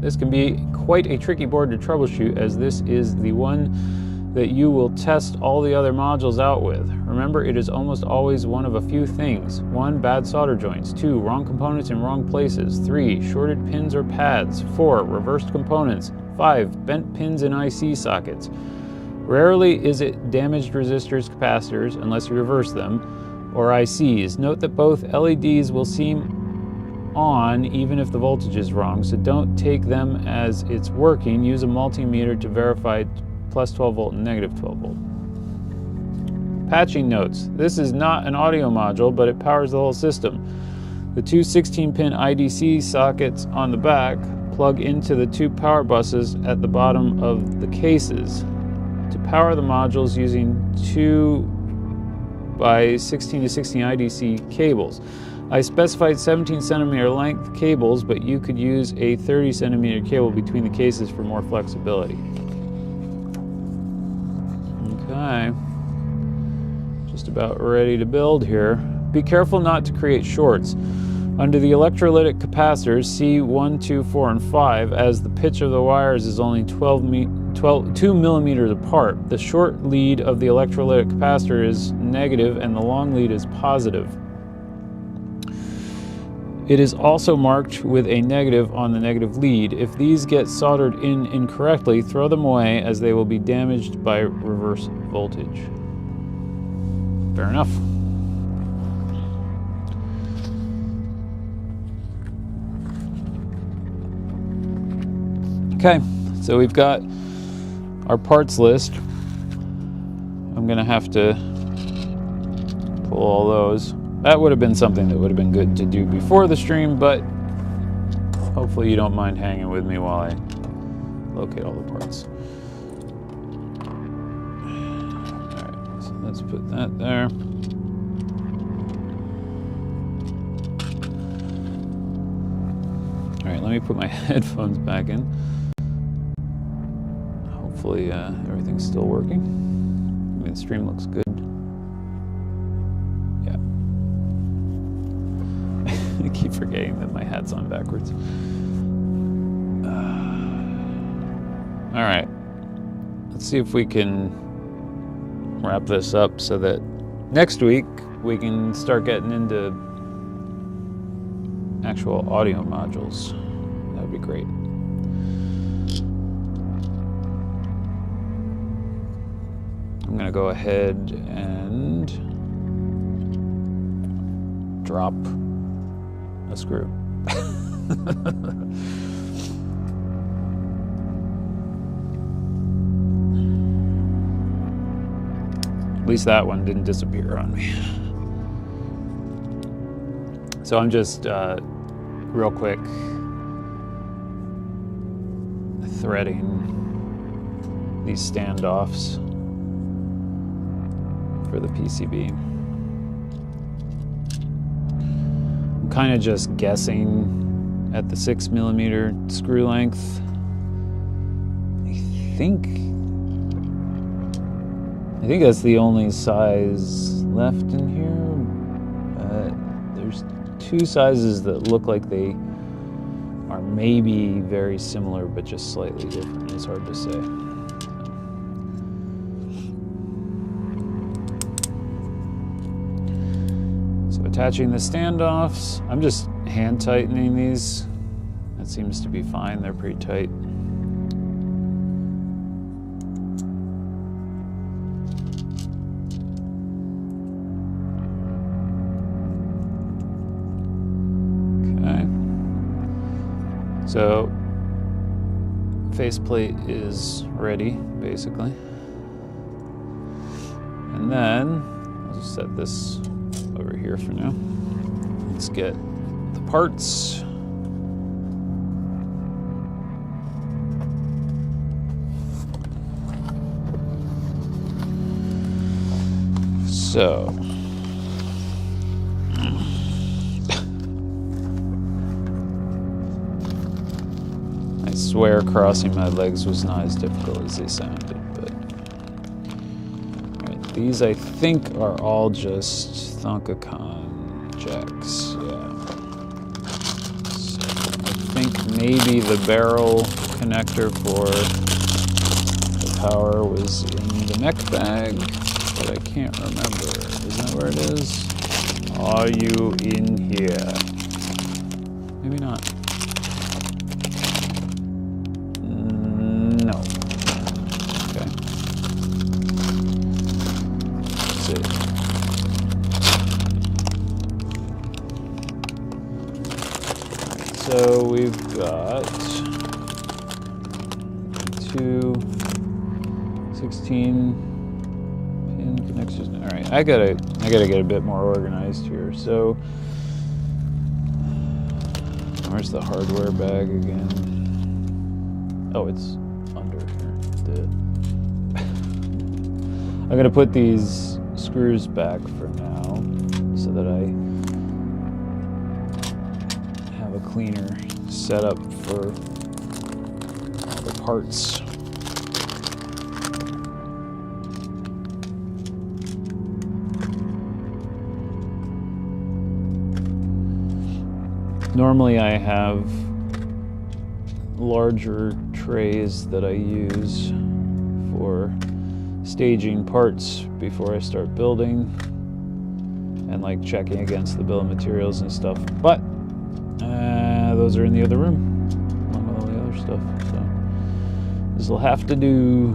This can be quite a tricky board to troubleshoot, as this is the one that you will test all the other modules out with. Remember, it is almost always one of a few things. 1. Bad solder joints. 2. Wrong components in wrong places. 3. Shorted pins or pads. 4. Reversed components. 5. Bent pins in IC sockets. Rarely is it damaged resistors, capacitors, unless you reverse them, or ICs. Note that both LEDs will seem on even if the voltage is wrong, so don't take them as it's working. Use a multimeter to verify plus 12 volt and negative 12 volt. Patching notes. This is not an audio module, but it powers the whole system. The 2 16-pin IDC sockets on the back plug into the 2 power buses at the bottom of the cases. To power the modules using 2 by 16 to 16 IDC cables. I specified 17 centimeter length cables, but you could use a 30 centimeter cable between the cases for more flexibility. Okay, just about ready to build here. Be careful not to create shorts. Under the electrolytic capacitors C1, 2, 4, and 5, as the pitch of the wires is only 2 millimeters apart, the short lead of the electrolytic capacitor is negative and the long lead is positive. It is also marked with a negative on the negative lead. If these get soldered in incorrectly, throw them away as they will be damaged by reverse voltage. Fair enough. Okay, so we've got our parts list. I'm gonna have to pull all those. That would have been something that would have been good to do before the stream, but hopefully you don't mind hanging with me while I locate all the parts. All right, so let's put that there. All right, let me put my headphones back in. Hopefully everything's still working. I mean, the stream looks good. Yeah. I keep forgetting that my hat's on backwards. All right. Let's see if we can wrap this up so that next week we can start getting into actual audio modules. That would be great. I'm gonna go ahead and drop a screw. At least that one didn't disappear on me. So I'm just real quick threading these standoffs for the PCB. I'm kind of just guessing at the 6 millimeter screw length. I think that's the only size left in here. There's two sizes that look like they are maybe very similar, but just slightly different. It's hard to say. Attaching the standoffs. I'm just hand tightening these. That seems to be fine. They're pretty tight. Okay. So faceplate is ready, basically. And then I'll just set this over here for now. Let's get the parts. So I swear crossing my legs was not as difficult as they sounded, but right, these I think are all just Thunkacon jacks, yeah. So I think maybe the barrel connector for the power was in the mech bag, but I can't remember. Is that where it is? Are you in here? Maybe not. No. Okay. Let's see. So we've got two 16 pin connections. All right, I gotta get a bit more organized here. So where's the hardware bag again? Oh, it's under here. I'm gonna put these screws back for now so that I have a cleaner setup for all the parts. Normally I have larger trays that I use for staging parts before I start building and like checking against the bill of materials and stuff, but those are in the other room along with all the other stuff, so this will have to do.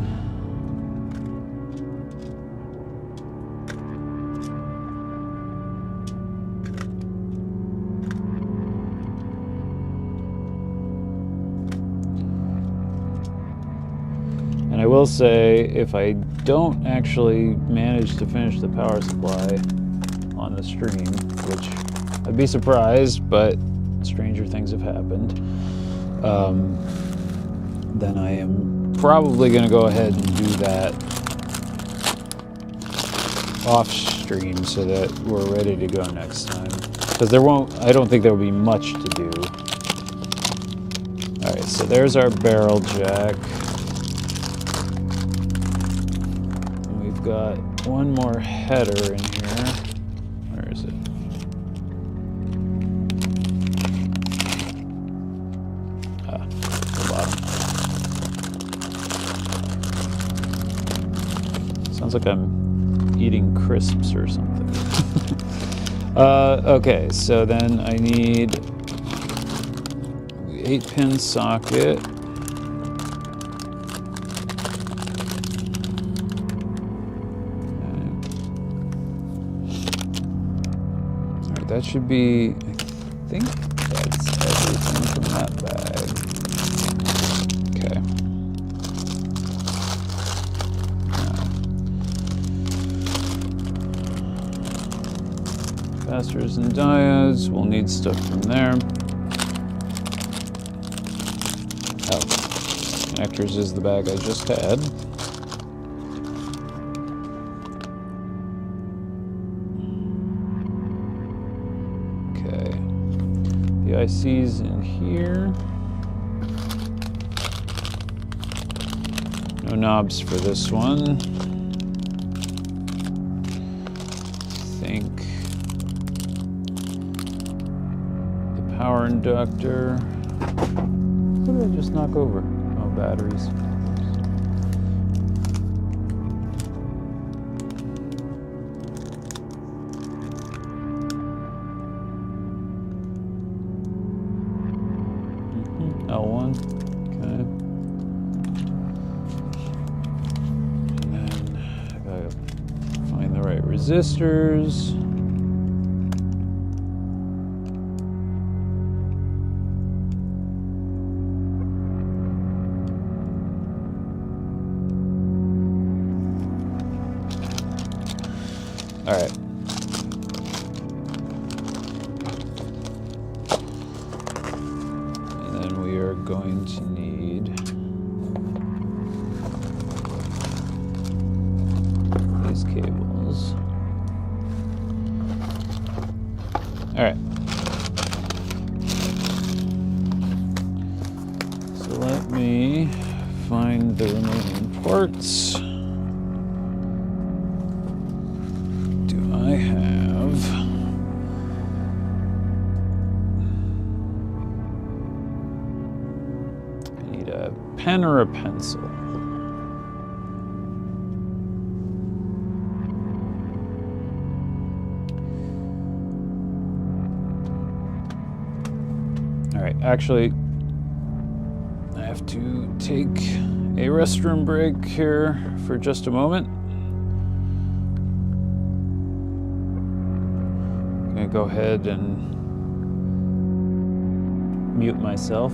I will say, if I don't actually manage to finish the power supply on the stream, which I'd be surprised, but stranger things have happened, then I am probably going to go ahead and do that off stream so that we're ready to go next time. Because I don't think there will be much to do. Alright, so there's our barrel jack. Got one more header in here. Where is it? The bottom. Sounds like I'm eating crisps or something. Okay, so then I need 8-pin socket. That should be, I think that's everything from that bag. Okay. Capacitors and diodes, we'll need stuff from there. Oh, connectors is the bag I just had. The IC's in here. No knobs for this one. I think the power inductor. What did I just knock over? Oh, batteries. L1, okay. And then I gotta find the right resistors. All right. Going to need these cables. All right. So let me find the remaining parts. Do I have... pen or a pencil? All right, actually, I have to take a restroom break here for just a moment. I'm gonna go ahead and mute myself.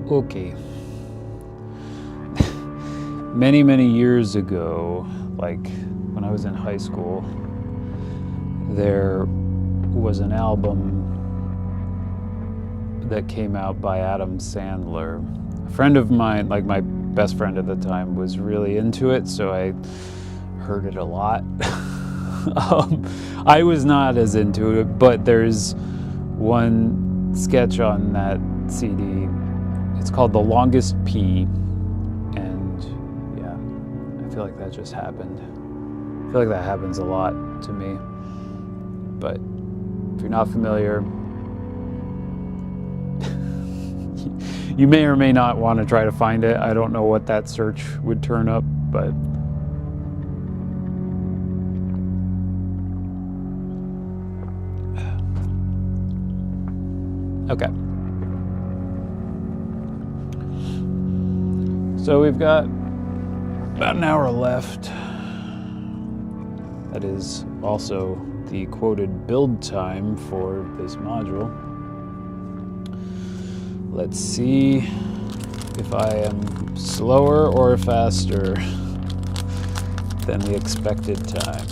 Okay. Many, many years ago, like when I was in high school, there was an album that came out by Adam Sandler. A friend of mine, like my best friend at the time, was really into it, so I heard it a lot. I was not as into it, but there's one sketch on that CD. It's called The Longest Pee, and yeah, I feel like that just happened. I feel like that happens a lot to me. But if you're not familiar, you may or may not want to try to find it. I don't know what that search would turn up, but okay. So we've got about an hour left. That is also the quoted build time for this module. Let's see if I am slower or faster than the expected time.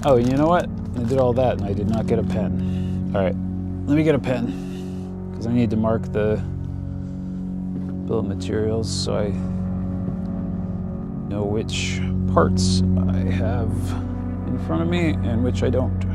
Oh, you know what? I did all that and I did not get a pen. All right, let me get a pen because I need to mark the bill of materials so I know which parts I have in front of me and which I don't.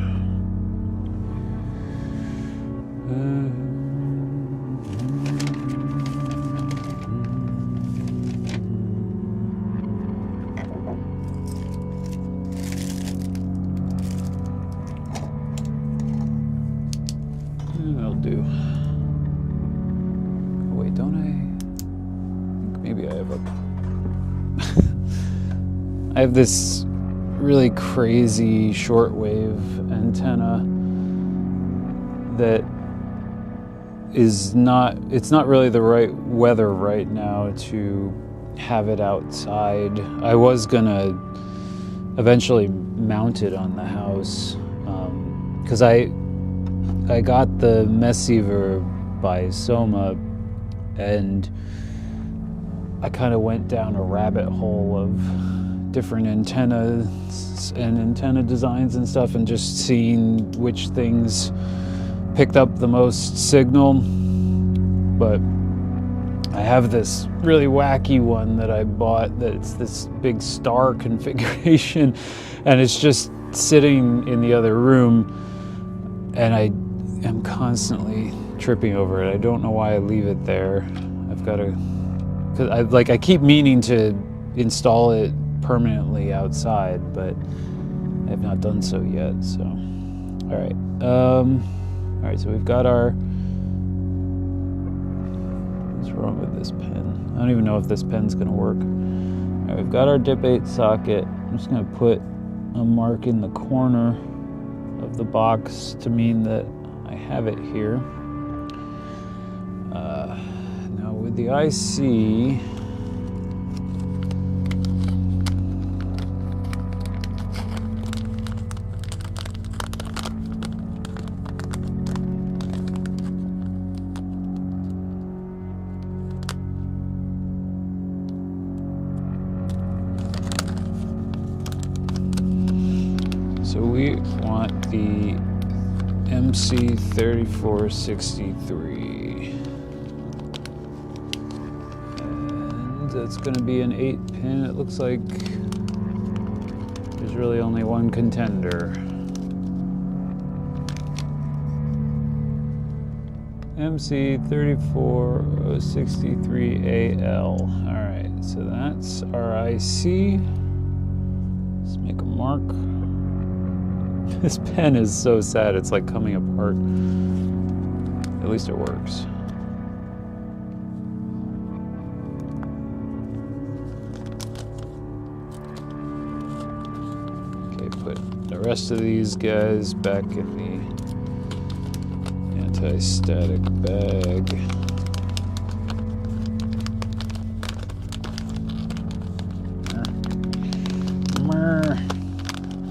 I'll do. Oh, wait, don't I? I think maybe I have a. I have this really crazy shortwave antenna that is not, it's not really the right weather right now to have it outside. I was gonna eventually mount it on the house because I got the Messiever by Soma and I kind of went down a rabbit hole of different antennas and antenna designs and stuff and just seeing which things picked up the most signal. But I have this really wacky one that I bought that's this big star configuration and it's just sitting in the other room and I am constantly tripping over it. I don't know why I leave it there. I've got to, cause I keep meaning to install it permanently outside, but I have not done so yet. So, all right. So we've got our. What's wrong with this pen? I don't even know if this pen's gonna work. All right, we've got our dip 8 socket. I'm just gonna put a mark in the corner of the box to mean that I have it here. Now with the IC. So we want the MC3463. And that's going to be an 8-pin. It looks like there's really only one contender. MC3463AL. Alright, so that's our IC. Let's make a mark. This pen is so sad, it's like coming apart. At least it works. Okay, put the rest of these guys back in the anti-static bag.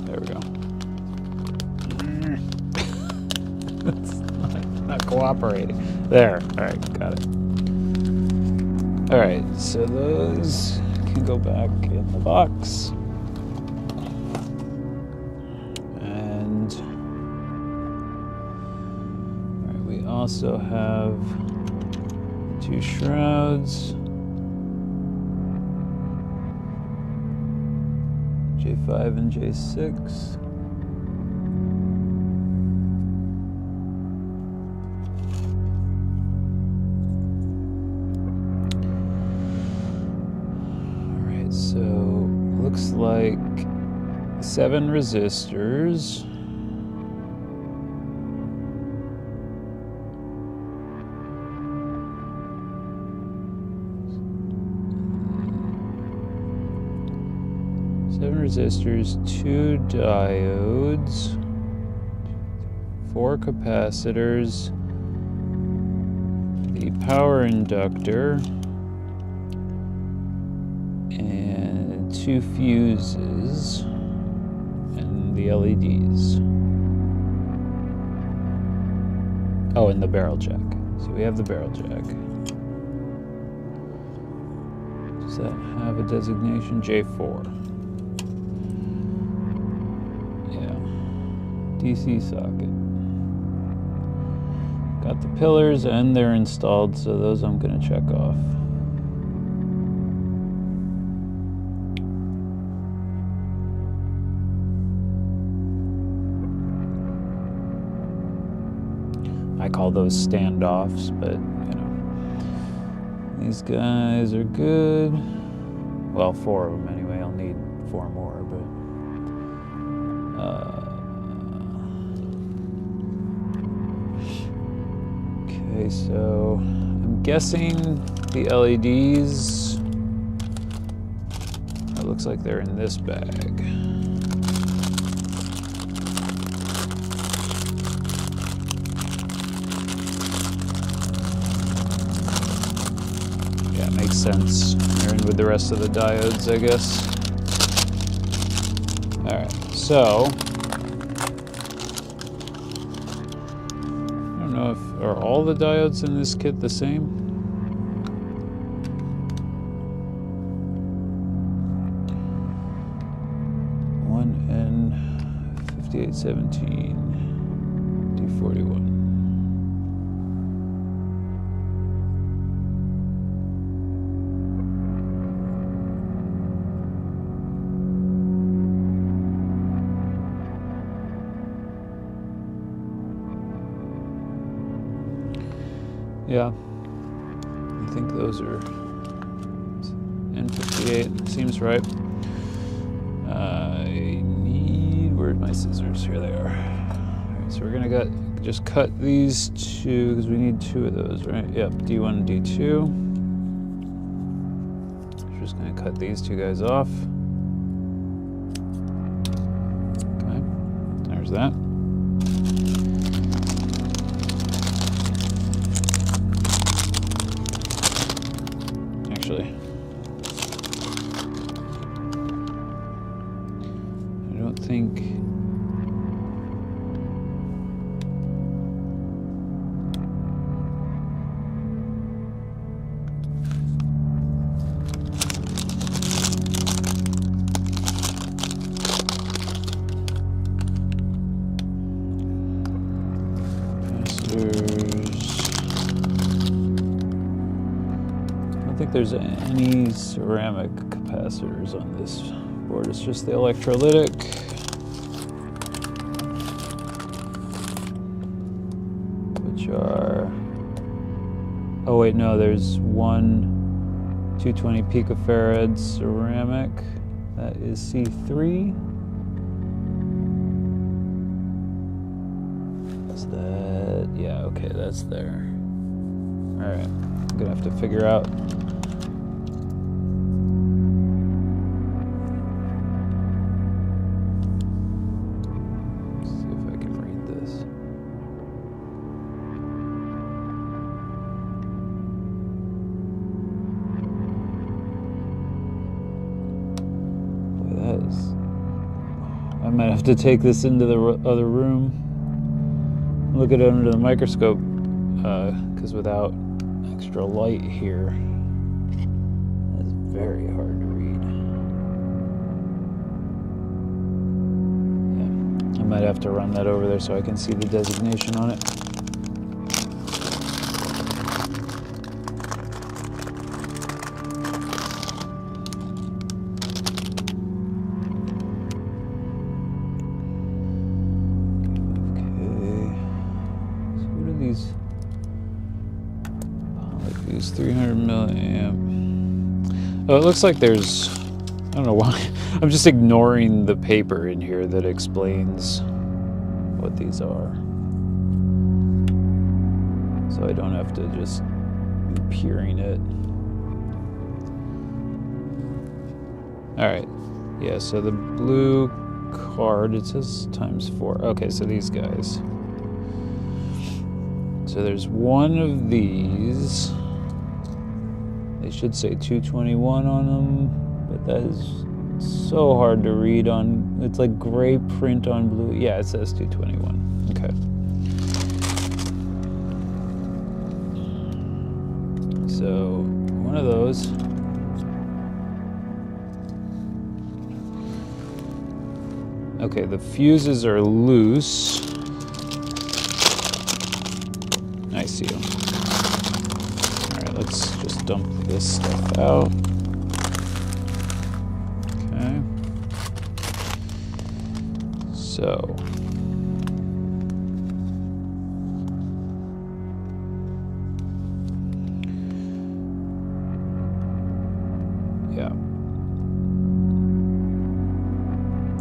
There we go. It's not cooperating. There. All right, got it. All right, so those can go back in the box. And all right, we also have 2 shrouds, J5 and J6. So looks like 7 resistors. Seven resistors, 2 diodes, 4 capacitors, the power inductor, and 2 fuses, and the LEDs. Oh, and the barrel jack. So we have the barrel jack. Does that have a designation? J4. Yeah. DC socket. Got the pillars and they're installed, so those I'm gonna check off. I call those standoffs, but you know, these guys are good. Well, 4 of them anyway. I'll need 4 more, but okay. So I'm guessing the LEDs. It looks like they're in this bag. Makes sense. They're in with the rest of the diodes, I guess. Alright, so I don't know if are all the diodes in this kit the same? One N5817 D41. Yeah, I think those are N58, seems right. I need, where's my scissors? Here they are. All right, so we're gonna just cut these 2, because we need 2 of those, right? Yep, D1 and D2. We're just gonna cut these 2 guys off. Okay, there's that. I don't think there's any ceramic capacitors on this board. It's just the electrolytic. Which are, oh wait, no, there's one 220 picofarad ceramic. That is C3. Is that, yeah, okay, that's there. All right, I'm gonna have to figure out I might have to take this into the other room, look at it under the microscope, because without extra light here, very hard to read. Yeah, I might have to run that over there so I can see the designation on it. Polyfuse 300 milliamp. Oh, it looks like there's, I don't know why. I'm just ignoring the paper in here that explains what these are. So I don't have to just be peering it. All right. Yeah, so the blue card, it says ×4. Okay, so these guys. So there's one of these. They should say 221 on them, but that is so hard to read on. It's like gray print on blue. Yeah, it says 221. Okay. So one of those. Okay, the fuses are loose. I see them. All right, let's just dump this stuff out. Okay. So. Yeah.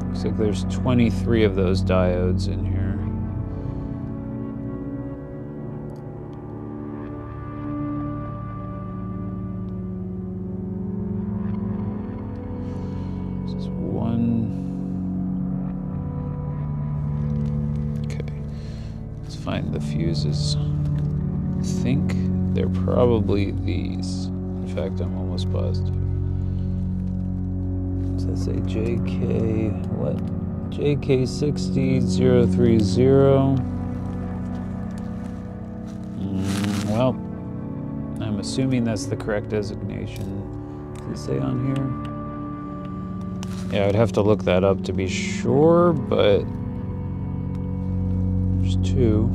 Looks like there's 23 of those diodes in here. Find the fuses. I think they're probably these. In fact, I'm almost positive. Does that say JK what? JK60030. Well, I'm assuming that's the correct designation. Does it say on here? Yeah, I'd have to look that up to be sure, but there's two.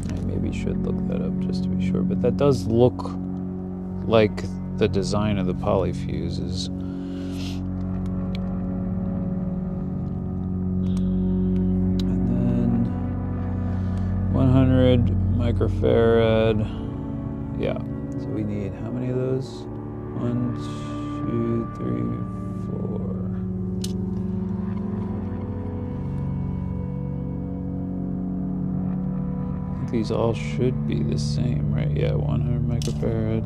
I maybe should look that up just to be sure, but that does look like the design of the polyfuses. And then 100 microfarad. Yeah, so we need how many of those? 1, 2, 3, 4. These all should be the same, right? Yeah, 100 microfarad.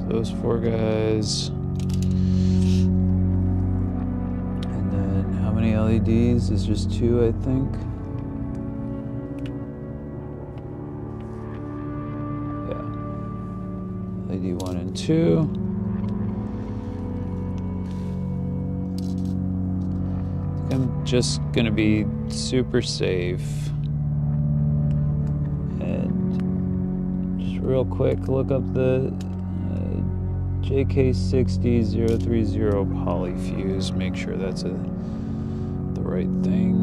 Those 4 guys. And then how many LEDs? Is just 2, I think. Yeah. LED 1 and 2. I think I'm just gonna be super safe. And just real quick, look up the JK60030 polyfuse, make sure that's the right thing.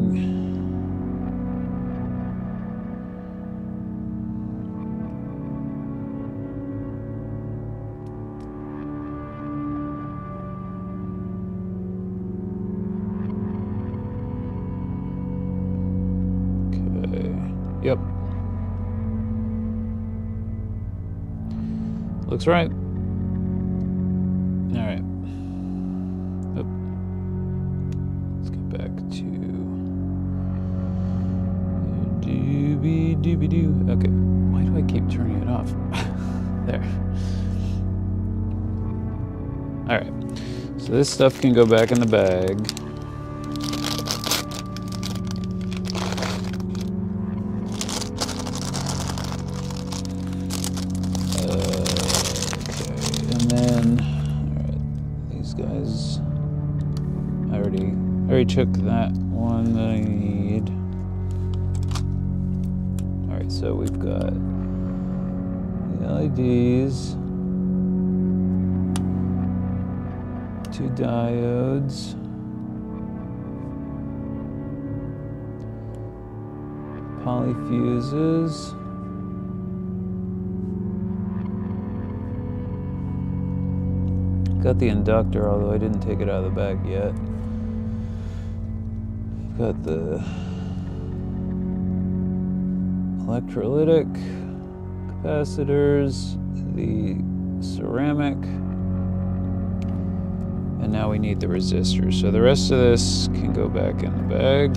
Okay, yep. Looks right. All right. Oop. Let's get back to doobie-doobie-doo. Okay. Why do I keep turning it off? There. All right. So this stuff can go back in the bag. Guys, I already took that one that I need. All right, so we've got the LEDs, 2 diodes, polyfuses. Got the inductor, although I didn't take it out of the bag yet. Got the electrolytic capacitors, the ceramic, and now we need the resistors. So the rest of this can go back in the bag.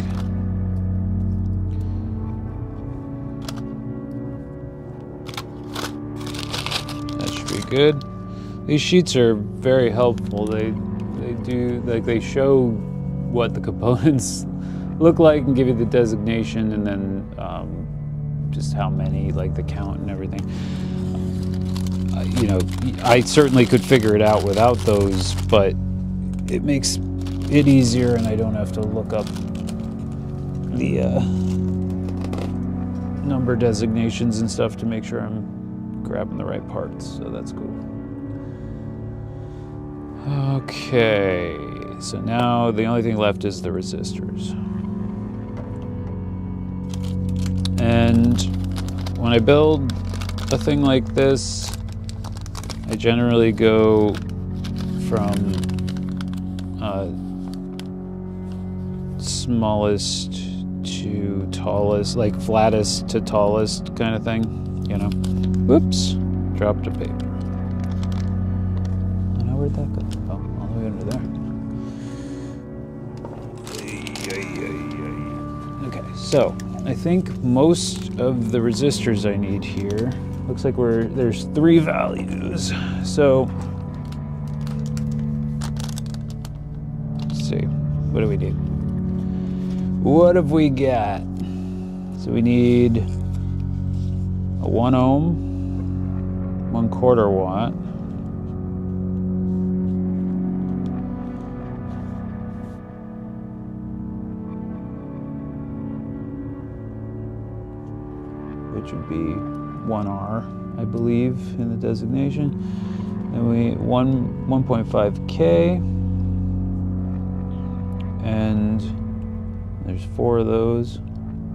That should be good. These sheets are very helpful. They do, like, they show what the components look like and give you the designation, and then just how many, like the count and everything. You know, I certainly could figure it out without those, but it makes it easier, and I don't have to look up the number designations and stuff to make sure I'm grabbing the right parts. So that's cool. Okay, so now the only thing left is the resistors. And when I build a thing like this, I generally go from smallest to tallest, like flattest to tallest kind of thing, you know. Whoops, dropped a paper. Where'd that go? Oh, all the way under there. Okay, so I think most of the resistors I need here, looks like there's 3 values. So let's see, what do we need? What have we got? So we need a 1 ohm, 1/4 watt. Which would be 1R, I believe, in the designation. Then we 1.5K, and there's 4 of those.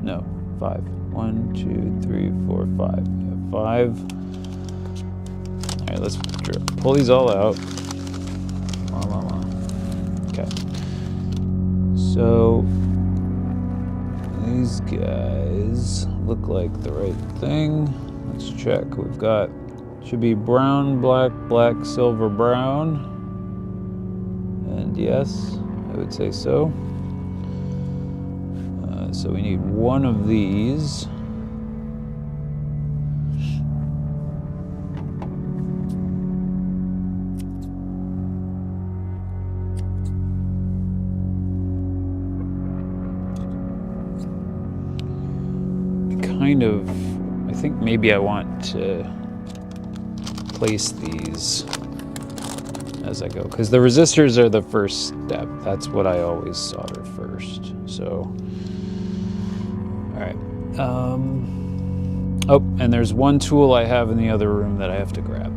No, 5. 1, 2, 3, 4, 5. Yeah, 5. All right, let's pull these all out. Okay. So these guys look like the right thing. Let's check. We've got, should be brown, black, black, silver, brown. And yes, I would say so. So we need 1 of these. I think maybe I want to place these as I go, because the resistors are the first step. That's what I always solder first. So, all right. Oh, and there's 1 tool I have in the other room that I have to grab.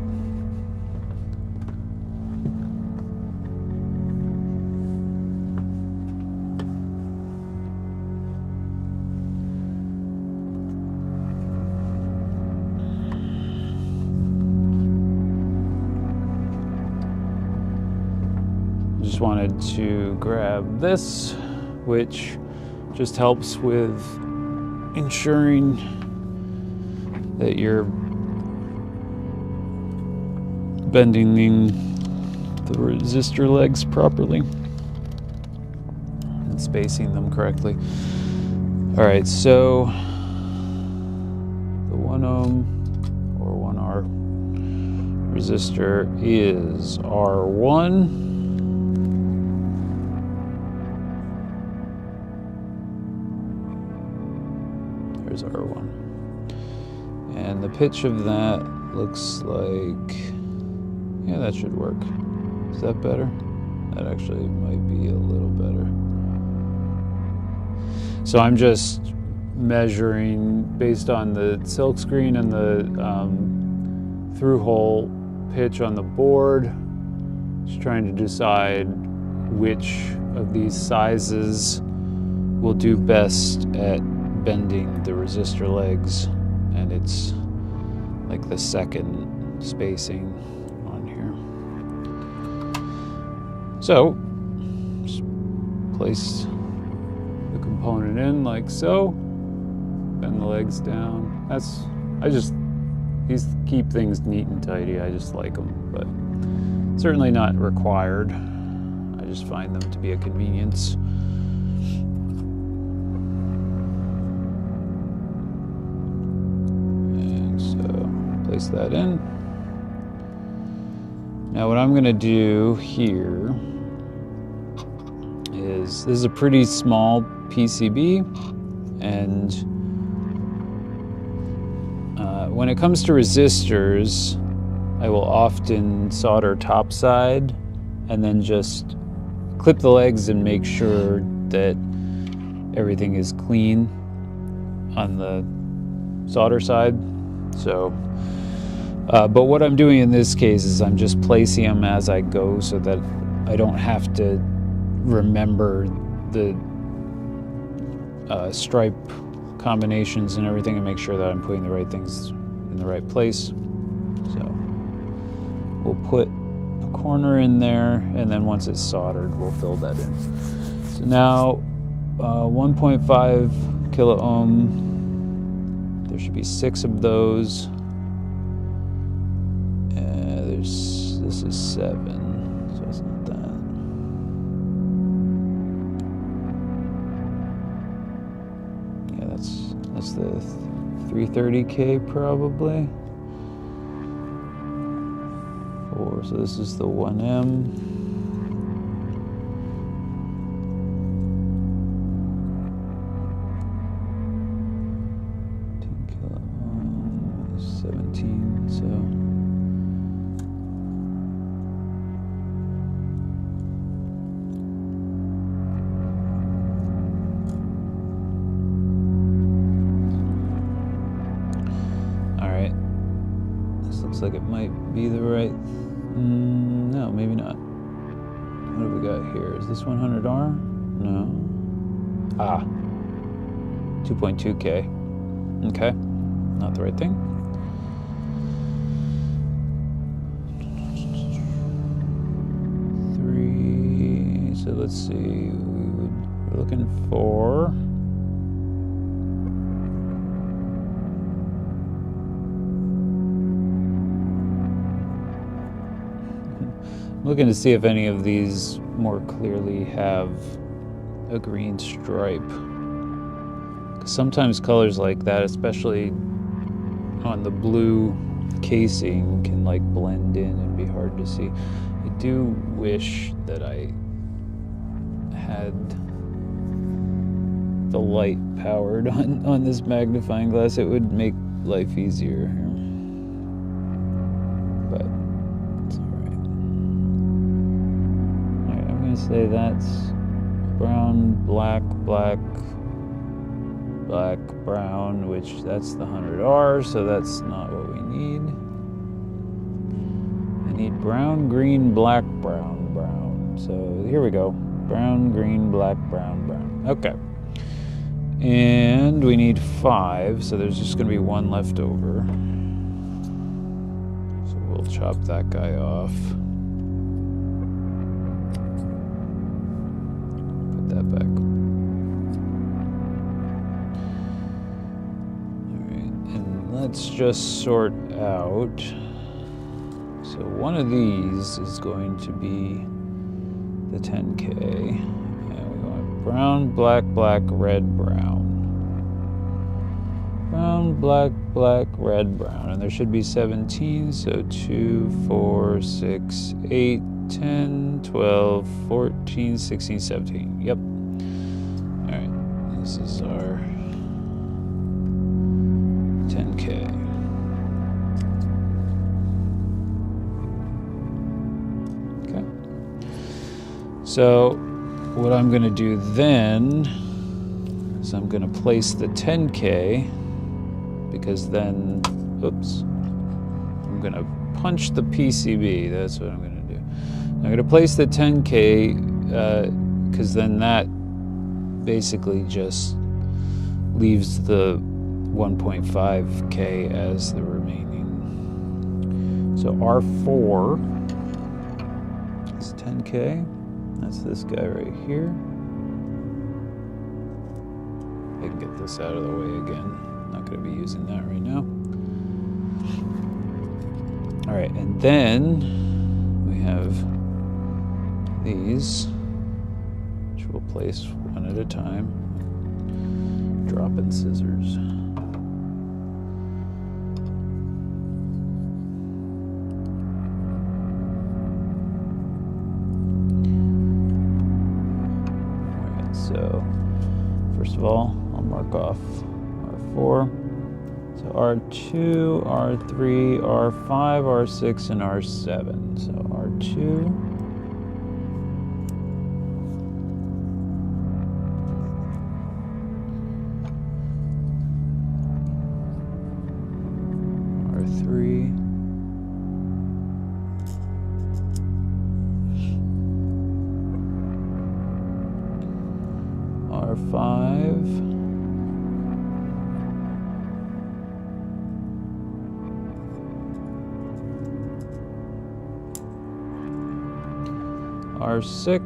Just wanted to grab this, which just helps with ensuring that your bending the resistor legs properly and spacing them correctly. All right, so the 1 ohm or 1R resistor is R1. There's R1. And the pitch of that looks like, yeah, that should work. Is that better? That actually might be a little better. So I'm just measuring based on the silk screen and the through hole pitch on the board, just trying to decide which of these sizes will do best at bending the resistor legs, and it's like the second spacing on here. So just place the component in like so, bend the legs down. These keep things neat and tidy. I just like them, but certainly not required. I just find them to be a convenience. And so place that in. Now what I'm gonna do here is, this is a pretty small PCB, and when it comes to resistors, I will often solder top side and then just clip the legs and make sure that everything is clean on the solder side. So, but what I'm doing in this case is I'm just placing them as I go so that I don't have to remember the stripe combinations and everything, and make sure that I'm putting the right things in the right place. So we'll put a corner in there, and then once it's soldered, we'll fill that in. So now 1.5 kilo ohm, there should be 6 of those. This is 7, so it's not that. Yeah, that's the 330K probably. 4, so this is the 1M. Kilo ohm, 17, so. Looks like it might be the right, no, maybe not. What have we got here? Is this 100R? No. 2.2K. Okay, not the right thing. So let's see, we're looking for looking to see if any of these more clearly have a green stripe. 'Cause sometimes colors like that, especially on the blue casing, can like blend in and be hard to see. I do wish that I had the light powered on this magnifying glass. It would make life easier here. But it's alright. Alright, I'm gonna say that's brown, black, black, black, brown, which that's the 100R, so that's not what we need. I need brown, green, black, brown, brown. So here we go. Brown, green, black, brown, brown. Okay. And we need 5, so there's just going to be 1 left over. So we'll chop that guy off. Put that back. Alright, and let's just sort out. See So one of these is going to be the 10K. And we want brown, black, black, red, brown. Brown, black, black, red, brown. And there should be 17, so 2, 4, 6, 8, 10, 12, 14, 16, 17. Yep. All right, this is our 10K. Okay. So what I'm going to do then is I'm going to place the 10K, because then, oops, I'm going to punch the PCB. That's what I'm going to do. I'm going to place the 10K because then that basically just leaves the 1.5K as the remaining. So R4 is 10K. That's this guy right here. I can get this out of the way again. Not going to be using that right now. All right, and then we have these, which we'll place one at a time. Dropping scissors. All right, so first of all, I'll mark off R4. So R2, R3, R5, R6, and R7. So R2. R3. R5. R6,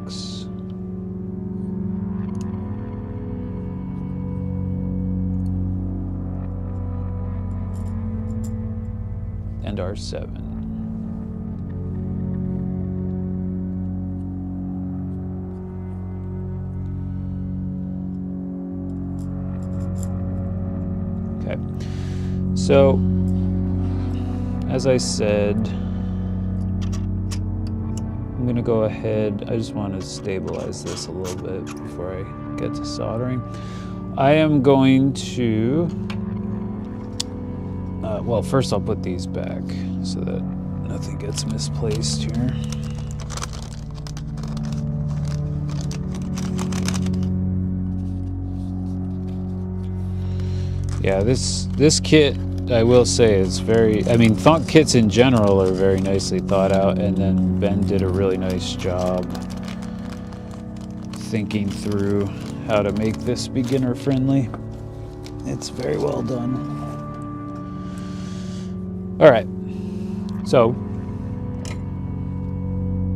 and R7. Okay, so as I said, I'm going to go ahead, I just want to stabilize this a little bit before I get to soldering. I am going to, well, first I'll put these back so that nothing gets misplaced here. Yeah, this kit, I will say, is very, I mean, thunk kits in general are very nicely thought out, and then Ben did a really nice job thinking through how to make this beginner friendly. It's very well done. All right, so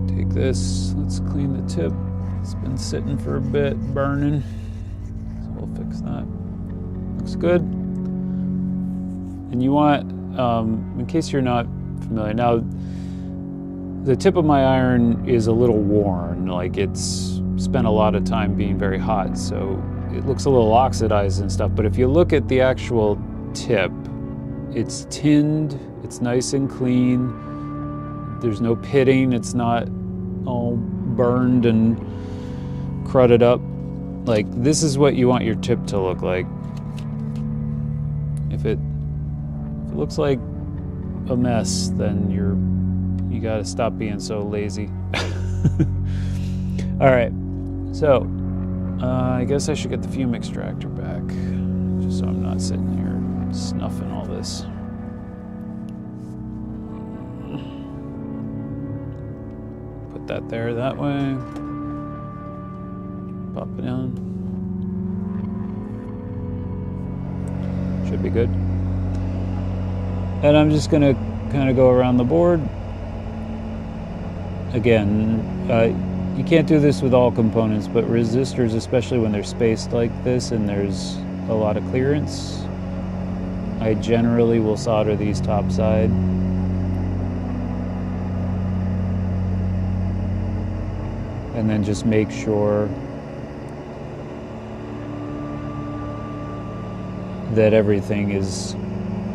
take this, let's clean the tip. It's been sitting for a bit, burning, so we'll fix that. Looks good. And you want, in case you're not familiar, now the tip of my iron is a little worn, like it's spent a lot of time being very hot, so it looks a little oxidized and stuff, but if you look at the actual tip, it's tinned, it's nice and clean, there's no pitting, it's not all burned and crudded up. Like, this is what you want your tip to look like. If it looks like a mess, then you gotta stop being so lazy. All right, so I guess I should get the fume extractor back, just so I'm not sitting here snuffing all this. Put that there that way. Pop it down. Should be good. And I'm just going to kind of go around the board. Again, you can't do this with all components, but resistors, especially when they're spaced like this and there's a lot of clearance, I generally will solder these top side. and then just make sure that everything is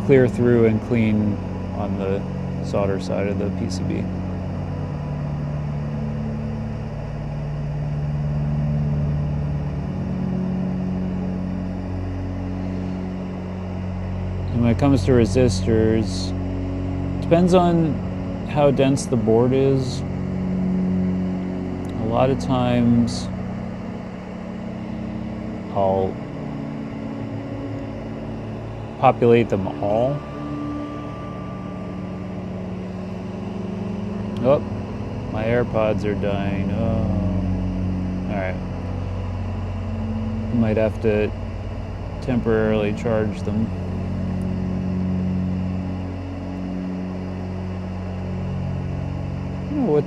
clear through and clean on the solder side of the PCB. And when it comes to resistors, depends on how dense the board is. A lot of times I'll populate them all. Oh, my AirPods are dying. Oh, all right. Might have to temporarily charge them. I don't know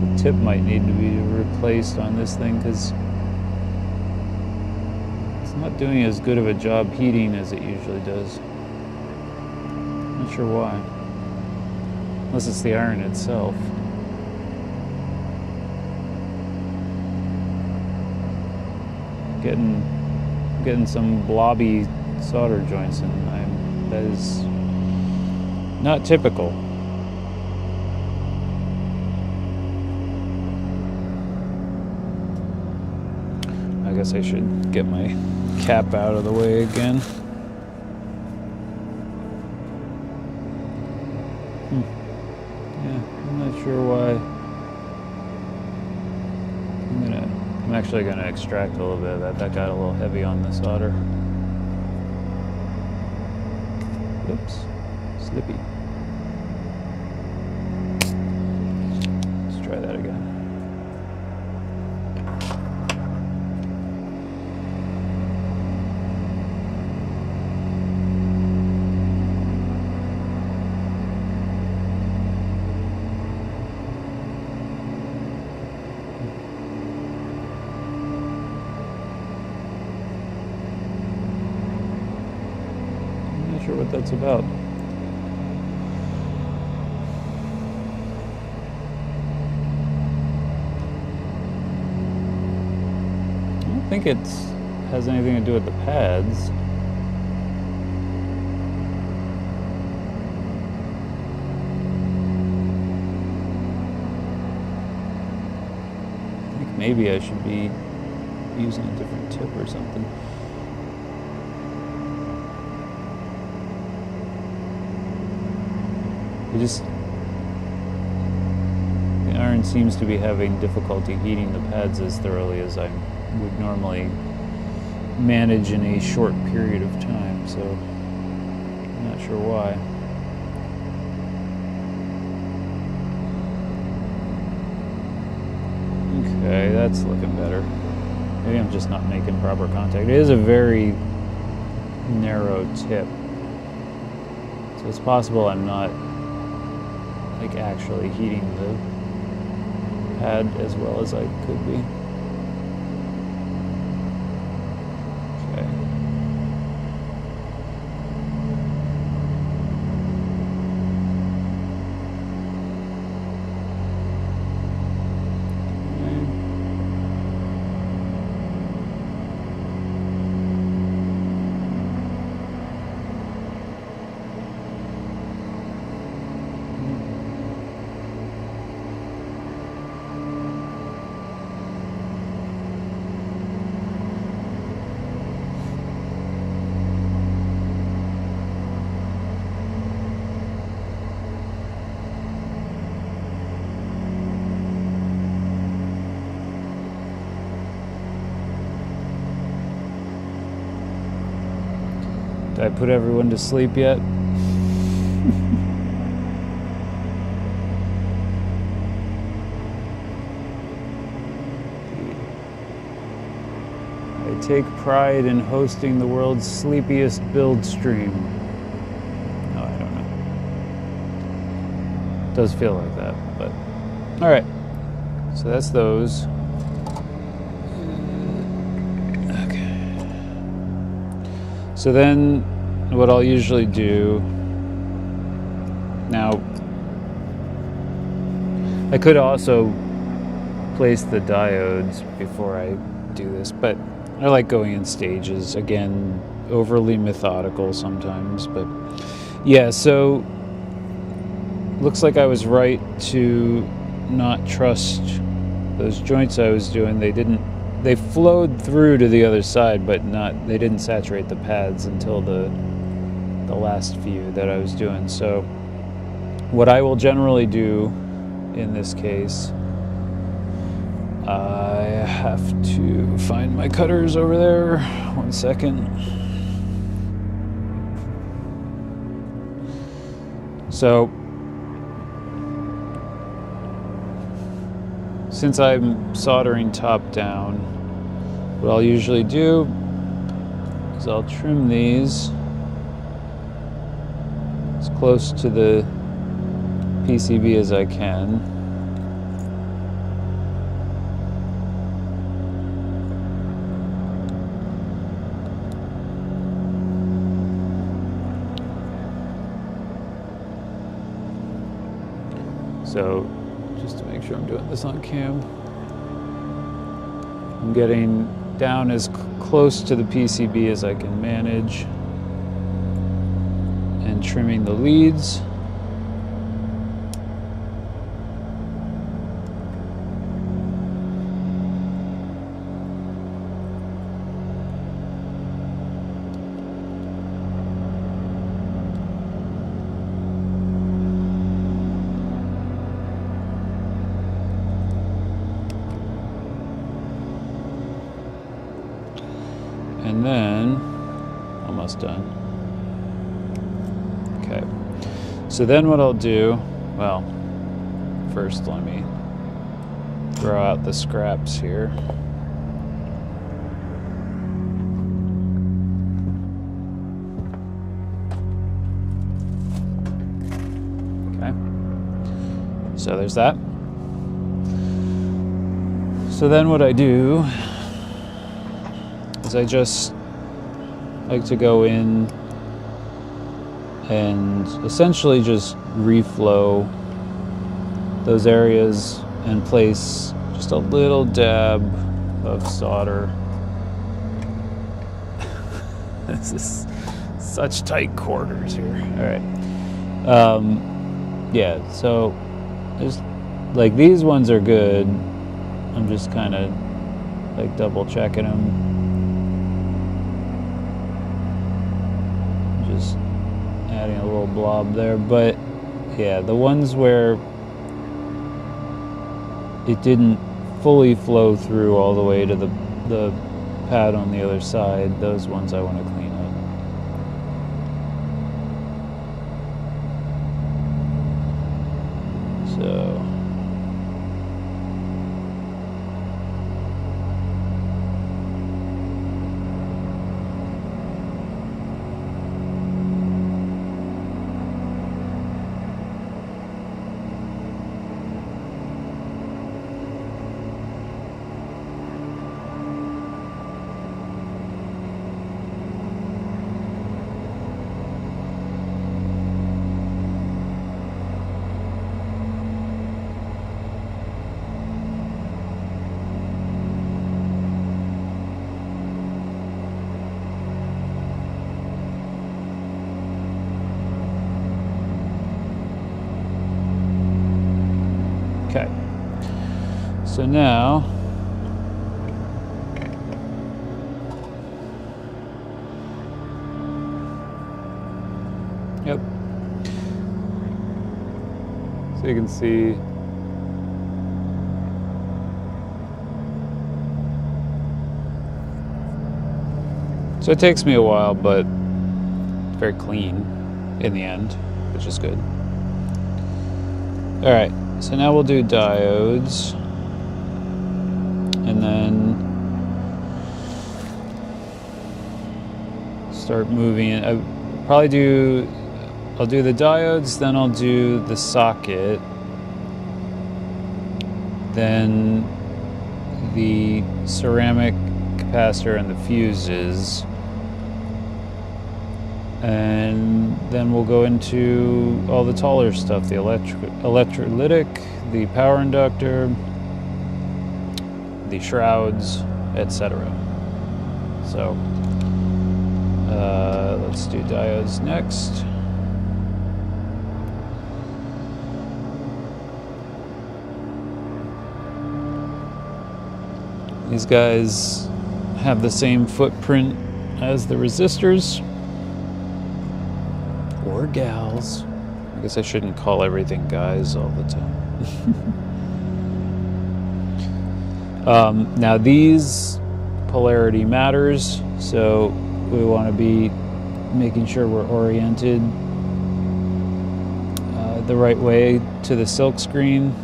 the tip might need to be replaced on this thing because it's not doing as good of a job heating as it usually does. Not sure why. Unless it's the iron itself. Getting some blobby solder joints in. That is not typical. I guess I should get my cap out of the way again. Yeah, I'm not sure why. I'm actually gonna extract a little bit of that. That got a little heavy on the solder. Oops, slippy. Let's try that again. Sure what that's about. I don't think it has anything to do with the pads. I think maybe I should be using a different tip or something. The iron seems to be having difficulty heating the pads as thoroughly as I would normally manage in a short period of time, so I'm not sure why. Okay, that's looking better. Maybe I'm just not making proper contact. It is a very narrow tip, so it's possible I'm not actually heating the pad as well as I could be. Okay. Did I put everyone to sleep yet? I take pride in hosting the world's sleepiest build stream. No, I don't know. It does feel like that, but all right. So that's those. So then what I'll usually do, now I could also place the diodes before I do this, but I like going in stages. Again, overly methodical sometimes, but yeah, so looks like I was right to not trust those joints I was doing. They flowed through to the other side, but they didn't saturate the pads until the last few that I was doing. So what I will generally do in this case, I have to find my cutters over there. 1 second. So since I'm soldering top down, what I'll usually do is I'll trim these as close to the PCB as I can. So just to make sure I'm doing this on cam, I'm getting down as close to the PCB as I can manage and trimming the leads. And then, almost done. Okay, so then what I'll do, well, first let me throw out the scraps here. Okay, so there's that. So then what I do is I just like to go in and essentially just reflow those areas and place just a little dab of solder. This is such tight quarters here. All right. Yeah, so there's like these ones are good. I'm just kind of like double checking them. Just adding a little blob there, but yeah, the ones where it didn't fully flow through all the way to the pad on the other side, those ones I want to clean up. So okay, so now yep, so you can see so it takes me a while, but it's very clean in the end, which is good. All right, so now we'll do diodes, and then start moving it. I'll do the diodes, then I'll do the socket, then the ceramic capacitor and the fuses, And then we'll go into all the taller stuff, the electrolytic, the power inductor, the shrouds, etc. So let's do diodes next. These guys have the same footprint as the resistors, or gals. I guess I shouldn't call everything guys all the time. Now these polarity matters, so we want to be making sure we're oriented the right way to the silk screen.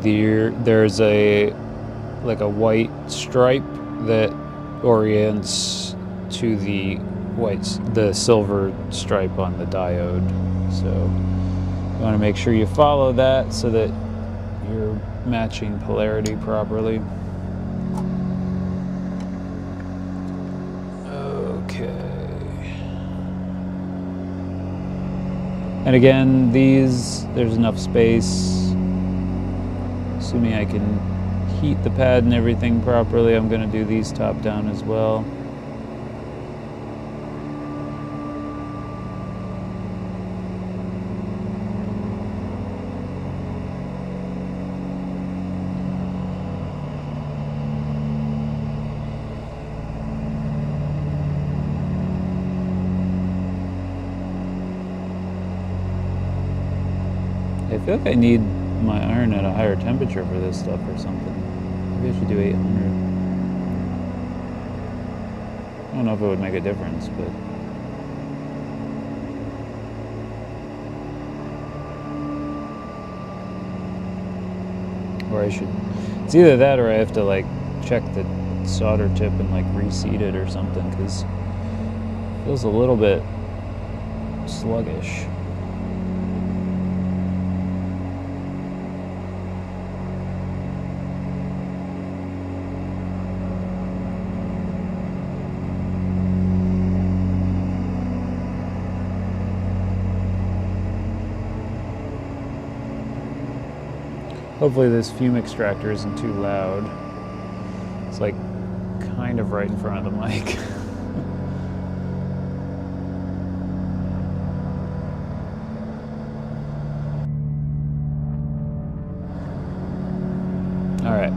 There's a white stripe that orients to the silver stripe on the diode. So you want to make sure you follow that so that you're matching polarity properly. Okay. And again, there's enough space. Assuming I can heat the pad and everything properly, I'm going to do these top down as well. I feel like I need my iron at a higher temperature for this stuff or something. Maybe I should do 800. I don't know if it would make a difference, but... Or I should... It's either that or I have to, like, check the solder tip and, like, reseat it or something, because it feels a little bit sluggish. Hopefully this fume extractor isn't too loud. It's like kind of right in front of the mic. All right.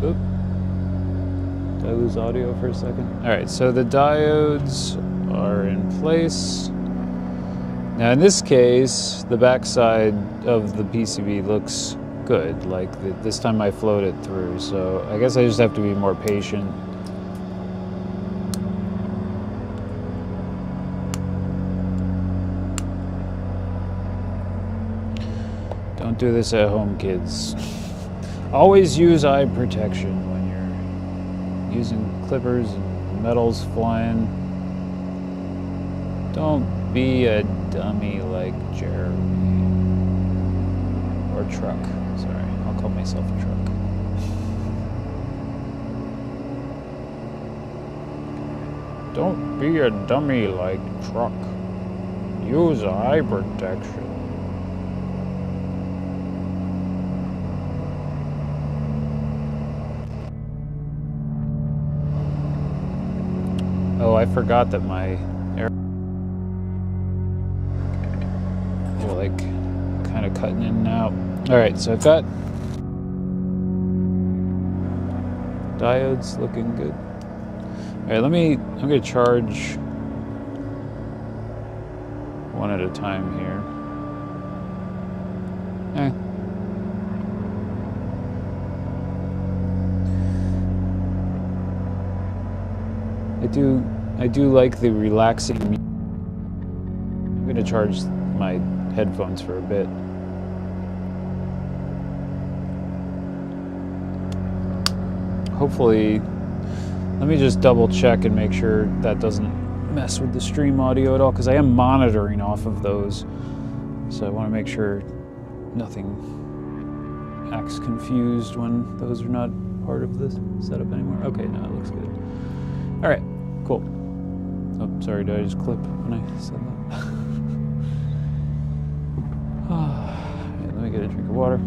Oop. Did I lose audio for a second? All right, so the diodes are in place. Now in this case, the backside of the PCB looks good. Like this time I flowed it through, so I guess I just have to be more patient. Don't do this at home, kids. Always use eye protection when you're using clippers and metals flying. Don't be a dummy like Jeremy. Or Truck. Sorry, I'll call myself a Truck. Don't be a dummy like Truck. Use eye protection. Oh, I forgot that my like kind of cutting in and out. All right, so I've got diodes looking good. All right, I'm gonna charge one at a time here. I do like the relaxing music. I'm gonna charge my headphones for a bit. Hopefully, let me just double check and make sure that doesn't mess with the stream audio at all, because I am monitoring off of those. So I want to make sure nothing acts confused when those are not part of the setup anymore. Okay, no, it looks good. All right, cool. Oh, sorry, did I just clip when I said that? Yeah, let me get a drink of water.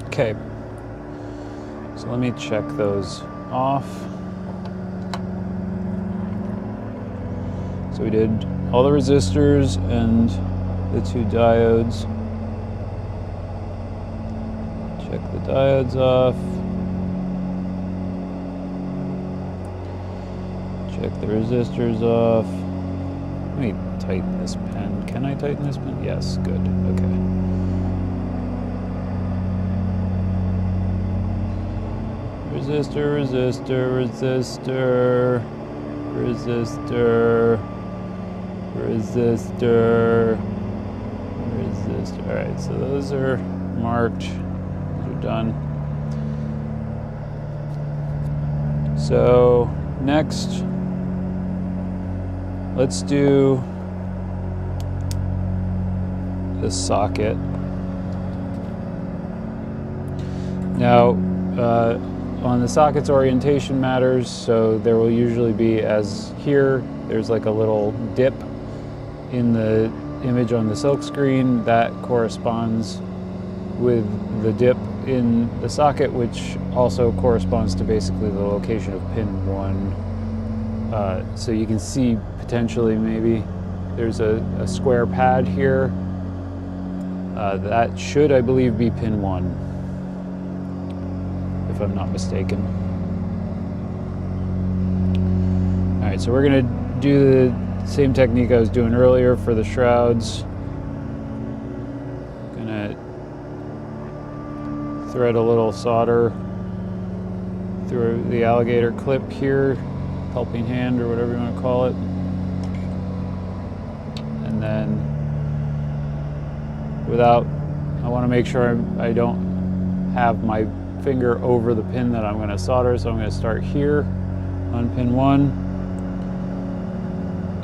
Okay, so let me check those off. So we did all the resistors and the 2 diodes. Check the diodes off. Check the resistors off. Let me tighten this pen. Can I tighten this pen? Yes, good, okay. Resistor, resistor, resistor, resistor, resistor, resistor. All right, so those are marked. Those are done. So next, let's do the socket. Now, on the socket's orientation matters, so there will usually be, as here, there's like a little dip in the image on the silk screen that corresponds with the dip in the socket, which also corresponds to basically the location of pin 1. So you can see potentially maybe there's a square pad here. That should, I believe, be pin 1. If I'm not mistaken. All right, so we're gonna do the same technique I was doing earlier for the shrouds. Gonna thread a little solder through the alligator clip here, helping hand or whatever you want to call it. And then I want to make sure I don't have my finger over the pin that I'm going to solder, so I'm going to start here on pin 1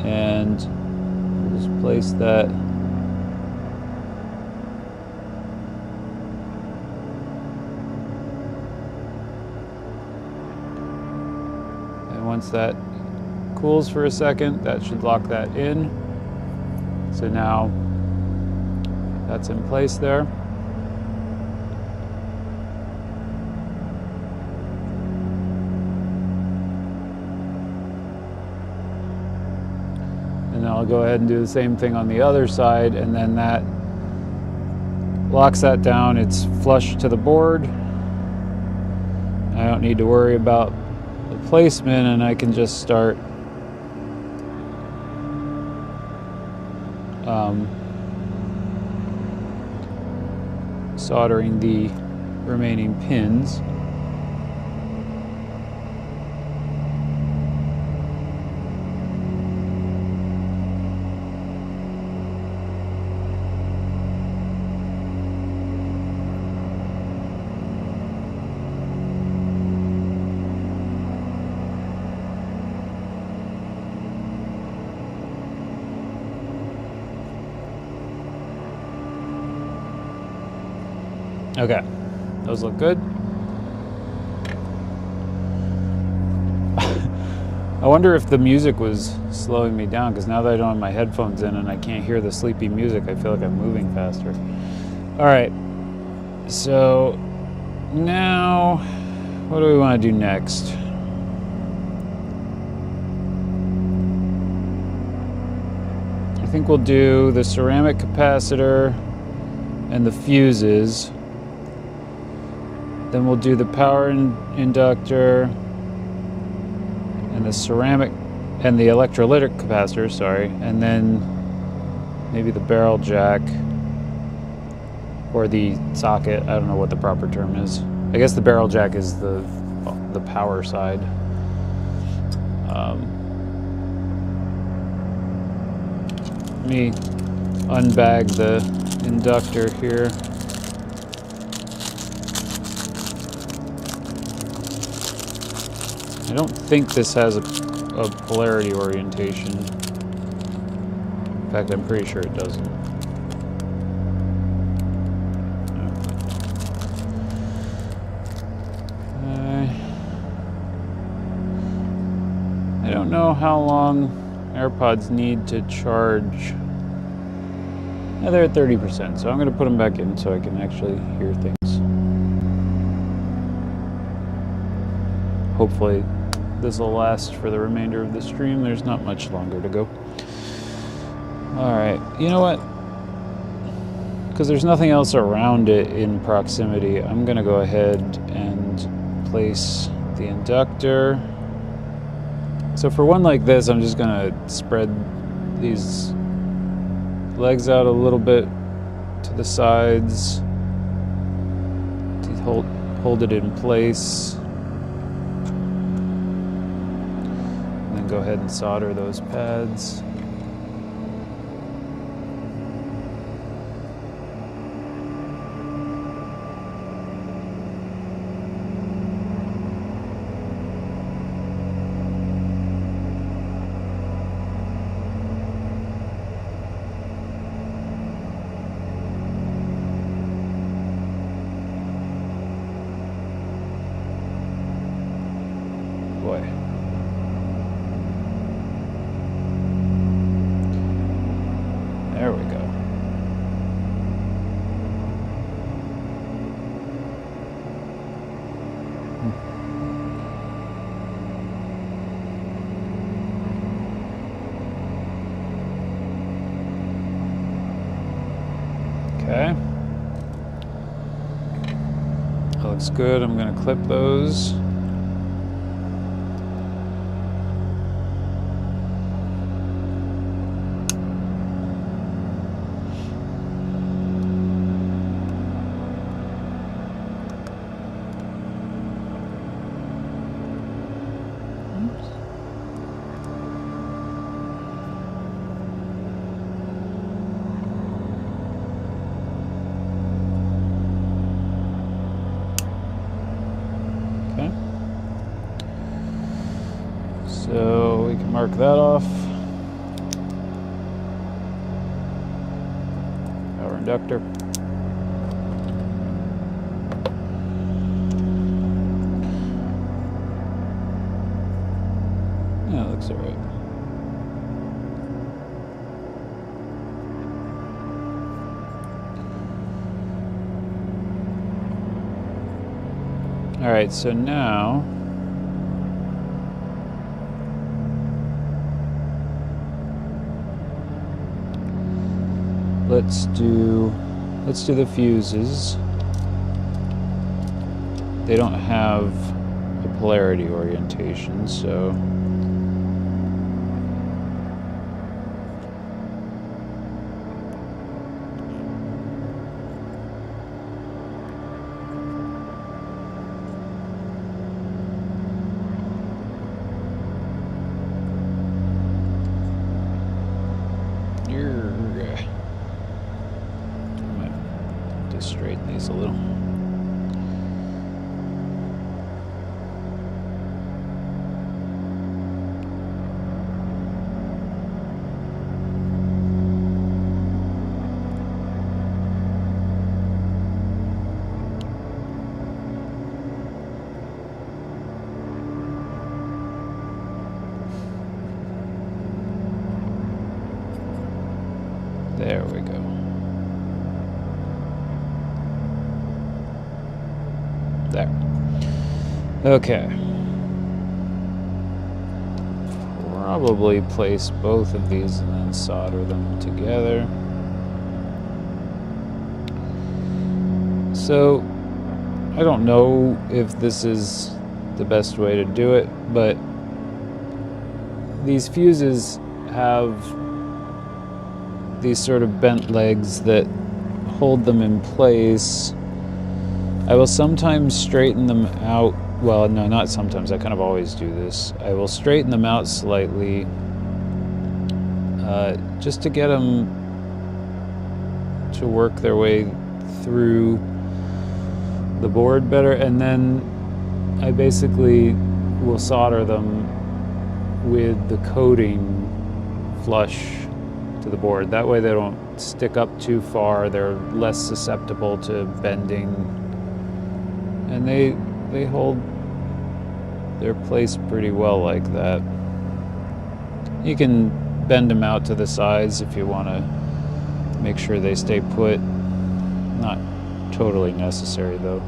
and just place that and once that cools for a second, that should lock that in. So now that's in place there. And I'll go ahead and do the same thing on the other side, and then that locks that down. It's flush to the board. I don't need to worry about the placement, and I can just start soldering the remaining pins. Okay, those look good. I wonder if the music was slowing me down, because now that I don't have my headphones in and I can't hear the sleepy music, I feel like I'm moving faster. All right, so now what do we want to do next? I think we'll do the ceramic capacitor and the fuses. Then we'll do the power inductor and the ceramic and the electrolytic capacitor, sorry, and then maybe the barrel jack or the socket. I don't know what the proper term is. I guess the barrel jack is the power side. Let me unbag the inductor here. I don't think this has a polarity orientation. In fact, I'm pretty sure it doesn't. I don't know how long AirPods need to charge. Yeah, they're at 30%, so I'm going to put them back in so I can actually hear things. Hopefully this will last for the remainder of the stream. There's not much longer to go. Alright, you know what? Because there's nothing else around it in proximity, I'm going to go ahead and place the inductor. So for one like this, I'm just going to spread these legs out a little bit to the sides to hold it in place. And then go ahead and solder those pads. Boy. There we go. Okay. That looks good. I'm going to clip those. So we can mark that off. Power inductor. Yeah, it looks all right. All right, so now let's do the fuses. They don't have a polarity orientation, so straighten these a little. There we go. There. Okay. Probably place both of these and then solder them together. So, I don't know if this is the best way to do it, but these fuses have these sort of bent legs that hold them in place. I will sometimes straighten them out. Well, no, not sometimes. I kind of always do this. I will straighten them out slightly just to get them to work their way through the board better. And then I basically we'll solder them with the coating flush to the board. That way they don't stick up too far. They're less susceptible to bending, and they hold their place pretty well like that. You can bend them out to the sides if you want to make sure they stay put. Not totally necessary though.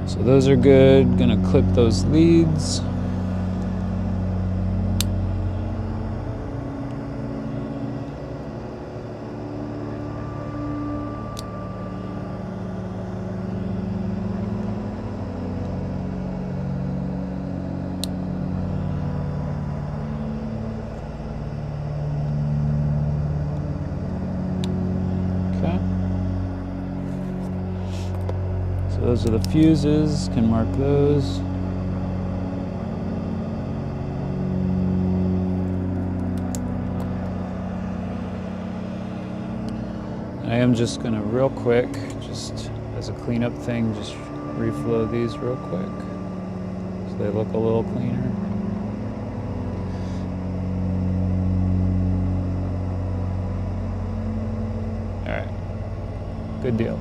So those are good. Gonna clip those leads. Those are the fuses, can mark those. I am just gonna real quick, just as a cleanup thing, just reflow these real quick so they look a little cleaner. All right, good deal.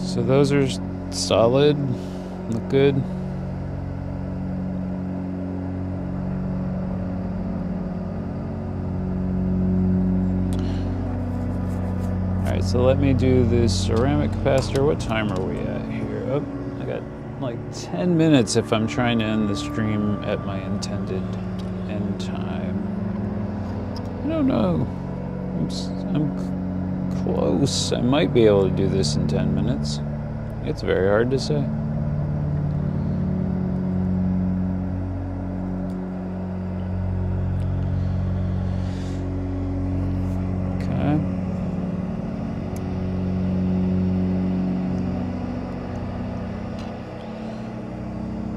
So those are solid, look good. All right, so let me do this ceramic capacitor. What time are we at here? Oh, I got like 10 minutes if I'm trying to end the stream at my intended end time. I don't know. I'm close. I might be able to do this in 10 minutes. It's very hard to say. Okay.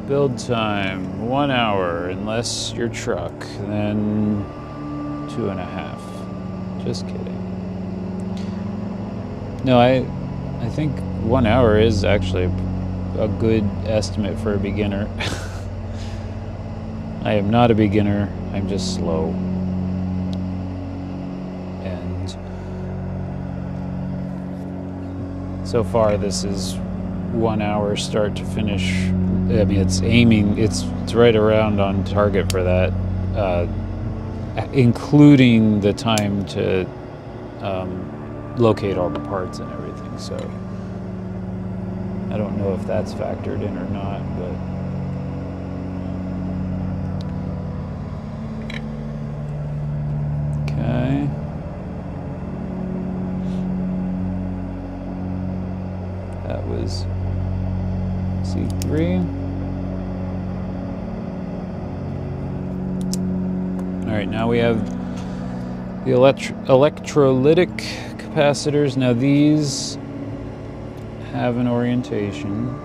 Build time, 1 hour, unless your truck, then 2.5. Just kidding. No, I think 1 hour is actually a good estimate for a beginner. I am not a beginner, I'm just slow. And so far this is 1 hour start to finish. I mean, it's aiming, it's right around on target for that, including the time to locate all the parts and everything. So I don't know if that's factored in or not, but okay. That was C3. All right, now we have the electrolytic capacitors. Now these have an orientation.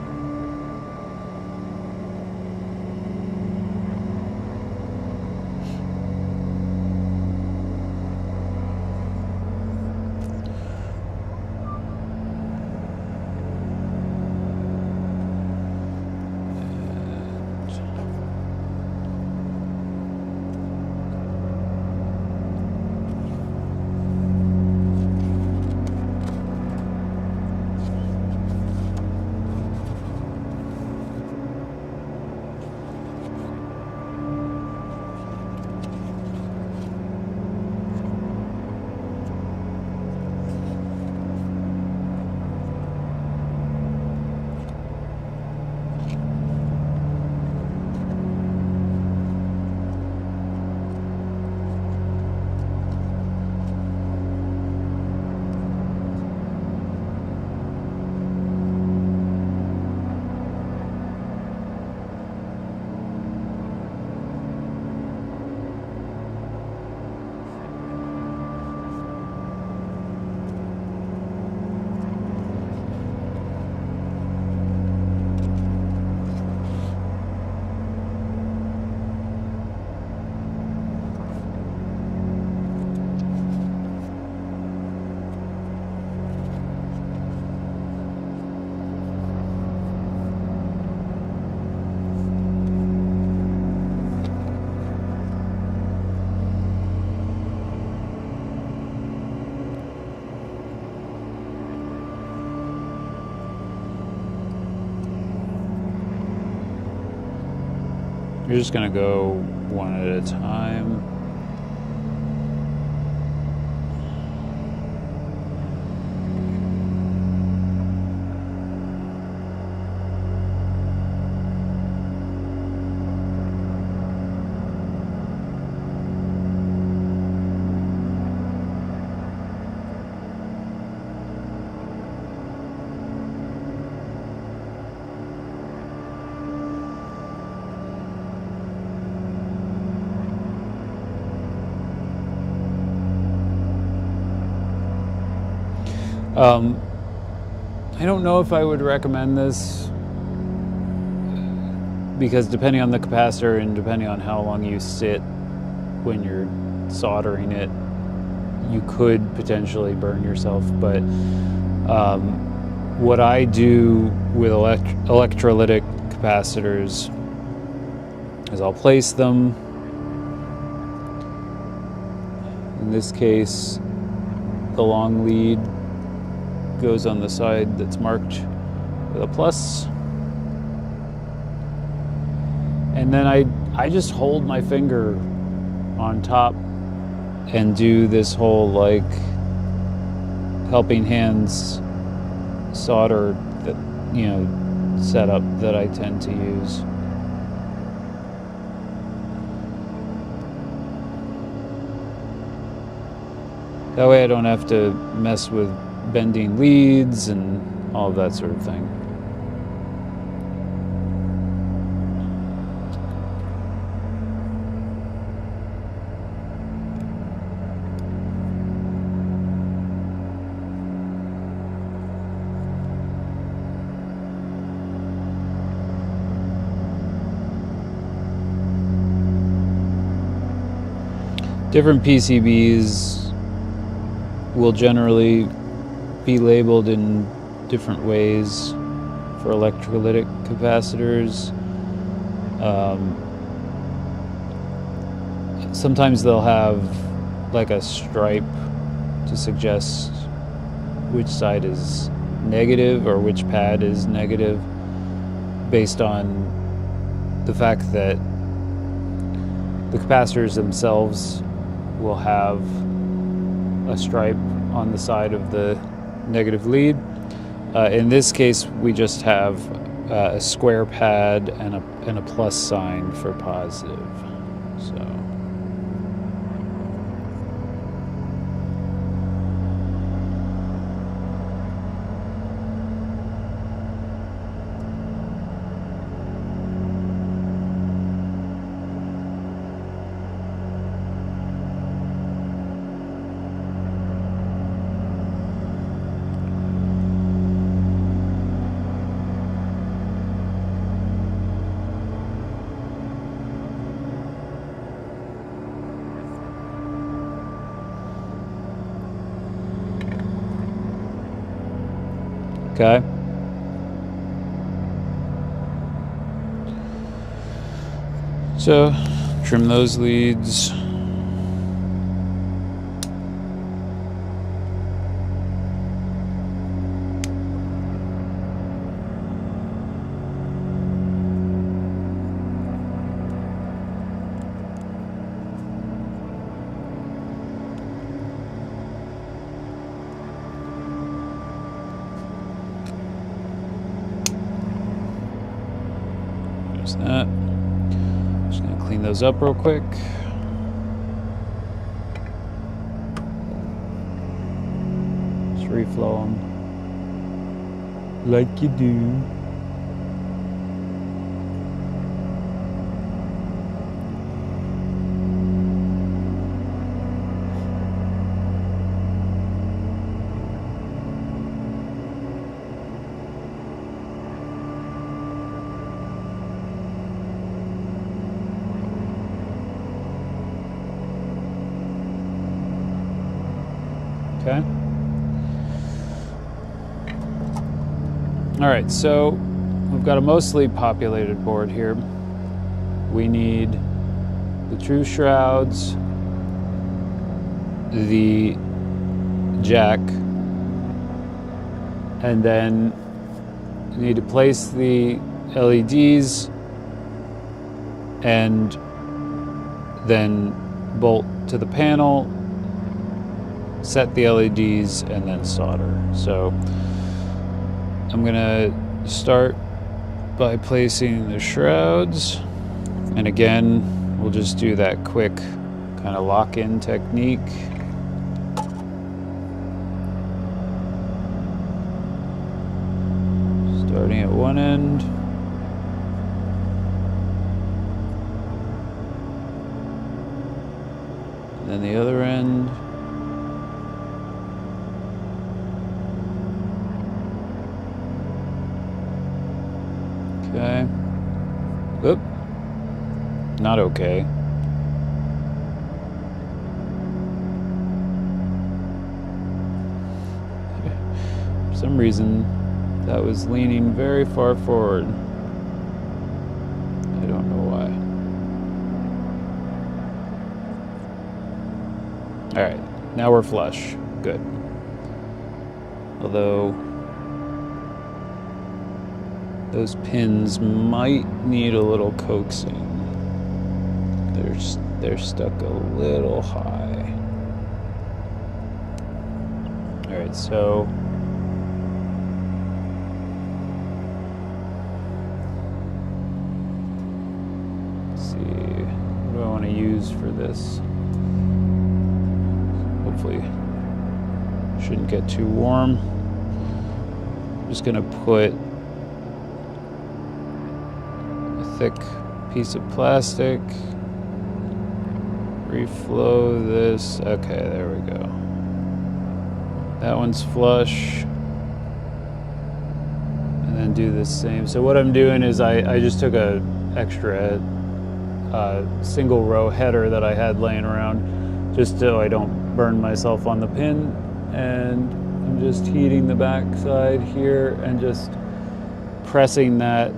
You're just gonna go one at a time. I don't know if I would recommend this, because depending on the capacitor and depending on how long you sit when you're soldering it, you could potentially burn yourself. But what I do with electrolytic capacitors is I'll place them. In this case, the long lead goes on the side that's marked with a plus. And then I just hold my finger on top and do this whole like helping hands solder that, you know, setup that I tend to use. That way I don't have to mess with bending leads and all of that sort of thing. Different PCBs will generally be labeled in different ways for electrolytic capacitors. Sometimes they'll have like a stripe to suggest which side is negative or which pad is negative, based on the fact that the capacitors themselves will have a stripe on the side of the negative lead. In this case, we just have a square pad and a plus sign for positive. So. Okay. So, trim those leads. That. Just gonna clean those up real quick. Just reflow them like you do. Okay. All right, so we've got a mostly populated board here. We need the true shrouds, the jack, and then you need to place the LEDs and then bolt to the panel, set the LEDs, and then solder. So I'm gonna start by placing the shrouds, and again we'll just do that quick kind of lock-in technique. Starting at one end, and then the other end. Okay. Oop. Not okay. For some reason, that was leaning very far forward. I don't know why. All right, now we're flush. Good. Although those pins might need a little coaxing. They're stuck a little high. All right, so let's see, what do I want to use for this? Hopefully, shouldn't get too warm. I'm just gonna put thick piece of plastic, reflow this. Okay, there we go. That one's flush, and then do the same. So what I'm doing is I just took a extra single row header that I had laying around, just so I don't burn myself on the pin, and I'm just heating the back side here and just pressing that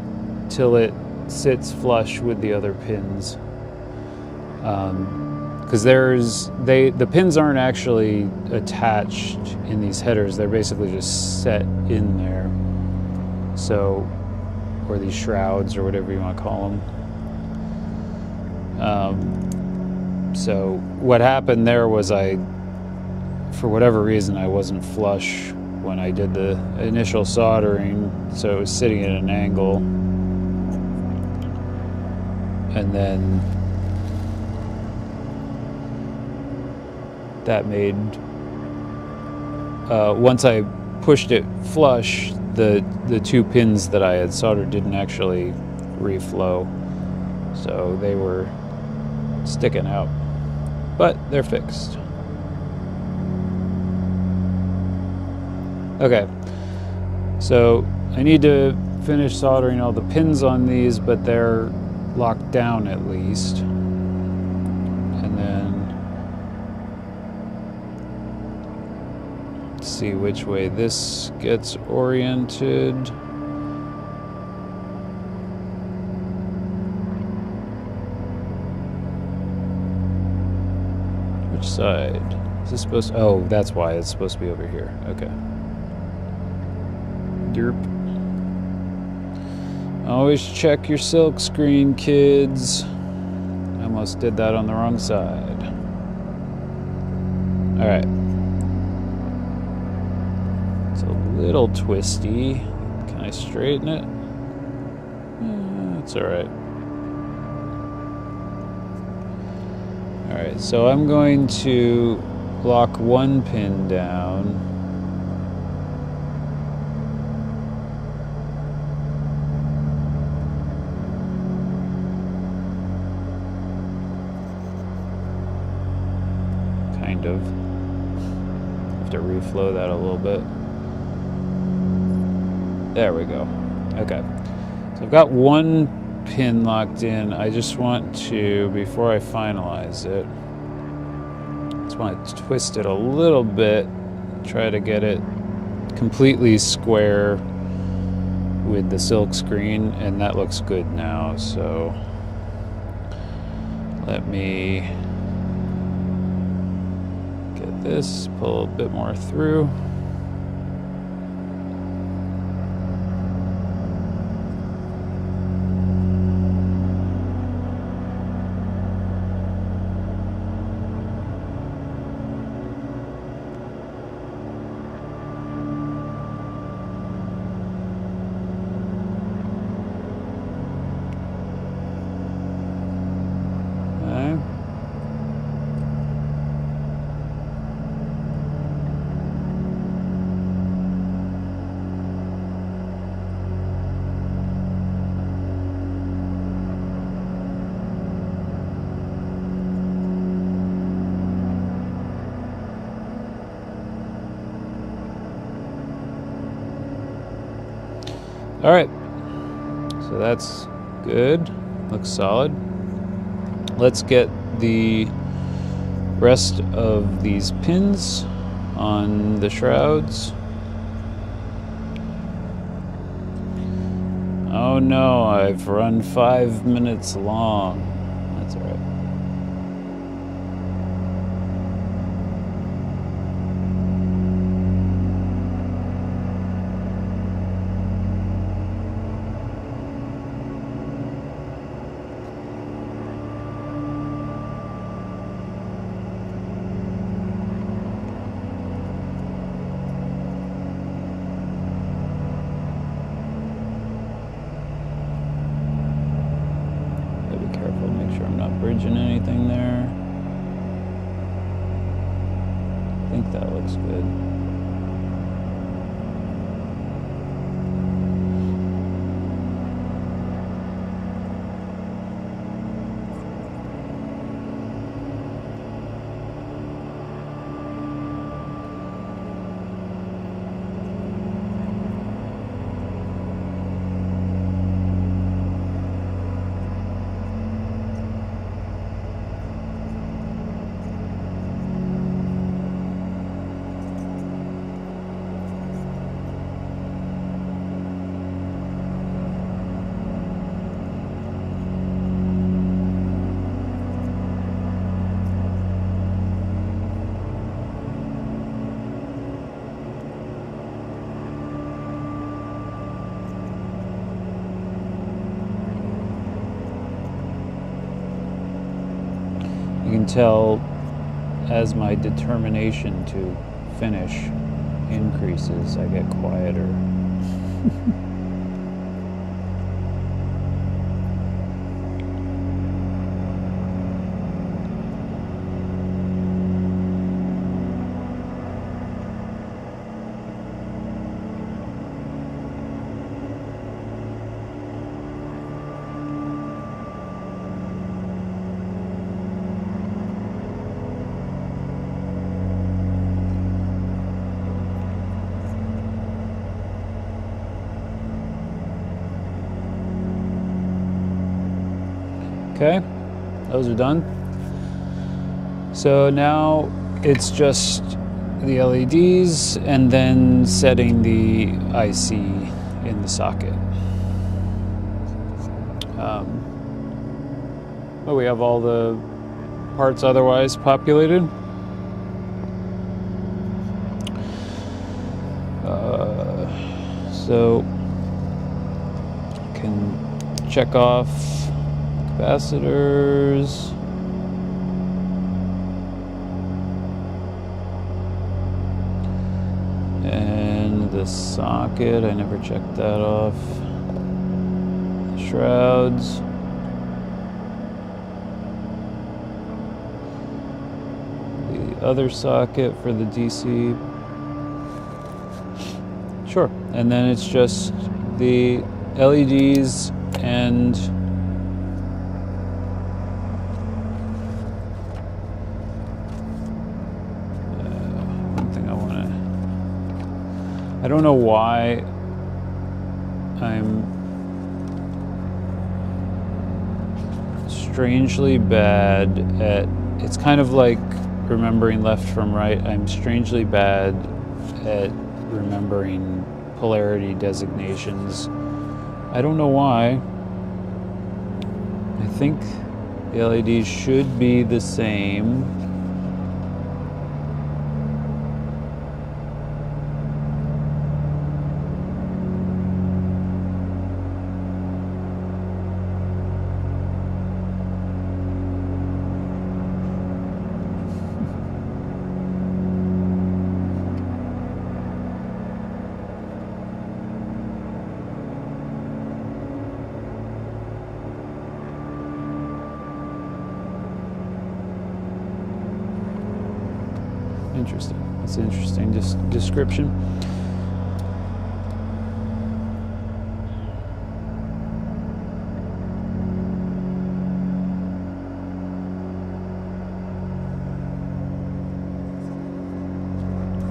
till it sits flush with the other pins, because the pins aren't actually attached in these headers. They're basically just set in there. So, or these shrouds or whatever you want to call them. So what happened there was for whatever reason, I wasn't flush when I did the initial soldering, so it was sitting at an angle. And then that made, once I pushed it flush, the two pins that I had soldered didn't actually reflow. So they were sticking out, but they're fixed. Okay, so I need to finish soldering all the pins on these, but they're locked down at least. And then let's see which way this gets oriented. Which side? Is this supposed to, oh, that's why it's supposed to be over here. Okay. Derp. Always check your silk screen, kids. I almost did that on the wrong side. All right. It's a little twisty. Can I straighten it? It's all right. All right, so I'm going to lock one pin down. Kind of. Have to reflow that a little bit. There we go. Okay. So I've got one pin locked in. I just want to, before I finalize it, just want to twist it a little bit, try to get it completely square with the silk screen, and that looks good now. So let me get this, pull a bit more through. All right, so that's good. Looks solid. Let's get the rest of these pins on the shrouds. Oh no, I've run 5 minutes long. That's all right. Bridging anything there. I think that looks good. You can tell as my determination to finish increases, I get quieter. Okay, those are done. So now it's just the LEDs and then setting the IC in the socket. But we have all the parts otherwise populated. So can check off capacitors. And the socket, I never checked that off. Shrouds. The other socket for the DC. Sure. And then it's just the LEDs and one thing I want to, I don't know why I'm strangely bad at, it's kind of like remembering left from right. I'm strangely bad at remembering polarity designations. I don't know why. I think the LEDs should be the same. Interesting. That's an interesting description.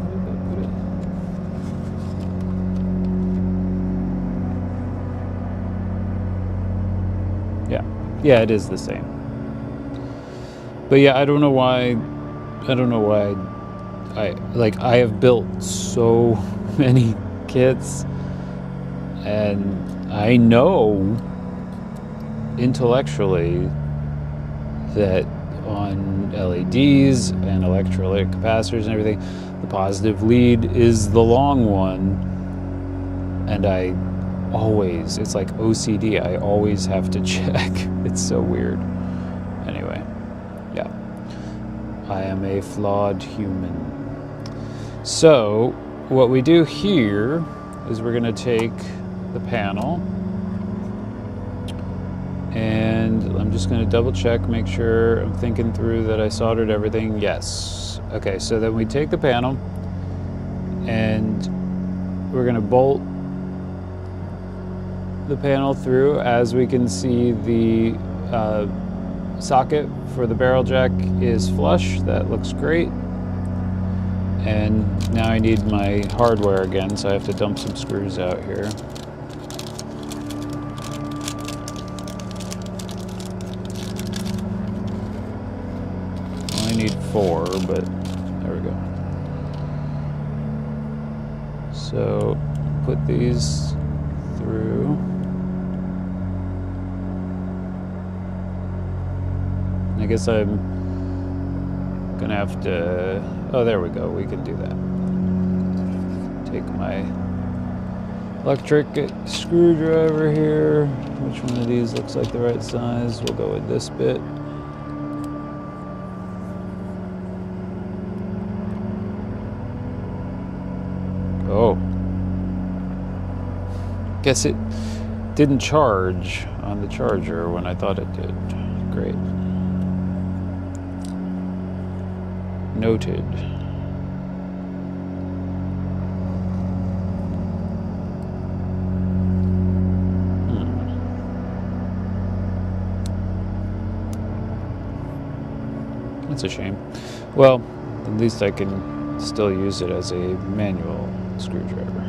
Where did I put it? Yeah, it is the same. But yeah, I don't know why I have built so many kits, and I know intellectually that on LEDs and electrolytic capacitors and everything, the positive lead is the long one, and I always, it's like OCD, I always have to check. It's so weird. Anyway, yeah, I am a flawed human. So what we do here is we're going to take the panel, and I'm just going to double check, make sure I'm thinking through that I soldered everything. Yes. Okay, so then we take the panel and we're going to bolt the panel through. As we can see, the socket for the barrel jack is flush. That looks great. And now I need my hardware again, so I have to dump some screws out here. I need 4, but there we go. So put these through. I guess I'm gonna have to, oh, there we go, we can do that. Take my electric screwdriver here. Which one of these looks like the right size? We'll go with this bit. Oh. Guess it didn't charge on the charger when I thought it did. Great. Noted. That's a shame. Well, at least I can still use it as a manual screwdriver.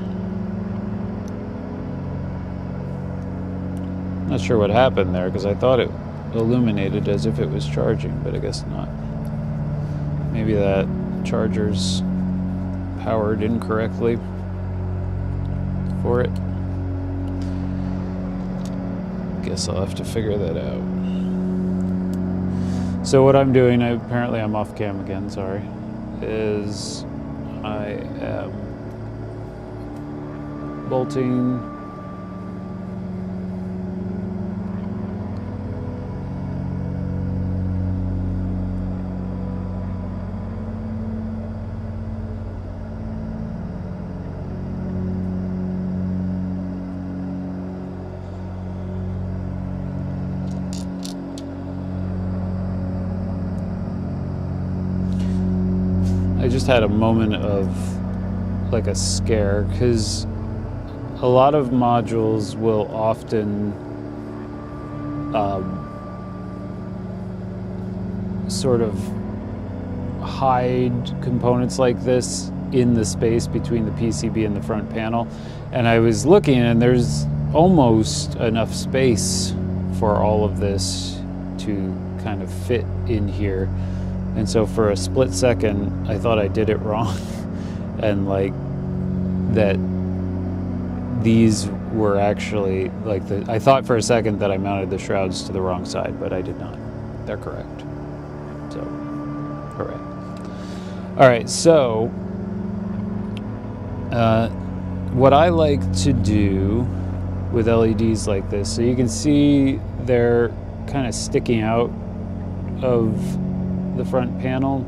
Not sure what happened there, because I thought it illuminated as if it was charging, but I guess not. Maybe that charger's powered incorrectly for it. Guess I'll have to figure that out. So what I'm doing, apparently I'm off cam again, sorry, is I am bolting I just had a moment of like a scare, because a lot of modules will often sort of hide components like this in the space between the PCB and the front panel. And I was looking, and there's almost enough space for all of this to kind of fit in here. And so for a split second, I thought I did it wrong. And like that these were actually like I thought for a second that I mounted the shrouds to the wrong side, but I did not. They're correct. So, hooray. All right, so what I like to do with LEDs like this, so you can see they're kind of sticking out of the front panel.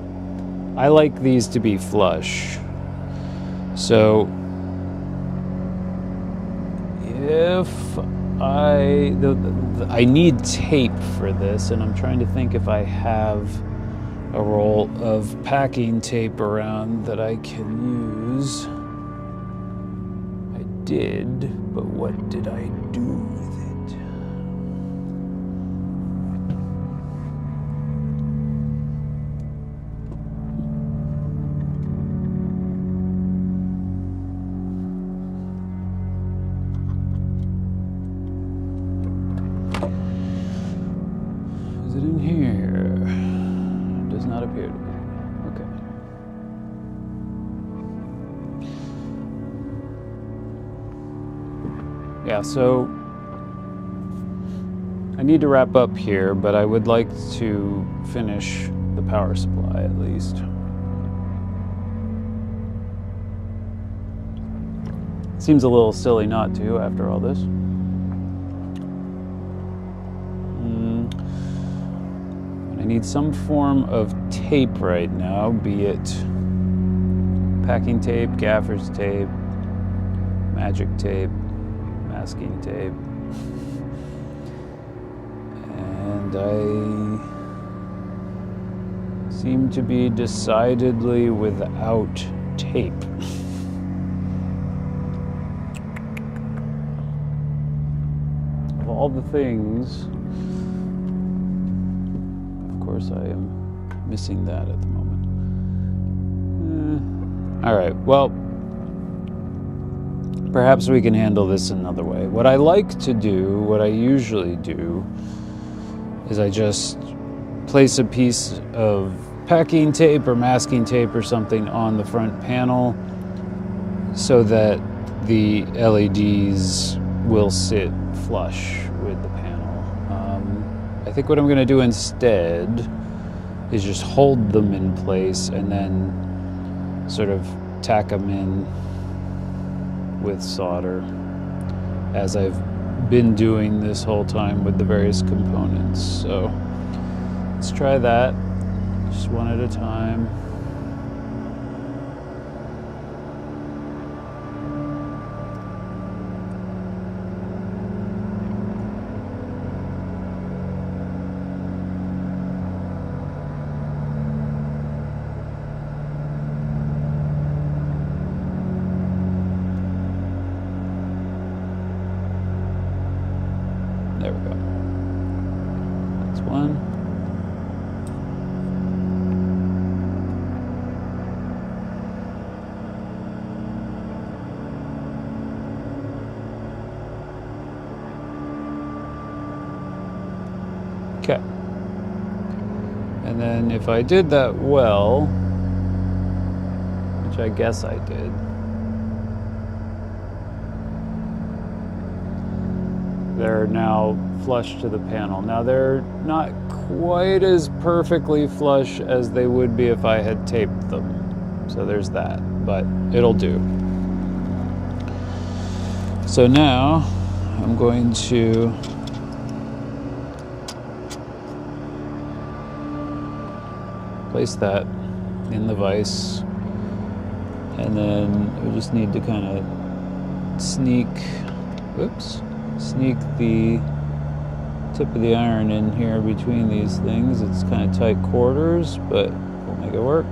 I like these to be flush. So if I need tape for this, and I'm trying to think if I have a roll of packing tape around that I can use. I did, but what did I do with it? Yeah, so I need to wrap up here, but I would like to finish the power supply at least. Seems a little silly not to after all this. I need some form of tape right now, be it packing tape, gaffer's tape, magic tape, masking tape. And I seem to be decidedly without tape. Of all the things, of course I am missing that at the moment. All right, well, perhaps we can handle this another way. What I like to do, what I usually do, is I just place a piece of packing tape or masking tape or something on the front panel so that the LEDs will sit flush with the panel. I think what I'm going to do instead is just hold them in place and then sort of tack them in with solder, as I've been doing this whole time with the various components. So let's try that, just one at a time. There we go. That's one. Okay. And then if I did that well, which I guess I did, they're now flush to the panel. Now they're not quite as perfectly flush as they would be if I had taped them. So there's that, but it'll do. So now I'm going to place that in the vise, and then we just need to kind of sneak the tip of the iron in here between these things. It's kind of tight quarters, but we'll make it work.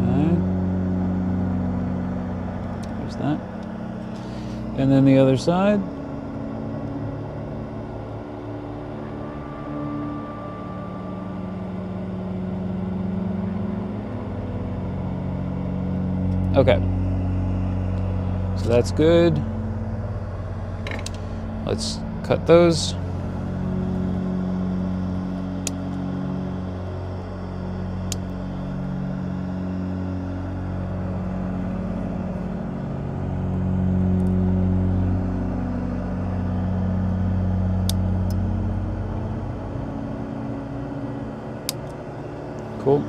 Okay. There's that. And then the other side. Okay, so that's good. Let's cut those. Cool.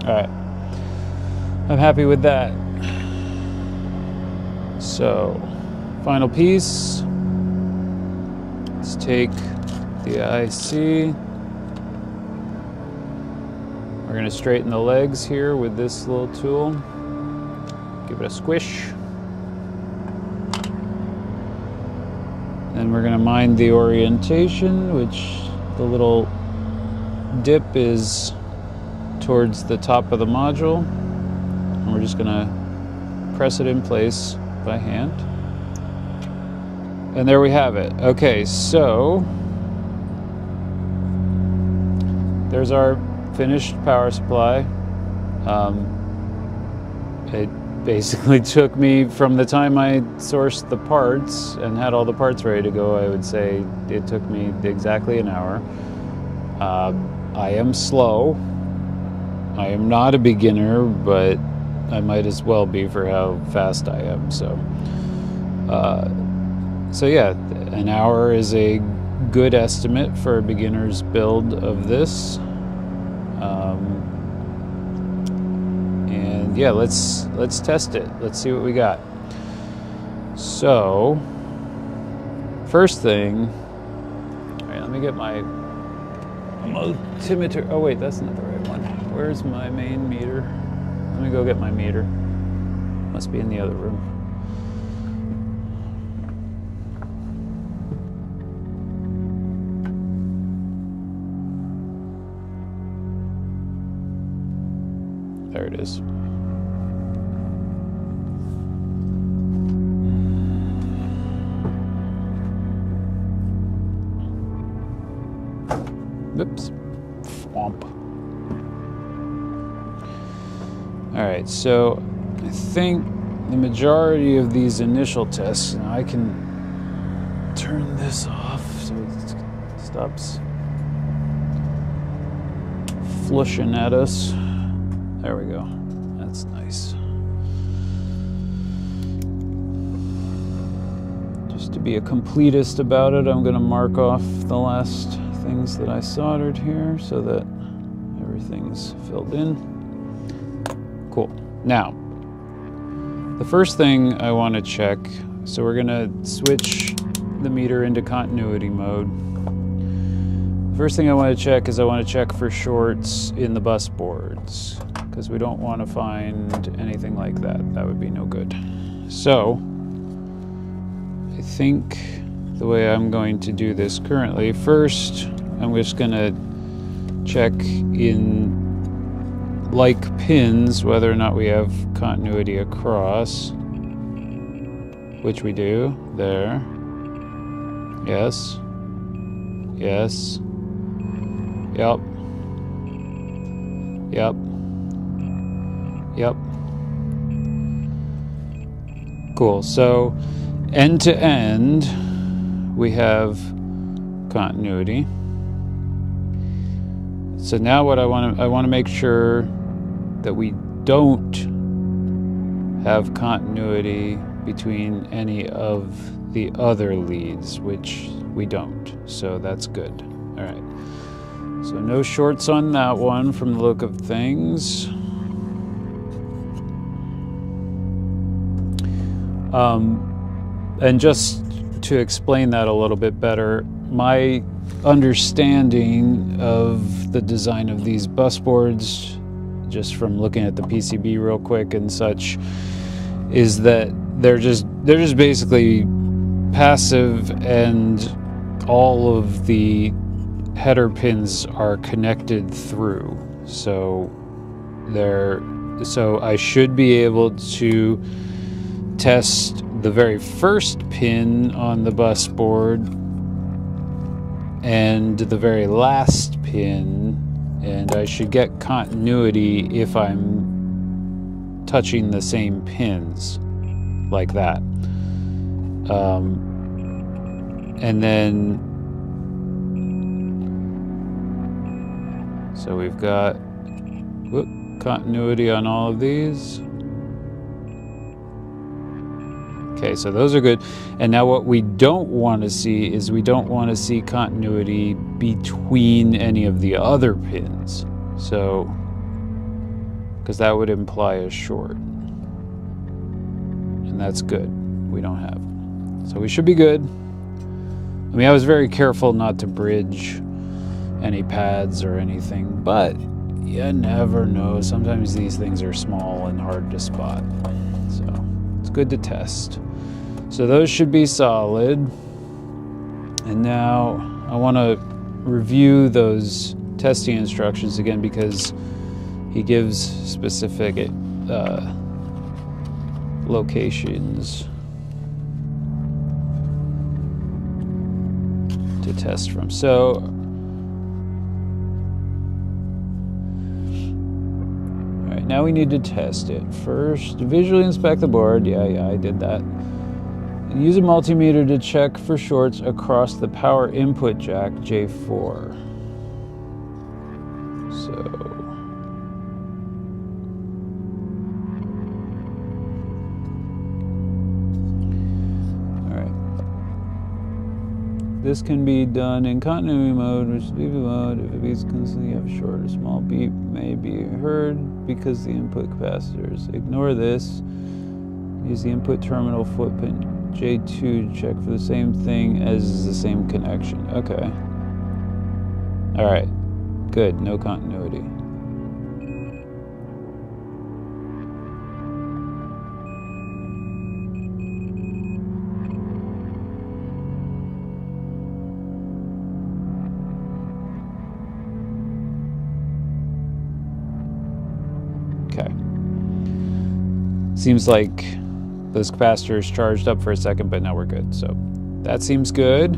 All right, I'm happy with that. So, final piece. Let's take the IC. We're going to straighten the legs here with this little tool. Give it a squish. Then we're going to mind the orientation, which the little dip is towards the top of the module, and we're just going to press it in place by hand. And there we have it. Okay, so there's our finished power supply. It basically took me, from the time I sourced the parts and had all the parts ready to go, I would say it took me exactly an hour. I am slow. I am not a beginner, but I might as well be for how fast I am. So yeah, an hour is a good estimate for a beginner's build of this. And yeah, let's test it. Let's see what we got. So, first thing, all right, let me get my multimeter. Oh wait, that's not the right one. Where's my main meter? Let me go get my meter. Must be in the other room. There it is. Oops. Swamp. All right, so I think the majority of these initial tests, now I can turn this off so it stops flushing at us. There we go. That's nice. Just to be a completist about it, I'm going to mark off the last things that I soldered here so that everything's filled in. Cool. Now, the first thing I want to check, so we're going to switch the meter into continuity mode. First thing I want to check is I want to check for shorts in the bus boards, because we don't want to find anything like that. That would be no good. So, I think the way I'm going to do this currently, first I'm just going to check in like pins whether or not we have continuity across, which we do. There. Yes. Yes. Yep. Yep. Yep. Cool. So end to end we have continuity. So now what I want to make sure that we don't have continuity between any of the other leads, which we don't. So that's good. All right. So no shorts on that one from the look of things. And just to explain that a little bit better, my understanding of the design of these bus boards, just from looking at the PCB real quick and such, is that they're just basically passive, and all of the header pins are connected through. So I should be able to test the very first pin on the bus board and the very last pin, and I should get continuity if I'm touching the same pins like that. And then so we've got continuity on all of these. Okay, so those are good. And now what we don't want to see is we don't want to see continuity between any of the other pins. So, because that would imply a short. And that's good. We don't have it. So we should be good. I mean, I was very careful not to bridge any pads or anything, but you never know. Sometimes these things are small and hard to spot. So it's good to test. So those should be solid. And now I want to review those testing instructions again, because he gives specific locations to test from. So right, now we need to test it. First, visually inspect the board. Yeah, I did that. And use a multimeter to check for shorts across the power input jack J4. So... This can be done in continuity mode, which is beep mode. If it beeps constantly, you have a short or small beep may be heard because the input capacitors. Ignore this. Use the input terminal footprint J2 to check for the same thing as the same connection. Okay. All right. Good. No continuity. Seems like those capacitors charged up for a second, but now we're good. So that seems good.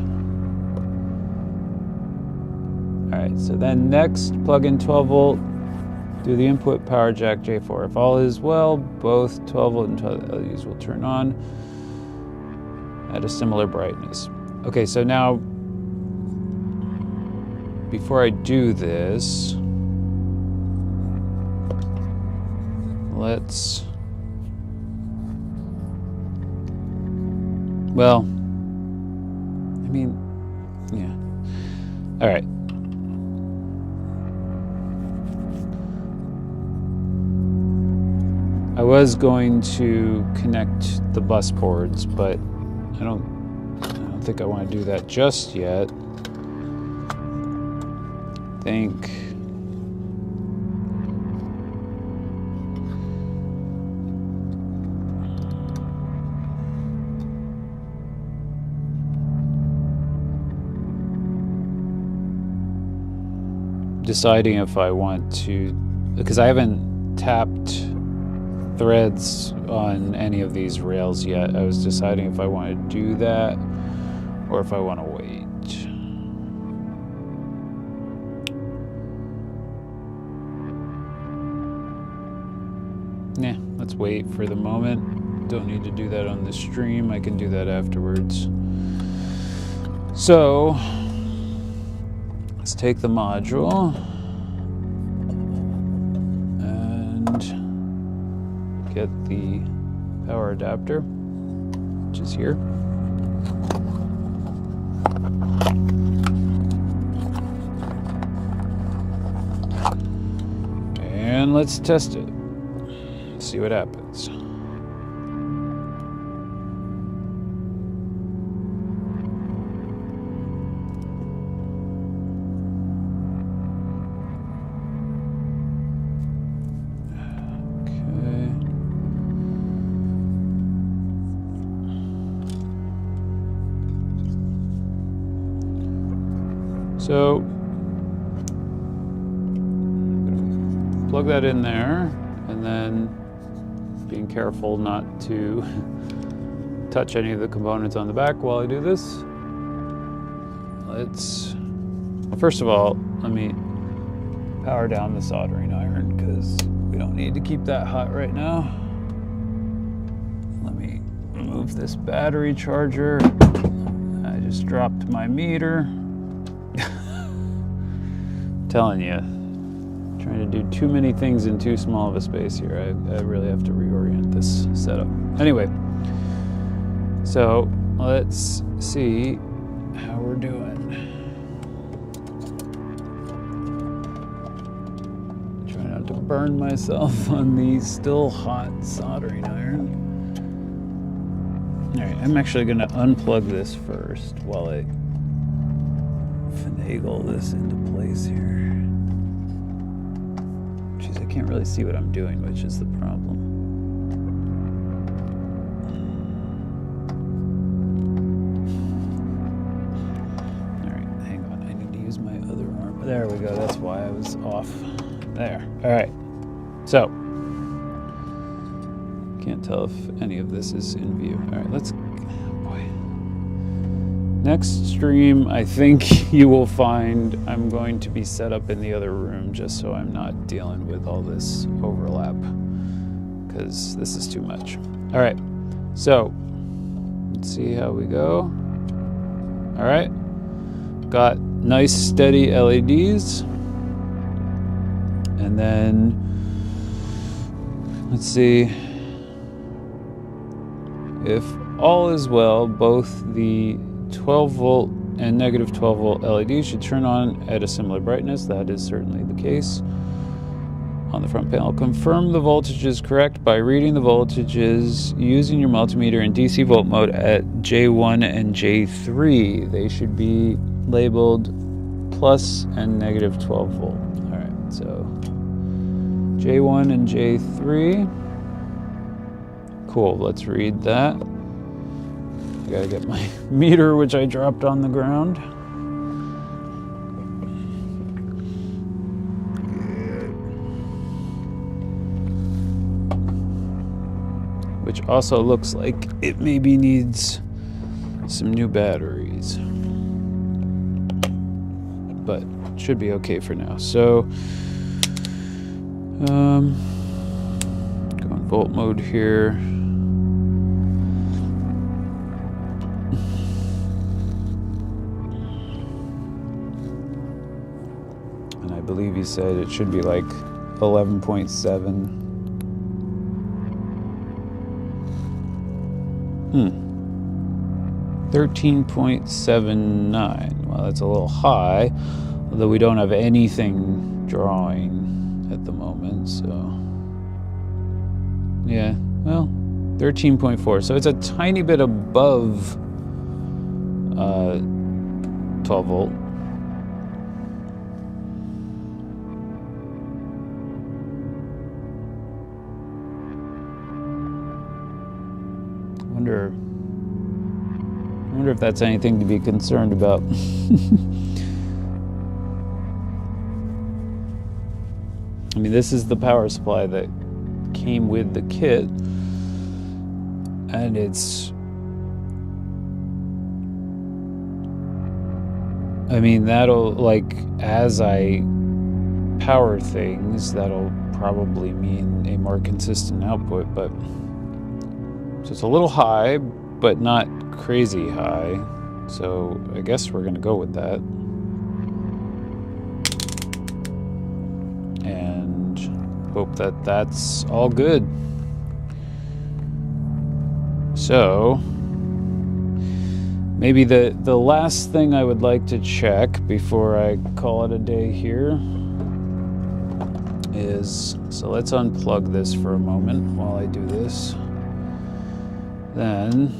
All right, so then next, plug in 12 volt, do the input power jack J4. If all is well, both 12 volt and 12 LEDs will turn on at a similar brightness. Okay, so now, before I do this, let's... Well, I mean, yeah. All right. I was going to connect the bus boards, but I don't think I want to do that just yet. I think deciding if I want to, because I haven't tapped threads on any of these rails yet. I was deciding if I want to do that or if I want to wait. Nah, let's wait for the moment. Don't need to do that on the stream. I can do that afterwards. So let's take the module and get the power adapter, which is here. And let's test it. See what happens. So, plug that in there, and then being careful not to touch any of the components on the back while I do this. Well, first of all, let me power down the soldering iron because we don't need to keep that hot right now. Let me remove this battery charger. I just dropped my meter. Telling you, trying to do too many things in too small of a space here. I really have to reorient this setup. Anyway, so let's see how we're doing. Try not to burn myself on the still hot soldering iron. All right, I'm actually going to unplug this first while I finagle this into place here. Jeez, I can't really see what I'm doing, which is the problem. All right, hang on. I need to use my other arm. There we go. That's why I was off. There. All right. So, can't tell if any of this is in view. All right, let's... Next stream, I think you will find I'm going to be set up in the other room just so I'm not dealing with all this overlap, because this is too much. All right, so let's see how we go. All right, got nice steady LEDs. And then, let's see, if all is well, both the 12 volt and negative 12 volt LEDs should turn on at a similar brightness. That is certainly the case. On the front panel, confirm the voltage is correct by reading the voltages using your multimeter in DC volt mode at J1 and J3. They should be labeled plus and negative 12 volt. All right, so J1 and J3. Cool, let's read that. I gotta get my meter, which I dropped on the ground. Which also looks like it maybe needs some new batteries. But should be okay for now. So, go in volt mode here. And I believe you said it should be like 11.7. 13.79. Well, that's a little high, although we don't have anything drawing at the moment, so yeah, well, 13.4, so it's a tiny bit above 12 volt. I wonder if that's anything to be concerned about. I mean, this is the power supply that came with the kit, and it's, I mean, that'll, like, as I power things, that'll probably mean a more consistent output, but so it's a little high, but not crazy high, so I guess we're gonna go with that. And hope that that's all good. So maybe the last thing I would like to check before I call it a day here is, so let's unplug this for a moment while I do this. Then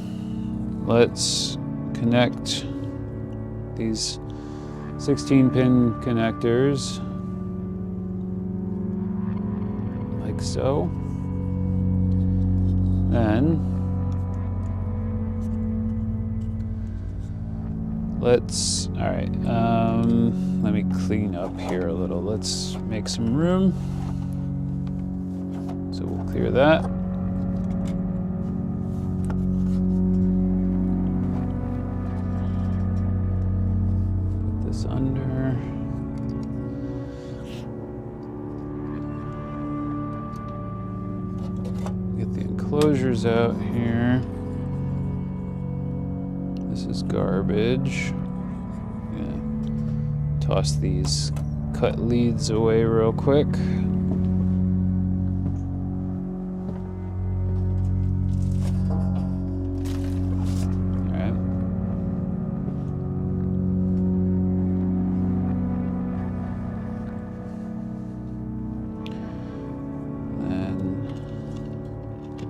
let's connect these 16-pin connectors like so. Then let's, all right, let me clean up here a little. Let's make some room. So we'll clear that. Under. Get the enclosures out here. This is garbage. Yeah. Toss these cut leads away real quick.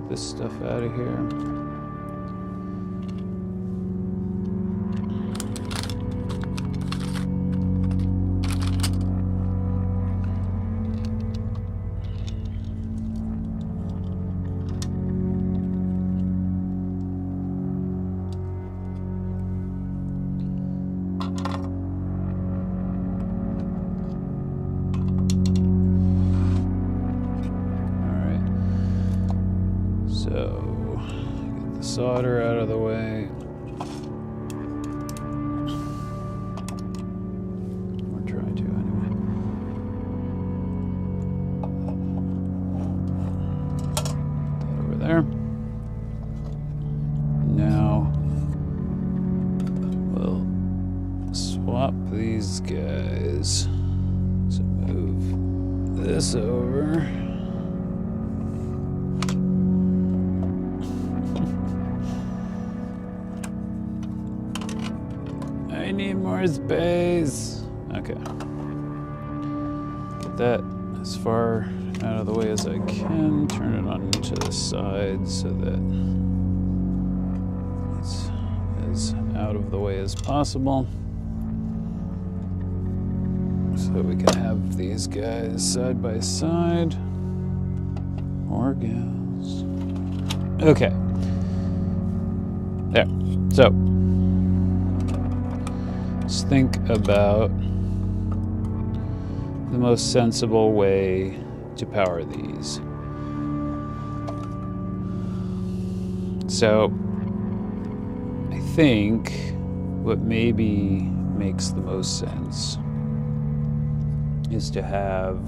This stuff out of here. So, get the solder out of the way. there. Now we'll swap these guys. So move this over. I need more space. Okay. Get that as far out of the way as I can. Turn it on to the side so that it's as out of the way as possible. So we can have these guys side by side. Or gals. Okay. There. So let's think about the most sensible way to power these. So I think what maybe makes the most sense is to have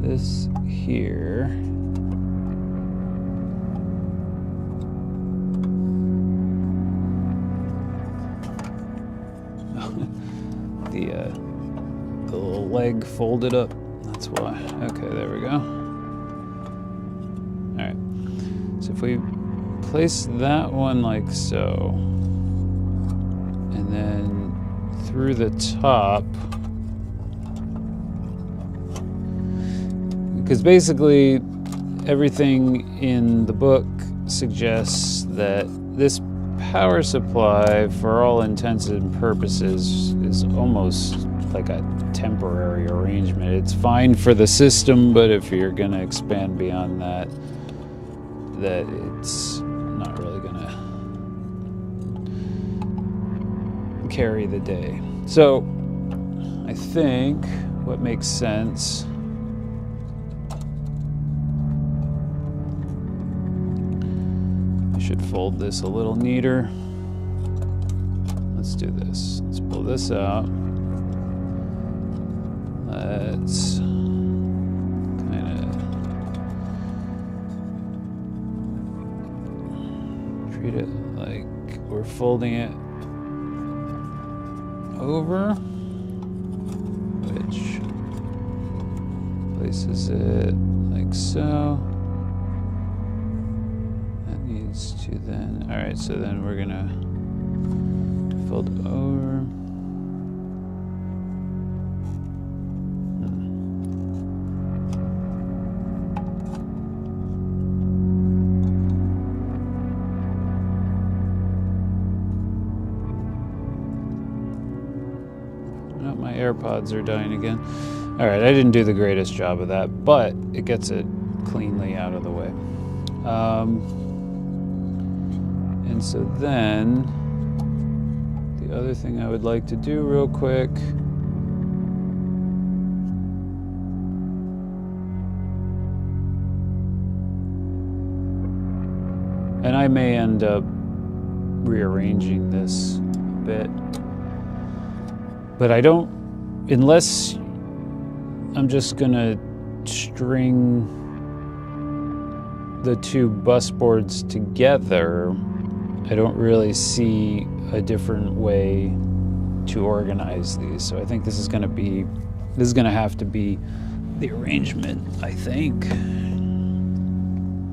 this here. The little leg folded up. That's why. Okay, there we go. All right. So if we place that one like so, and then through the top, because basically everything in the book suggests that this power supply, for all intents and purposes, is almost like a temporary arrangement. It's fine for the system, but if you're going to expand beyond that, it's not really going to carry the day. So I think what makes sense should fold this a little neater. Let's do this. Let's pull this out. Let's kind of treat it like we're folding it over, which places it like so. To then, all right, so then we're gonna fold over. Oh, my AirPods are dying again. All right, I didn't do the greatest job of that, but it gets it cleanly out of the way. And so then, the other thing I would like to do real quick and I may end up rearranging this a bit, but I don't, unless I'm just gonna string the two bus boards together, I don't really see a different way to organize these. So I think this is going to have to be the arrangement, I think.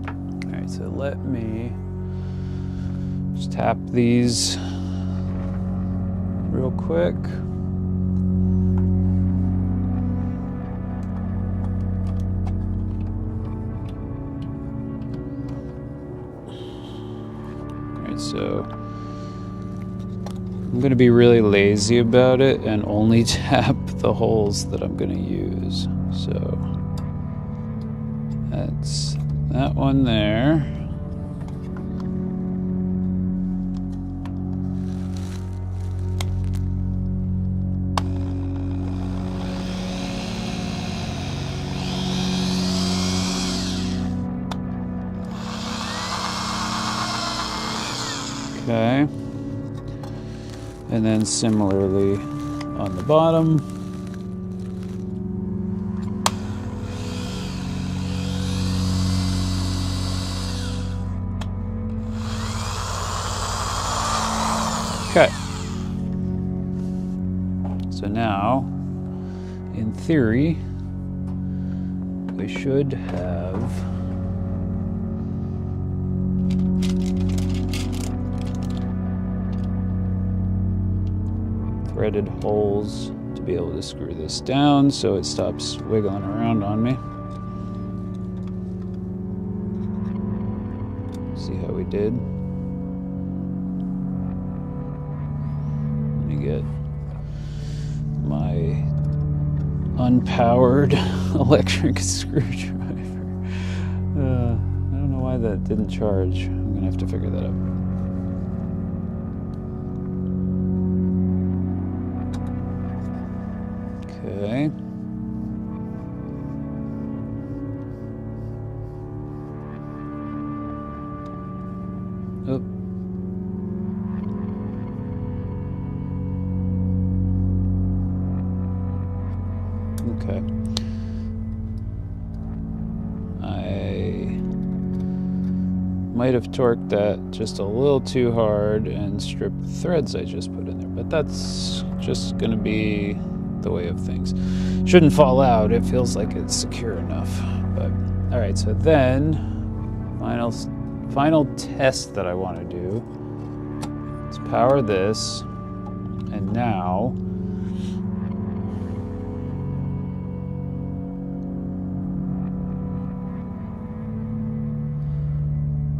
All right, so let me just tap these real quick. So I'm going to be really lazy about it and only tap the holes that I'm going to use. So that's that one there. Okay, and then similarly on the bottom. Okay. So now, in theory, we should have threaded holes to be able to screw this down so it stops wiggling around on me. See how we did? Let me get my unpowered electric screwdriver. I don't know why that didn't charge. I'm gonna have to figure that out. Okay. Oh. Okay. I might have torqued that just a little too hard and stripped the threads I just put in there, but that's just gonna be the way of things. Shouldn't fall out. It feels like it's secure enough. But all right, so then final test that I want to do is power this, and now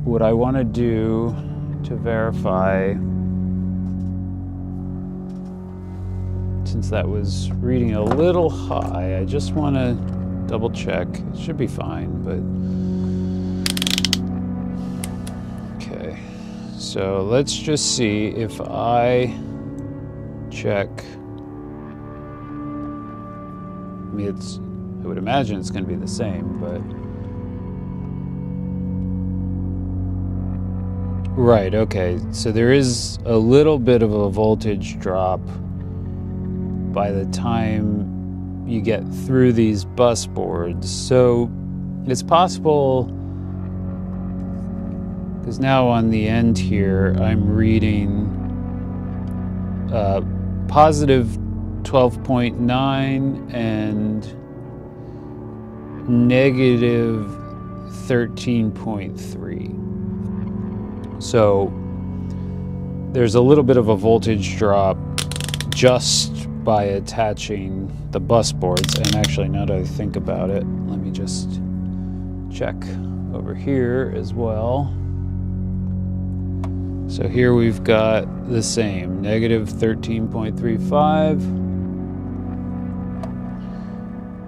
what I want to do to verify, since that was reading a little high, I just want to double check. It should be fine, but okay. So let's just see if I check. I mean, I would imagine it's going to be the same, but right, okay. So there is a little bit of a voltage drop by the time you get through these bus boards. So it's possible, because now on the end here I'm reading positive 12.9 and negative 13.3. So there's a little bit of a voltage drop just by attaching the bus boards. And actually, now that I think about it, let me just check over here as well. So here we've got the same, negative 13.35.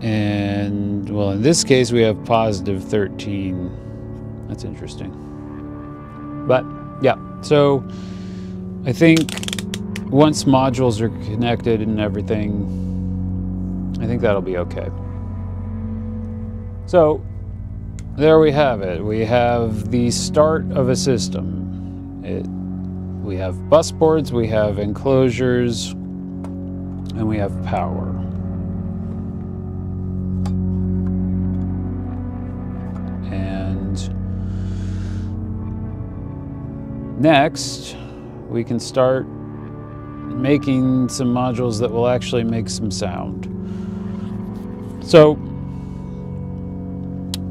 And, well, in this case, we have positive 13. That's interesting. But, yeah, so I think once modules are connected and everything, I think that'll be okay. So there we have it. We have the start of a system. We have bus boards, we have enclosures, and we have power. And next, we can start making some modules that will actually make some sound. So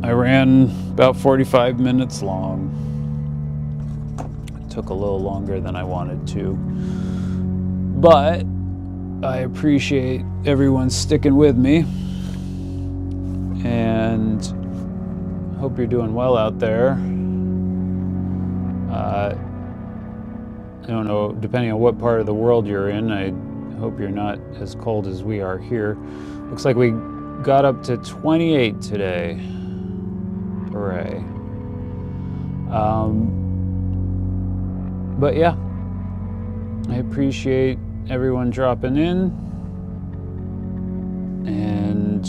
I ran about 45 minutes long. It took a little longer than I wanted to, but I appreciate everyone sticking with me, and hope you're doing well out there. I don't know, depending on what part of the world you're in, I hope you're not as cold as we are here. Looks like we got up to 28 today. Hooray. But yeah, I appreciate everyone dropping in, and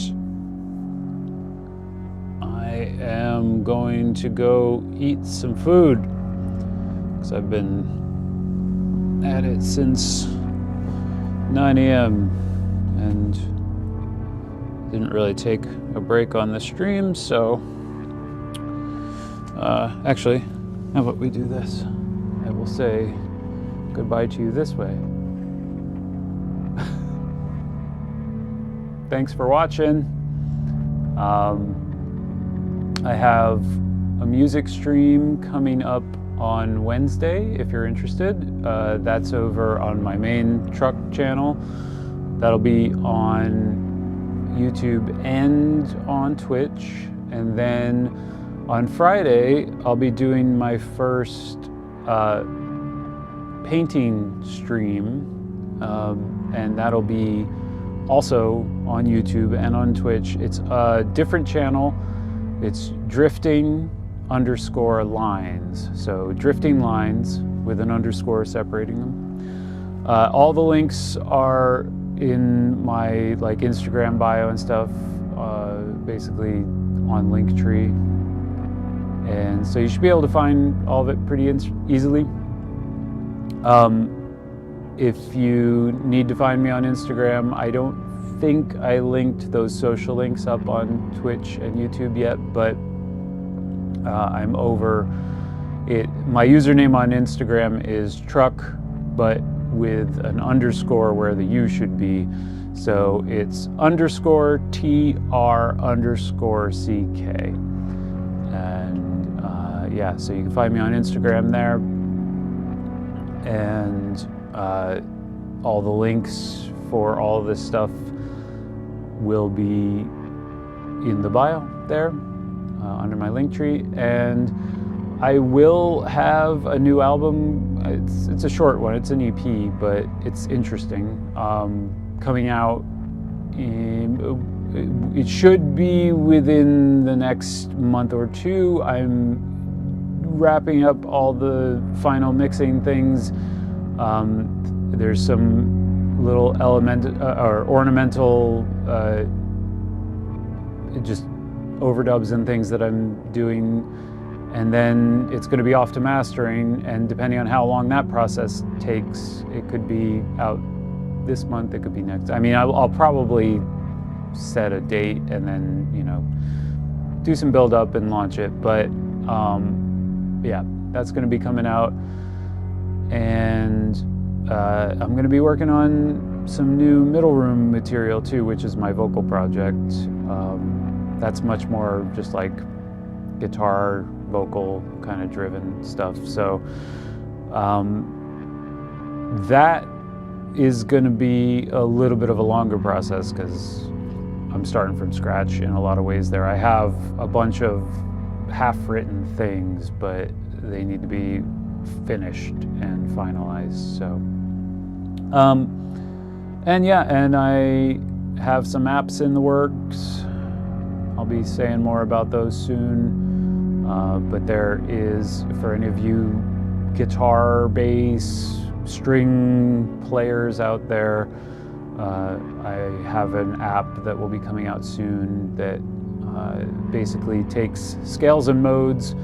I am going to go eat some food, because I've been at it since 9 a.m. and didn't really take a break on the stream, so actually, how about we do this? I will say goodbye to you this way. Thanks for watching. I have a music stream coming up on Wednesday if you're interested. That's over on my main truck channel. That'll be on YouTube and on Twitch. And then on Friday, I'll be doing my first painting stream, and that'll be also on YouTube and on Twitch. It's a different channel. It's drifting_lines. So drifting lines with an underscore separating them. All the links are in my like Instagram bio and stuff, basically on Linktree. And so you should be able to find all of it pretty easily. If you need to find me on Instagram, I don't think I linked those social links up on Twitch and YouTube yet, but I'm over it. My username on Instagram is truck, but with an underscore where the U should be. So it's _TR_CK. And yeah, so you can find me on Instagram there. And all the links for all of this stuff will be in the bio there under my Linktree. And I will have a new album. It's a short one. It's an EP, but it's interesting. Coming out it should be within the next month or two. I'm wrapping up all the final mixing things. There's some little or ornamental just overdubs and things that I'm doing, and then it's going to be off to mastering, and depending on how long that process takes, it could be out this month, it could be next. I mean, I'll probably set a date and then, you know, do some build up and launch it, but yeah, that's going to be coming out. And I'm going to be working on some new middle room material too, which is my vocal project. That's much more just like guitar, vocal kind of driven stuff. So that is going to be a little bit of a longer process because I'm starting from scratch in a lot of ways there. I have a bunch of half-written things, but they need to be finished and finalized. So and yeah, and I have some apps in the works. I'll be saying more about those soon, but there is, for any of you guitar, bass, string players out there, I have an app that will be coming out soon that basically takes scales and modes,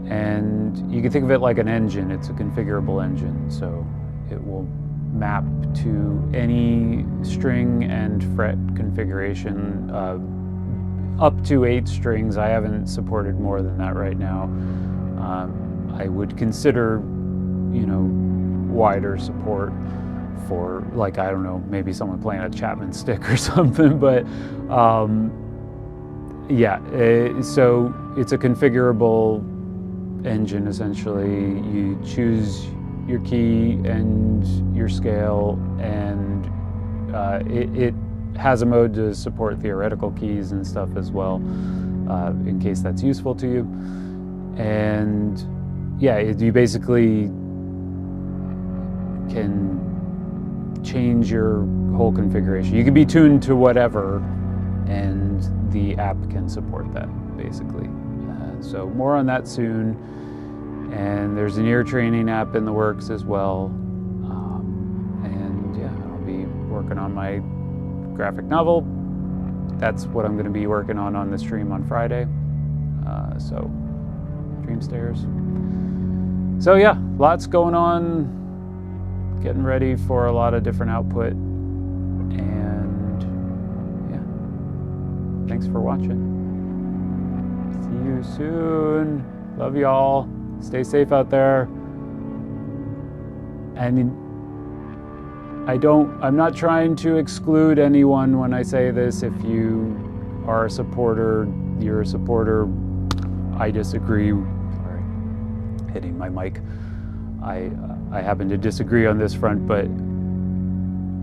and you can think of it like an engine. It's a configurable engine, so it will map to any string and fret configuration, up to 8 strings. I haven't supported more than that right now. I would consider, you know, wider support for, like, I don't know, maybe someone playing a Chapman stick or something, but yeah, so it's a configurable engine essentially. You choose your key and your scale, and it has a mode to support theoretical keys and stuff as well, in case that's useful to you. And yeah, you basically can change your whole configuration. You can be tuned to whatever, and the app can support that, basically. So more on that soon. And there's an ear training app in the works as well. And yeah, I'll be working on my graphic novel. That's what I'm going to be working on the stream on Friday. So Dream Stairs. So yeah, lots going on. Getting ready for a lot of different output. And yeah, thanks for watching. See you soon. Love y'all. Stay safe out there. And I'm not trying to exclude anyone when I say this. If you are a supporter, you're a supporter. I disagree. Sorry, hitting my mic. I happen to disagree on this front, but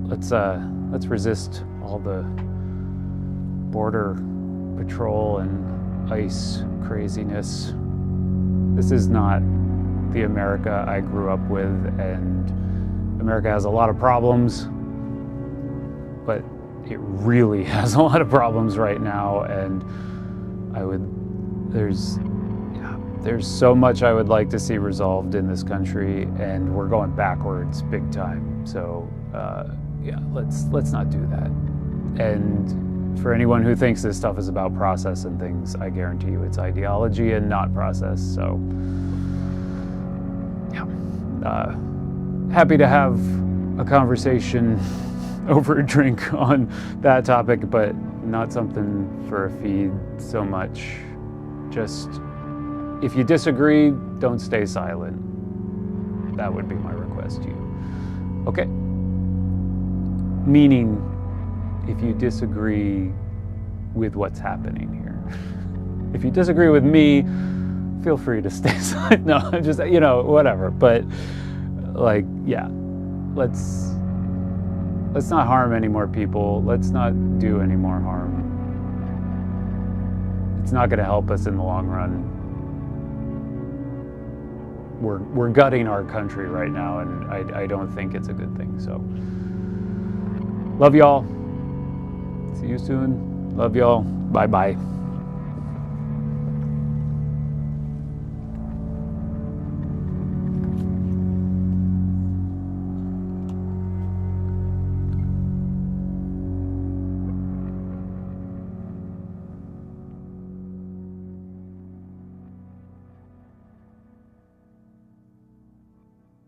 let's resist all the border patrol and ICE craziness. This is not the America I grew up with, and America has a lot of problems, but it really has a lot of problems right now, and there's so much I would like to see resolved in this country, and we're going backwards big time. So yeah, let's not do that. And for anyone who thinks this stuff is about process and things, I guarantee you it's ideology and not process. So yeah, happy to have a conversation over a drink on that topic, but not something for a feed so much. Just, if you disagree, don't stay silent. That would be my request to you. Okay. Meaning, if you disagree with what's happening here. If you disagree with me, feel free to stay silent. No, just, whatever. But, like, yeah, let's not harm any more people. Let's not do any more harm. It's not going to help us in the long run. We're gutting our country right now, and I don't think it's a good thing. So, love y'all. See you soon. Love y'all. Bye-bye.